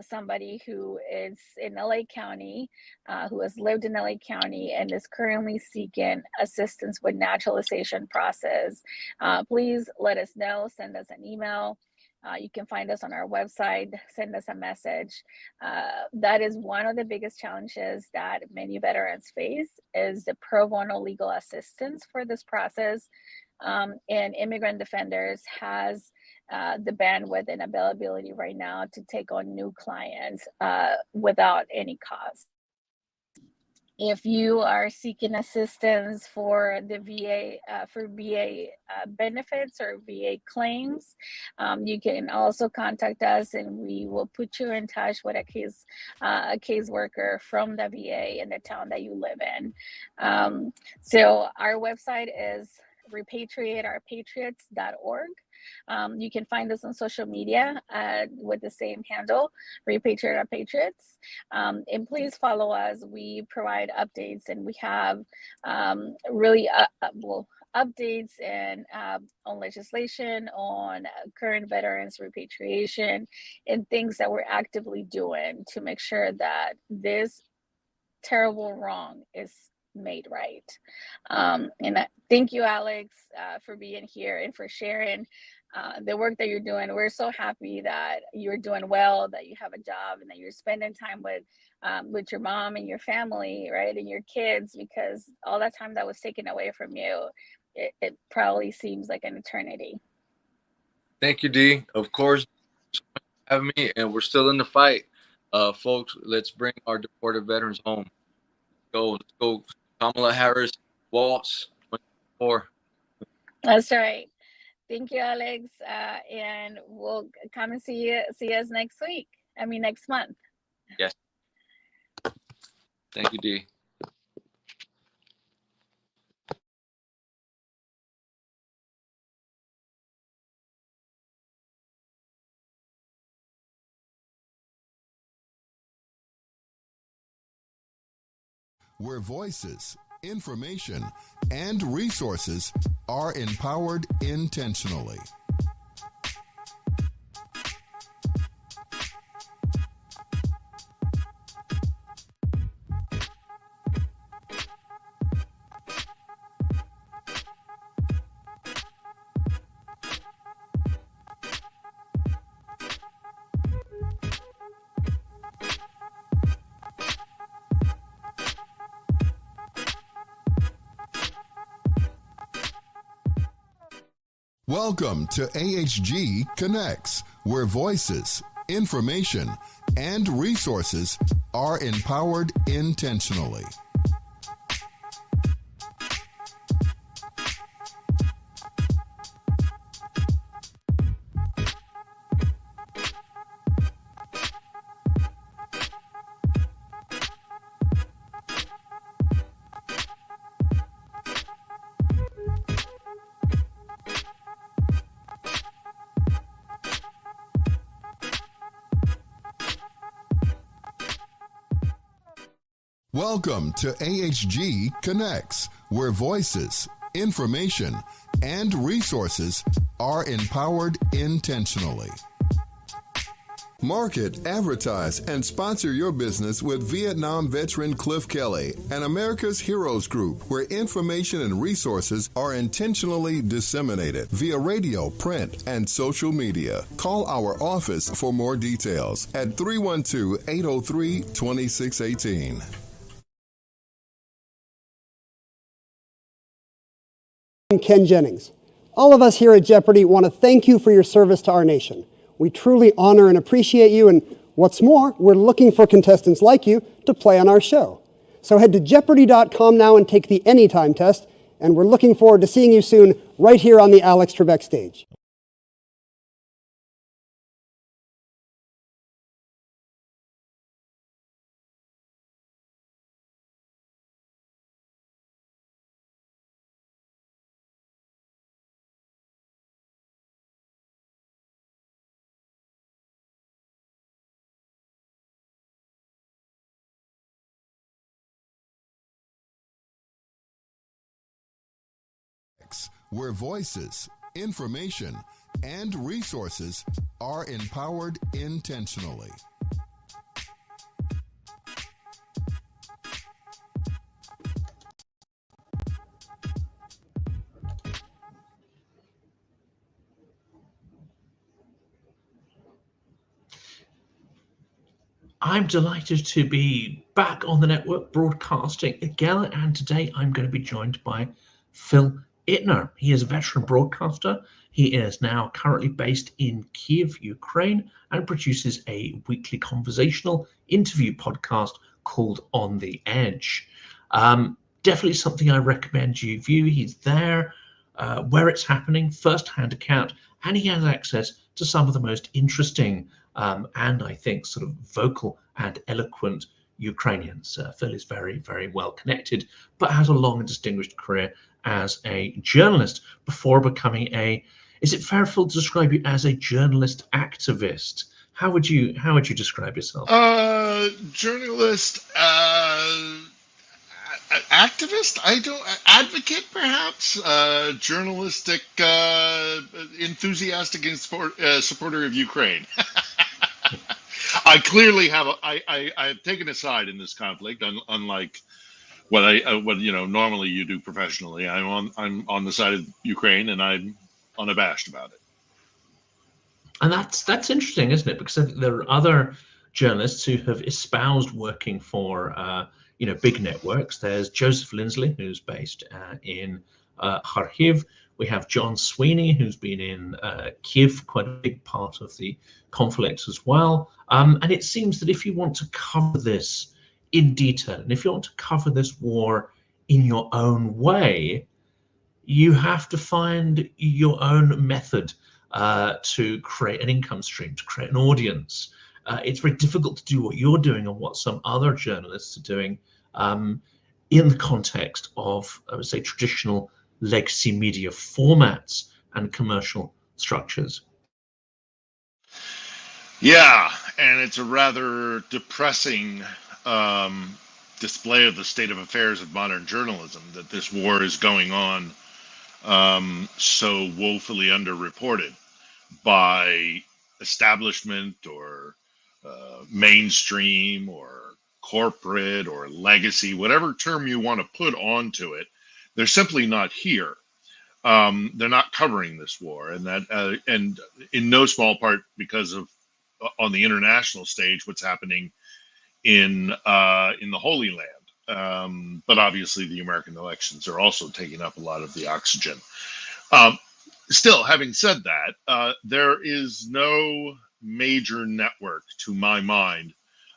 somebody who is in LA County, who has lived in LA County and is currently seeking assistance with naturalization process, please let us know, send us an email. You can find us on our website, send us a message. That is one of the biggest challenges that many veterans face, is the pro bono legal assistance for this process. And Immigrant Defenders has the bandwidth and availability right now to take on new clients without any cost. If you are seeking assistance for the VA benefits or VA claims, you can also contact us, and we will put you in touch with a caseworker from the VA in the town that you live in. So our website is repatriateourpatriots.org. You can find us on social media with the same handle, Repatriate Our Patriots. And please follow us. We provide updates, and we have really updates and on legislation, on current veterans repatriation, and things that we're actively doing to make sure that this terrible wrong is made right. And thank you, Alex, for being here and for sharing the work that you're doing. We're so happy that you're doing well, that you have a job, and that you're spending time with your mom and your family, right, and your kids, because all that time that was taken away from you, it probably seems like an eternity. Thank you, Dee. Of course, have me, and we're still in the fight, folks. Let's bring our deported veterans home. Let's go. Kamala Harris, Waltz, 24. That's right. Thank you, Alex. And we'll come and see us next month. Yes. Thank you, Dee. Where voices, information, and resources are empowered intentionally. Welcome to AHG Connects, where voices, information, and resources are empowered intentionally. Welcome to AHG Connects, where voices, information, and resources are empowered intentionally. Market, advertise, and sponsor your business with Vietnam veteran Cliff Kelly and America's Heroes Group, where information and resources are intentionally disseminated via radio, print, and social media. Call our office for more details at 312-803-2618. I'm Ken Jennings. All of us here at Jeopardy want to thank you for your service to our nation. We truly honor and appreciate you, and what's more, we're looking for contestants like you to play on our show. So head to Jeopardy.com now and take the Anytime test, and we're looking forward to seeing you soon right here on the Alex Trebek stage. where voices, information, and resources are empowered intentionally. I'm delighted to be back on the network broadcasting again, and today I'm going to be joined by Phil Ittner. He is a veteran broadcaster. He is now currently based in Kiev, Ukraine, and produces a weekly conversational interview podcast called On the Edge. Definitely something I recommend you view. He's there where it's happening, first-hand account, and he has access to some of the most interesting and I think sort of vocal and eloquent Ukrainians. Phil is very, very well connected, but has a long and distinguished career as a journalist before becoming is it fair, Phil, to describe you as a journalist activist? How would you describe yourself? Journalist, activist? I don't, advocate perhaps, journalistic, enthusiastic supporter of Ukraine. I clearly have I've taken a side in this conflict, unlike what normally you do professionally. I'm on the side of Ukraine, and I'm unabashed about it. And that's interesting, isn't it? Because I think there are other journalists who have espoused working for big networks. There's Joseph Lindsley, who's based in Kharkiv. We have John Sweeney, who's been in Kiev, quite a big part of the conflict as well. And it seems that if you want to cover this in detail, and if you want to cover this war in your own way, you have to find your own method to create an income stream, to create an audience. It's very difficult to do what you're doing and what some other journalists are doing in the context of, I would say, traditional legacy media formats and commercial structures. Yeah, and it's a rather depressing display of the state of affairs of modern journalism that this war is going on so woefully underreported by establishment or mainstream or corporate or legacy, whatever term you want to put onto it. They're simply not here. They're not covering this war, and that, and in no small part because of on the international stage what's happening in the Holy Land. But obviously, the American elections are also taking up a lot of the oxygen. Still, having said that, there is no major network, to my mind,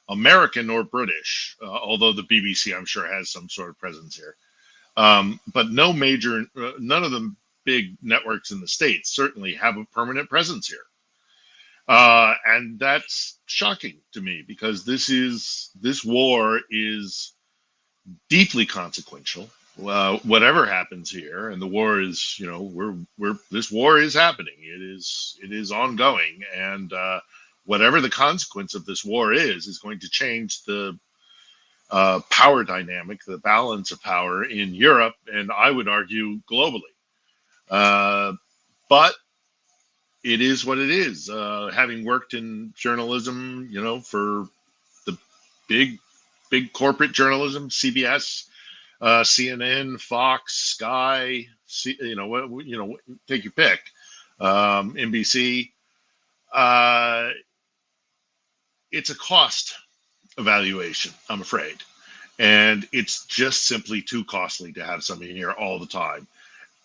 American or British, although the BBC, I'm sure, has some sort of presence here. But no major, none of the big networks in the States certainly have a permanent presence here. And that's shocking to me because this war is deeply consequential. Whatever happens here, and the war is, this war is happening. It is ongoing, and whatever the consequence of this war is going to change the power dynamic, the balance of power in Europe, and I would argue globally. But it is what it is. Having worked in journalism, for the big corporate journalism, CBS, CNN, Fox, Sky, take your pick, NBC. It's a cost evaluation, I'm afraid. And it's just simply too costly to have somebody here all the time.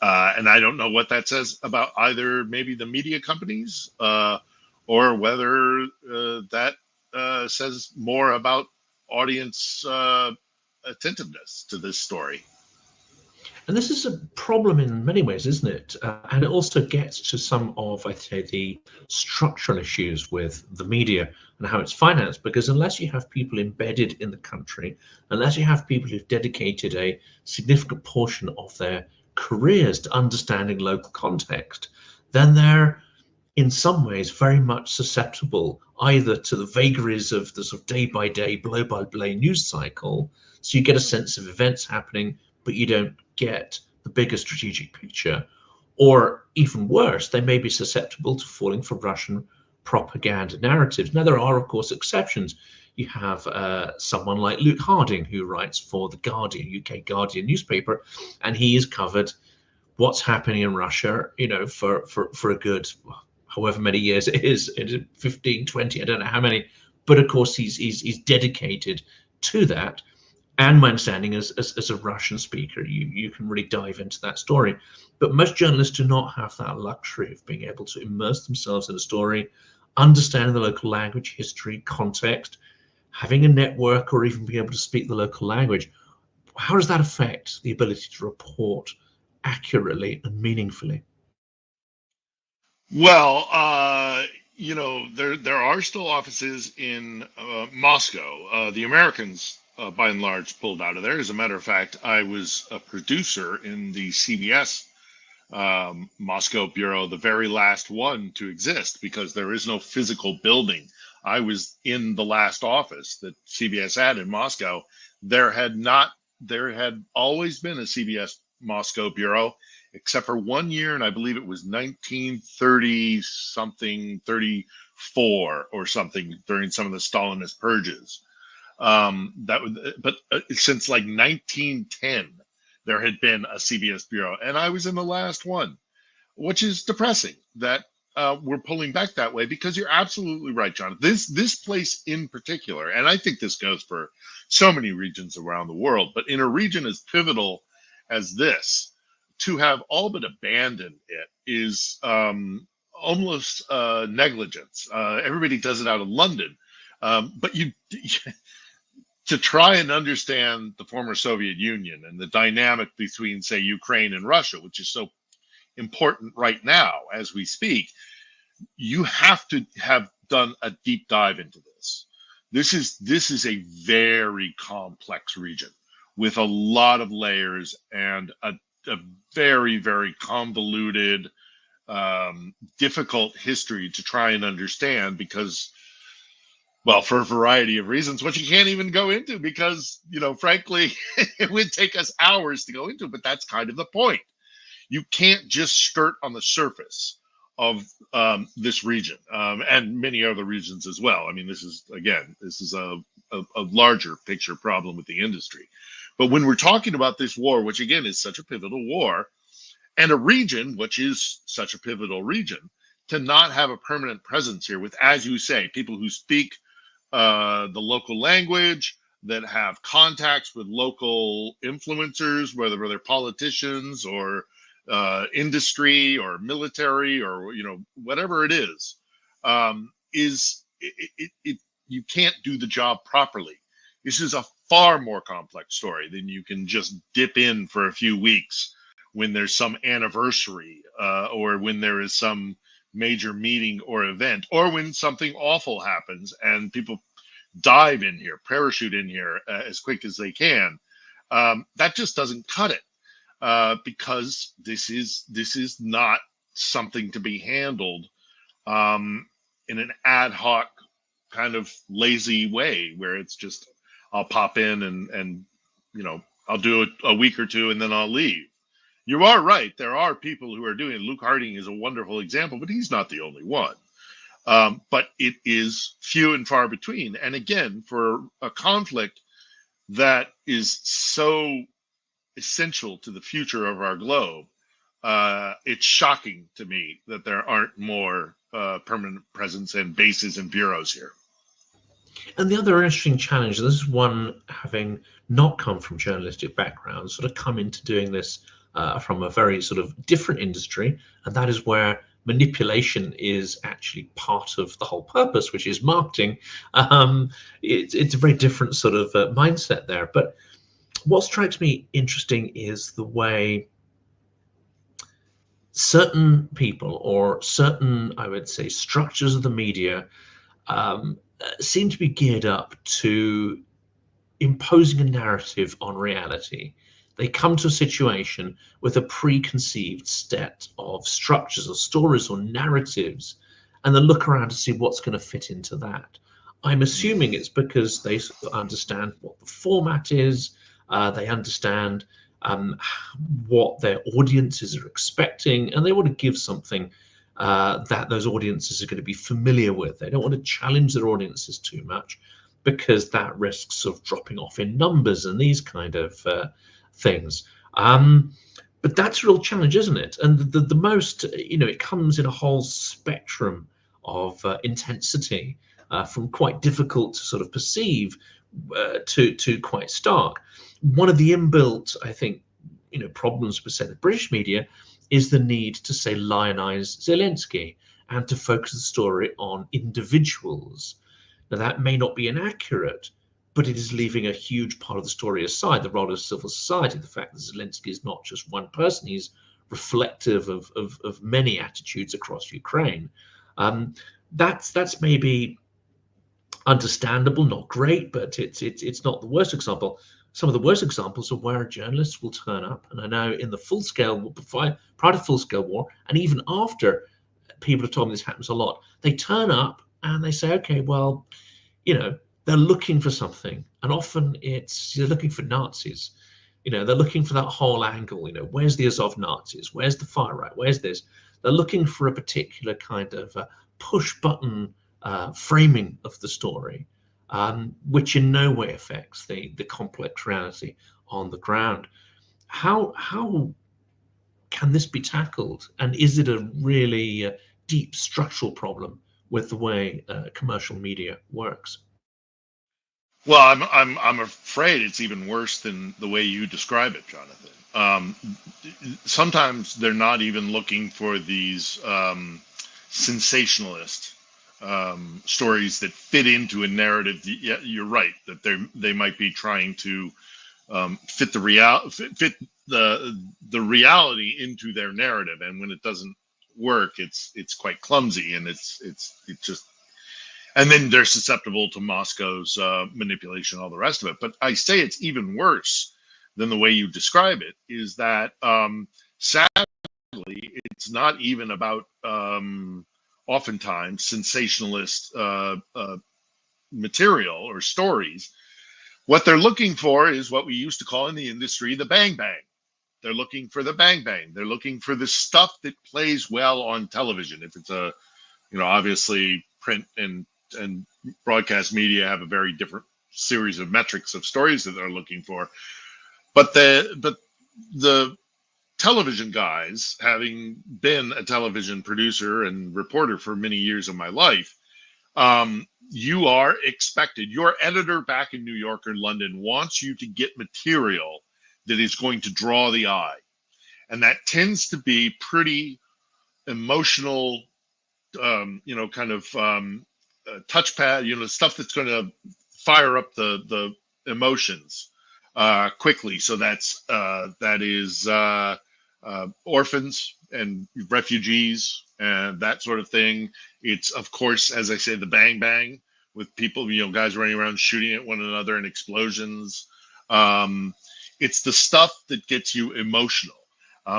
And I don't know what that says about either maybe the media companies or whether that says more about audience attentiveness to this story. And this is a problem in many ways, isn't it? And it also gets to some of, I'd say, the structural issues with the media and how it's financed, because unless you have people embedded in the country, unless you have people who've dedicated a significant portion of their careers to understanding local context, then they're in some ways very much susceptible either to the vagaries of the sort of day-by-day, blow-by-blow news cycle. So you get a sense of events happening, but you don't get the bigger strategic picture, or even worse, they may be susceptible to falling for Russian propaganda narratives. Now, there are, of course, exceptions. You have someone like Luke Harding, who writes for the Guardian, UK Guardian newspaper, and he has covered what's happening in Russia, you know, for a good, however many years it is 15, 20, I don't know how many, but of course he's dedicated to that. And my understanding is, as a Russian speaker, you can really dive into that story. But most journalists do not have that luxury of being able to immerse themselves in a story, understanding the local language, history, context, having a network, or even being able to speak the local language. How does that affect the ability to report accurately and meaningfully? Well, you know, there are still offices in Moscow. The Americans, by and large, pulled out of there. As a matter of fact, I was a producer in the CBS Moscow bureau, the very last one to exist, because there is no physical building. I was in the last office that CBS had in Moscow. There had always been a CBS Moscow bureau, except for 1 year, and I believe it was 1930 something, 34 or something, during some of the Stalinist purges. But since like 1910, there had been a CBS bureau, and I was in the last one, which is depressing that we're pulling back that way, because you're absolutely right, John. This place in particular, and I think this goes for so many regions around the world, but in a region as pivotal as this, to have all but abandoned it is almost negligence. Everybody does it out of London, but to try and understand the former Soviet Union and the dynamic between, say, Ukraine and Russia, which is so important right now as we speak, you have to have done a deep dive into this. This is a very complex region with a lot of layers and a very, very convoluted, difficult history to try and understand, because, well, for a variety of reasons, which you can't even go into, because, you know, frankly, it would take us hours to go into, but that's kind of the point. You can't just skirt on the surface of this region, and many other regions as well. I mean, this is a larger picture problem with the industry. But when we're talking about this war, which again is such a pivotal war, and a region which is such a pivotal region, to not have a permanent presence here with, as you say, people who speak the local language, that have contacts with local influencers, whether they're politicians or industry or military or, you know, whatever it is you can't do the job properly. This is a far more complex story than you can just dip in for a few weeks when there's some anniversary or when there is some major meeting or event, or when something awful happens and people dive in here, parachute in here as quick as they can. That just doesn't cut it, because this is not something to be handled in an ad hoc kind of lazy way, where it's just, I'll pop in and you know, I'll do a week or two and then I'll leave. You are right. There are people who are doing it. Luke Harding is a wonderful example, but he's not the only one. But it is few and far between. And again, for a conflict that is so essential to the future of our globe, it's shocking to me that there aren't more permanent presence and bases and bureaus here. And the other interesting challenge, this is one having not come from journalistic background, sort of come into doing this from a very sort of different industry, and that is where manipulation is actually part of the whole purpose, which is marketing. It's a very different sort of mindset there. But what strikes me interesting is the way certain people, or certain, I would say, structures of the media seem to be geared up to imposing a narrative on reality. They come to a situation with a preconceived set of structures or stories or narratives, and then look around to see what's going to fit into that. I'm assuming it's because they sort of understand what the format is, they understand what their audiences are expecting, and they want to give something that those audiences are going to be familiar with. They don't want to challenge their audiences too much, because that risks of dropping off in numbers and these kind of things. But that's a real challenge, isn't it? And the most, it comes in a whole spectrum of intensity, from quite difficult to sort of perceive to quite stark. One of the inbuilt, I think, problems with, say, the British media is the need to, say, lionize Zelensky and to focus the story on individuals. Now, that may not be inaccurate, but it is leaving a huge part of the story aside, the role of civil society, the fact that Zelensky is not just one person, he's reflective of many attitudes across Ukraine. That's maybe understandable, not great, but it's not the worst example. Some of the worst examples are where journalists will turn up, and I know in the full-scale, prior to full-scale war, and even after, people have told me this happens a lot. They turn up and they say, okay, well, they're looking for something, and often they're looking for Nazis. They're looking for that whole angle. Where's the Azov Nazis? Where's the far right? Where's this? They're looking for a particular kind of push-button framing of the story, which in no way affects the complex reality on the ground. How can this be tackled? And is it a really deep structural problem with the way commercial media works? Well, I'm afraid it's even worse than the way you describe it, Jonathan. Sometimes they're not even looking for these sensationalist stories that fit into a narrative. Yeah, you're right that they might be trying to fit the reality into their narrative, and when it doesn't work, it's quite clumsy, and it just. And then they're susceptible to Moscow's manipulation, all the rest of it. But I say it's even worse than the way you describe it, is that sadly, it's not even about oftentimes sensationalist material or stories. What they're looking for is what we used to call in the industry the bang bang. They're looking for the bang bang. They're looking for the stuff that plays well on television. If it's obviously print and broadcast media have a very different series of metrics of stories that they're looking for, but the television guys, having been a television producer and reporter for many years of my life, you are expected, your editor back in New York or London wants you to get material that is going to draw the eye, and that tends to be pretty emotional, touchpad, stuff that's going to fire up the emotions quickly. So that is orphans and refugees and that sort of thing. It's, of course, as I say, the bang bang with people, guys running around shooting at one another and explosions. It's the stuff that gets you emotional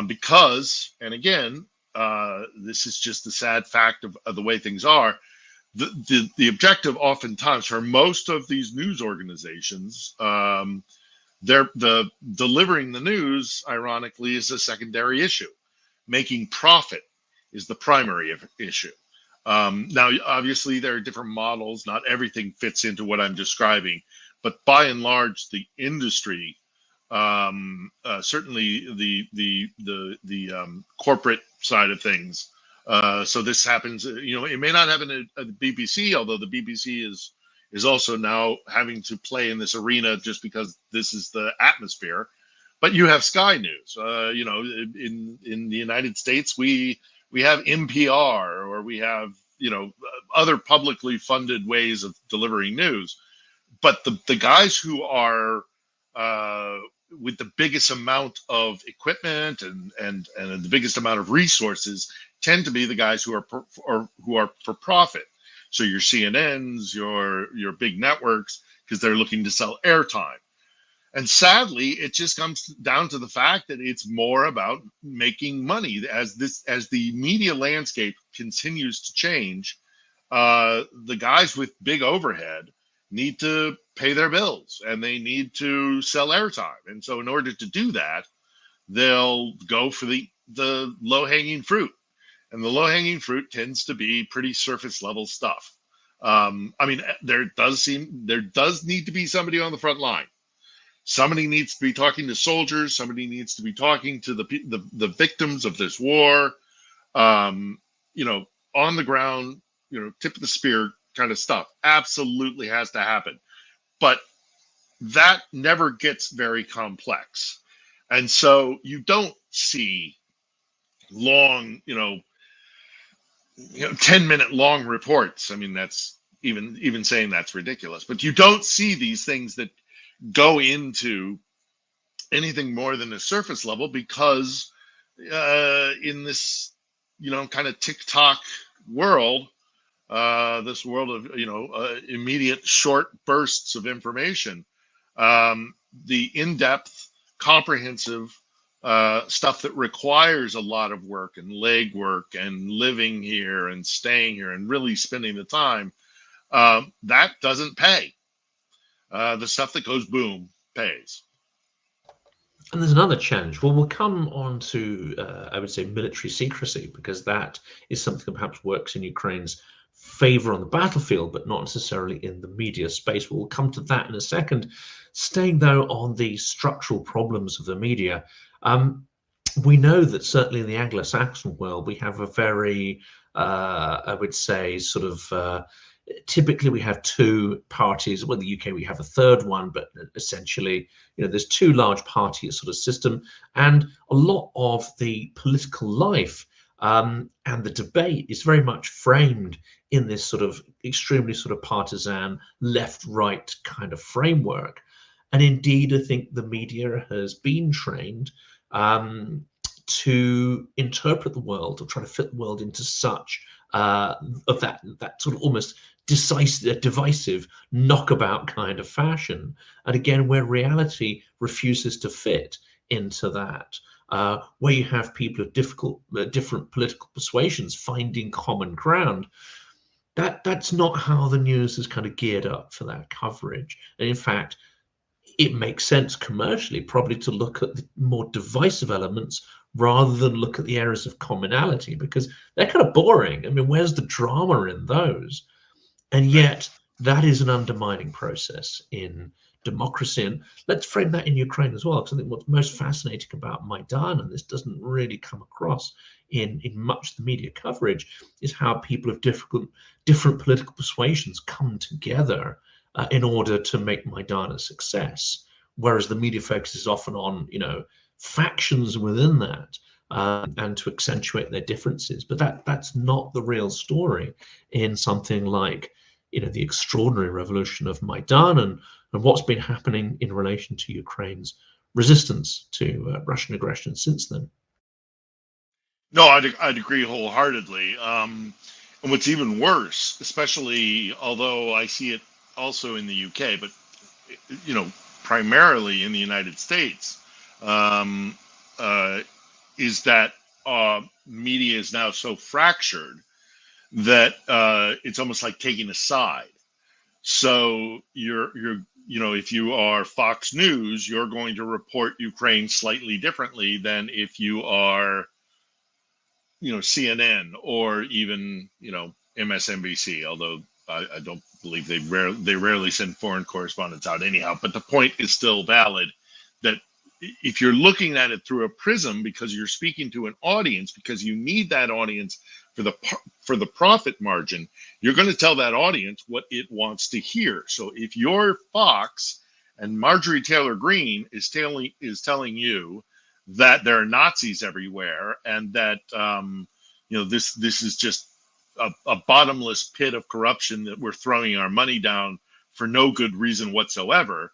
because, and again, this is just the sad fact of the way things are. The objective oftentimes for most of these news organizations, they're delivering the news, ironically, is a secondary issue. Making profit is the primary issue. Now, obviously, there are different models. Not everything fits into what I'm describing, but by and large, the industry, certainly the corporate side of things. So this happens, it may not happen at the BBC, although the BBC is also now having to play in this arena just because this is the atmosphere. But you have Sky News, in the United States, we have NPR, or we have, other publicly funded ways of delivering news. But the guys who are with the biggest amount of equipment and the biggest amount of resources tend to be the guys who are for profit. So your CNNs, your big networks, because they're looking to sell airtime. And sadly, it just comes down to the fact that it's more about making money. As the media landscape continues to change, the guys with big overhead need to pay their bills and they need to sell airtime. And so in order to do that, they'll go for the low-hanging fruit. And the low-hanging fruit tends to be pretty surface level stuff. I mean, there does need to be somebody on the front line. Somebody needs to be talking to soldiers. Somebody needs to be talking to the victims of this war. You know, on the ground, you know, tip of the spear kind of stuff absolutely has to happen. But that never gets very complex. And so you don't see long, 10-minute long reports. I mean, that's even saying that's ridiculous. But you don't see these things that go into anything more than a surface level, because in this, kind of TikTok world, this world of, immediate short bursts of information, the in-depth, comprehensive stuff that requires a lot of work and legwork and living here and staying here and really spending the time, that doesn't pay. The stuff that goes boom pays. And there's another challenge. Well, we'll come on to, I would say, military secrecy, because that is something that perhaps works in Ukraine's favor on the battlefield, but not necessarily in the media space. We'll come to that in a second. Staying, though, on the structural problems of the media, we know that certainly in the Anglo-Saxon world, we have a very, I would say, sort of, typically we have two parties. Well, in the UK we have a third one, but essentially, there's two large party sort of system, and a lot of the political life and the debate is very much framed in this sort of extremely sort of partisan left-right kind of framework. And indeed, I think the media has been trained to interpret the world, or try to fit the world into such of that sort of almost divisive knockabout kind of fashion. And again, where reality refuses to fit into that, where you have people of different political persuasions finding common ground, that's not how the news is kind of geared up for that coverage. And in fact, it makes sense commercially probably to look at the more divisive elements rather than look at the areas of commonality, because they're kind of boring. I mean, where's the drama in those? And yet that is an undermining process in democracy. And let's frame that in Ukraine as well, because I think what's most fascinating about Maidan, and this doesn't really come across in much of the media coverage, is how people of different political persuasions come together in order to make Maidan a success, whereas the media focuses often on, factions within that, and to accentuate their differences. But that's not the real story in something like, the extraordinary revolution of Maidan and what's been happening in relation to Ukraine's resistance to Russian aggression since then. No, I'd agree wholeheartedly. And what's even worse, especially although I see it also in the UK, but primarily in the United States, is that media is now so fractured that it's almost like taking a side. So you're if you are Fox News, you're going to report Ukraine slightly differently than if you are CNN or even MSNBC, although I don't believe they rarely send foreign correspondents out anyhow. But the point is still valid, that if you're looking at it through a prism, because you're speaking to an audience, because you need that audience for the profit margin, you're going to tell that audience what it wants to hear. So if you're Fox and Marjorie Taylor Greene is telling you that there are Nazis everywhere, and that this is just a bottomless pit of corruption that we're throwing our money down for no good reason whatsoever.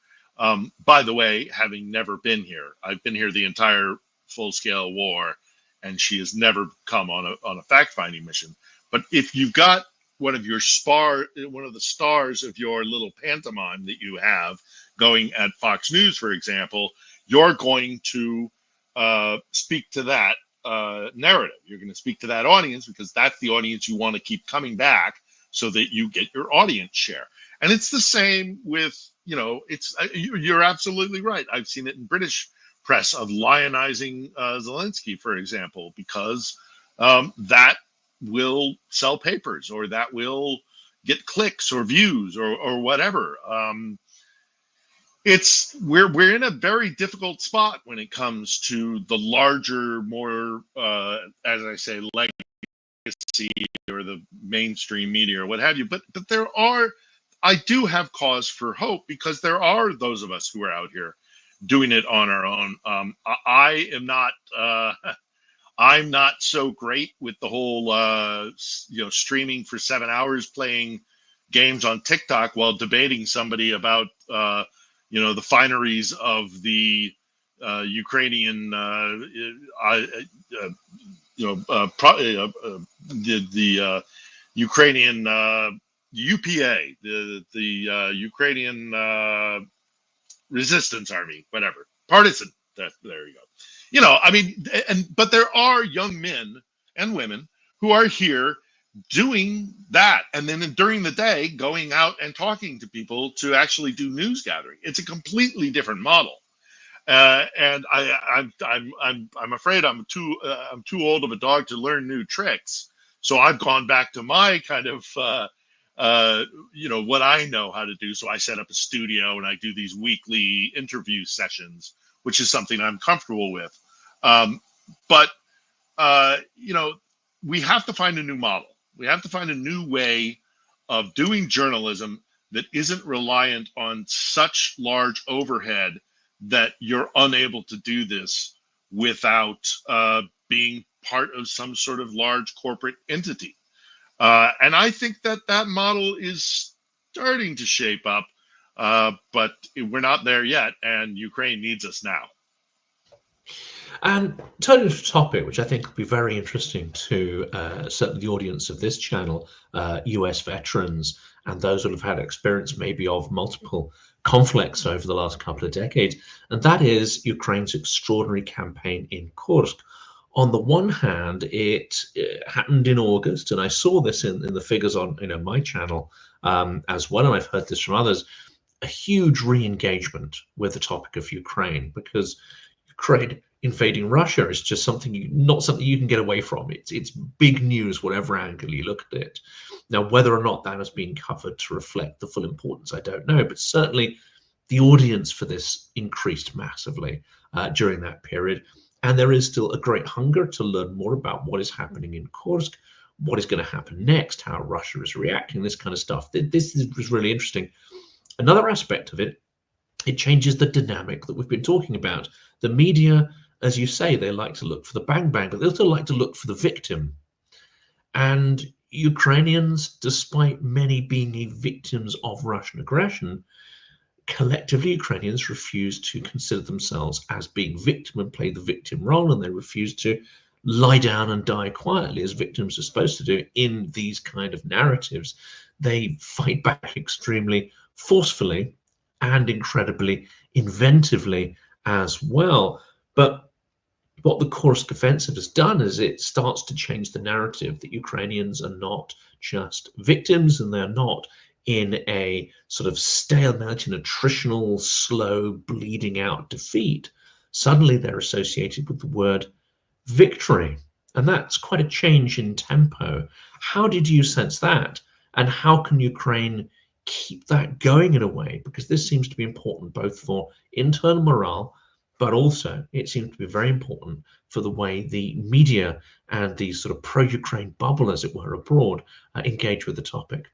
By the way, having never been here, I've been here the entire full-scale war, and she has never come on a fact-finding mission. But if you've got one of the stars of your little pantomime that you have going at Fox News, for example, you're going to speak to that narrative. You're going to speak to that audience, because that's the audience you want to keep coming back, so that you get your audience share. And it's the same with, you're absolutely right. I've seen it in British press of lionizing Zelensky, for example, because that will sell papers, or that will get clicks or views or whatever. We're in a very difficult spot when it comes to the larger, more as I say, legacy or the mainstream media or what have you. But I do have cause for hope, because there are those of us who are out here doing it on our own. I am not. I'm not so great with the whole, streaming for 7 hours, playing games on TikTok while debating somebody about, the fineries of the Ukrainian, the Ukrainian UPA, the Ukrainian Resistance Army, whatever, partisan. There you go. But there are young men and women who are here doing that, and then during the day going out and talking to people to actually do news gathering. It's a completely different model, and I'm afraid I'm too old of a dog to learn new tricks. So I've gone back to my kind of what I know how to do. So I set up a studio and I do these weekly interview sessions, which is something I'm comfortable with. But we have to find a new model. We have to find a new way of doing journalism that isn't reliant on such large overhead that you're unable to do this without being part of some sort of large corporate entity. And I think that model is starting to shape up, but we're not there yet, and Ukraine needs us now. And turning to a topic which I think will be very interesting to certainly the audience of this channel, US veterans and those who have had experience maybe of multiple conflicts over the last couple of decades, and that is Ukraine's extraordinary campaign in Kursk. On the one hand, it happened in August, and I saw this in the figures on my channel as well, and I've heard this from others, a huge re-engagement with the topic of Ukraine, because Ukraine invading Russia is just not something you can get away from. It's big news, whatever angle you look at it. Now, whether or not that has been covered to reflect the full importance, I don't know, but certainly the audience for this increased massively during that period. And there is still a great hunger to learn more about what is happening in Kursk, what is going to happen next, how Russia is reacting, this kind of stuff. This is really interesting. Another aspect of it, it changes the dynamic that we've been talking about. The media, as you say, they like to look for the bang bang, but they also like to look for the victim. And Ukrainians, despite many being victims of Russian aggression, collectively Ukrainians refuse to consider themselves as being victim and play the victim role, and they refuse to lie down and die quietly as victims are supposed to do in these kind of narratives. They fight back extremely forcefully and incredibly inventively as well. But what the Kursk offensive has done is it starts to change the narrative that Ukrainians are not just victims, and they're not in a sort of stalemate, an attritional, slow, bleeding out defeat. Suddenly they're associated with the word victory. And that's quite a change in tempo. How did you sense that? And how can Ukraine keep that going in a way? Because this seems to be important both for internal morale, but also it seems to be very important for the way the media and the sort of pro-Ukraine bubble, as it were, abroad engage with the topic.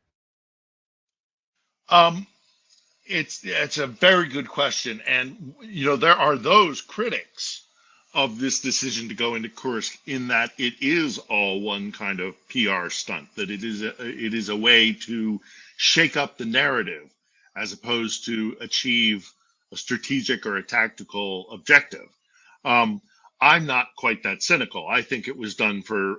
It's a very good question, and there are those critics of this decision to go into Kursk in that it is all one kind of PR stunt, that it is a way to shake up the narrative as opposed to achieve a strategic or a tactical objective. I'm not quite that cynical. I think it was done for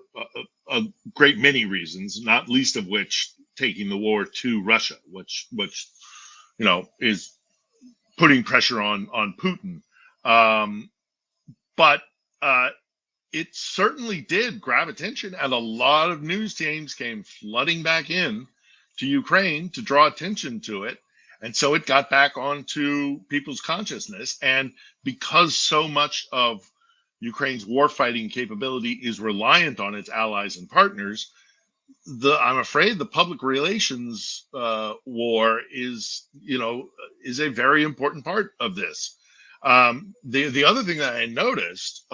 a great many reasons, not least of which taking the war to Russia, which is putting pressure on Putin. But it certainly did grab attention, and a lot of news teams came flooding back in to Ukraine to draw attention to it. And so it got back onto people's consciousness. And because so much of Ukraine's warfighting capability is reliant on its allies and partners, I'm afraid the public relations war is a very important part of this. The other thing that I noticed.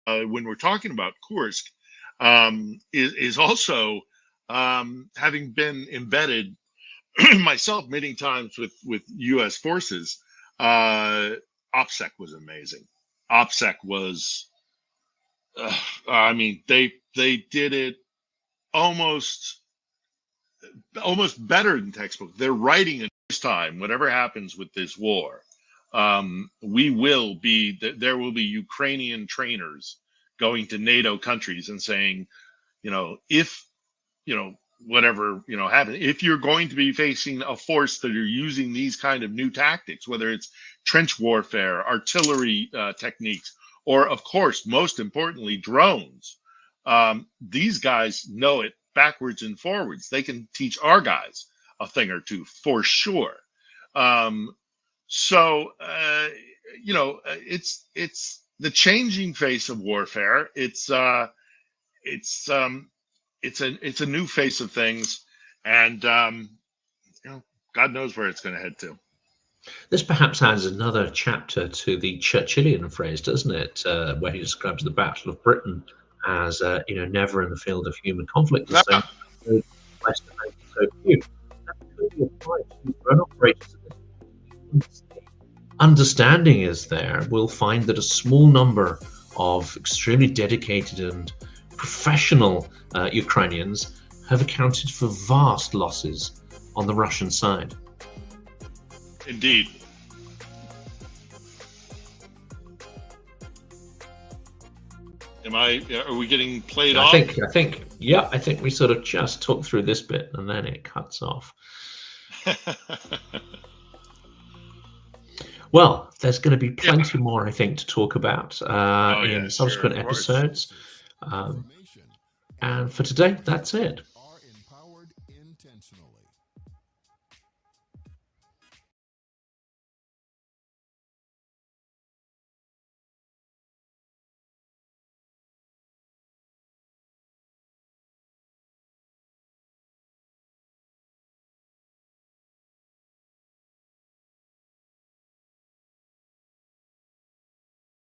When we're talking about Kursk, is also having been embedded myself many times with U.S. forces. OPSEC was amazing. OPSEC was, I mean, they did it almost better than textbook. They're writing it this time. Whatever happens with this war, there will be Ukrainian trainers going to NATO countries and saying, if, whatever, happens, if you're going to be facing a force that are using these kind of new tactics, whether it's trench warfare, artillery techniques, or of course, most importantly, drones, these guys know it backwards and forwards. They can teach our guys a thing or two for sure. It's the changing face of warfare. It's a new face of things, and God knows where it's going to head to. This perhaps adds another chapter to the Churchillian phrase, doesn't it? Where he describes the Battle of Britain as never in the field of human conflict. So few. That could be applied to drone operators. Understanding is there, we'll find that a small number of extremely dedicated and professional Ukrainians have accounted for vast losses on the Russian side. Indeed. Are we getting played off? I think we sort of just talked through this bit and then it cuts off. Well, there's going to be plenty more, I think, to talk about in subsequent episodes. And for today, that's it.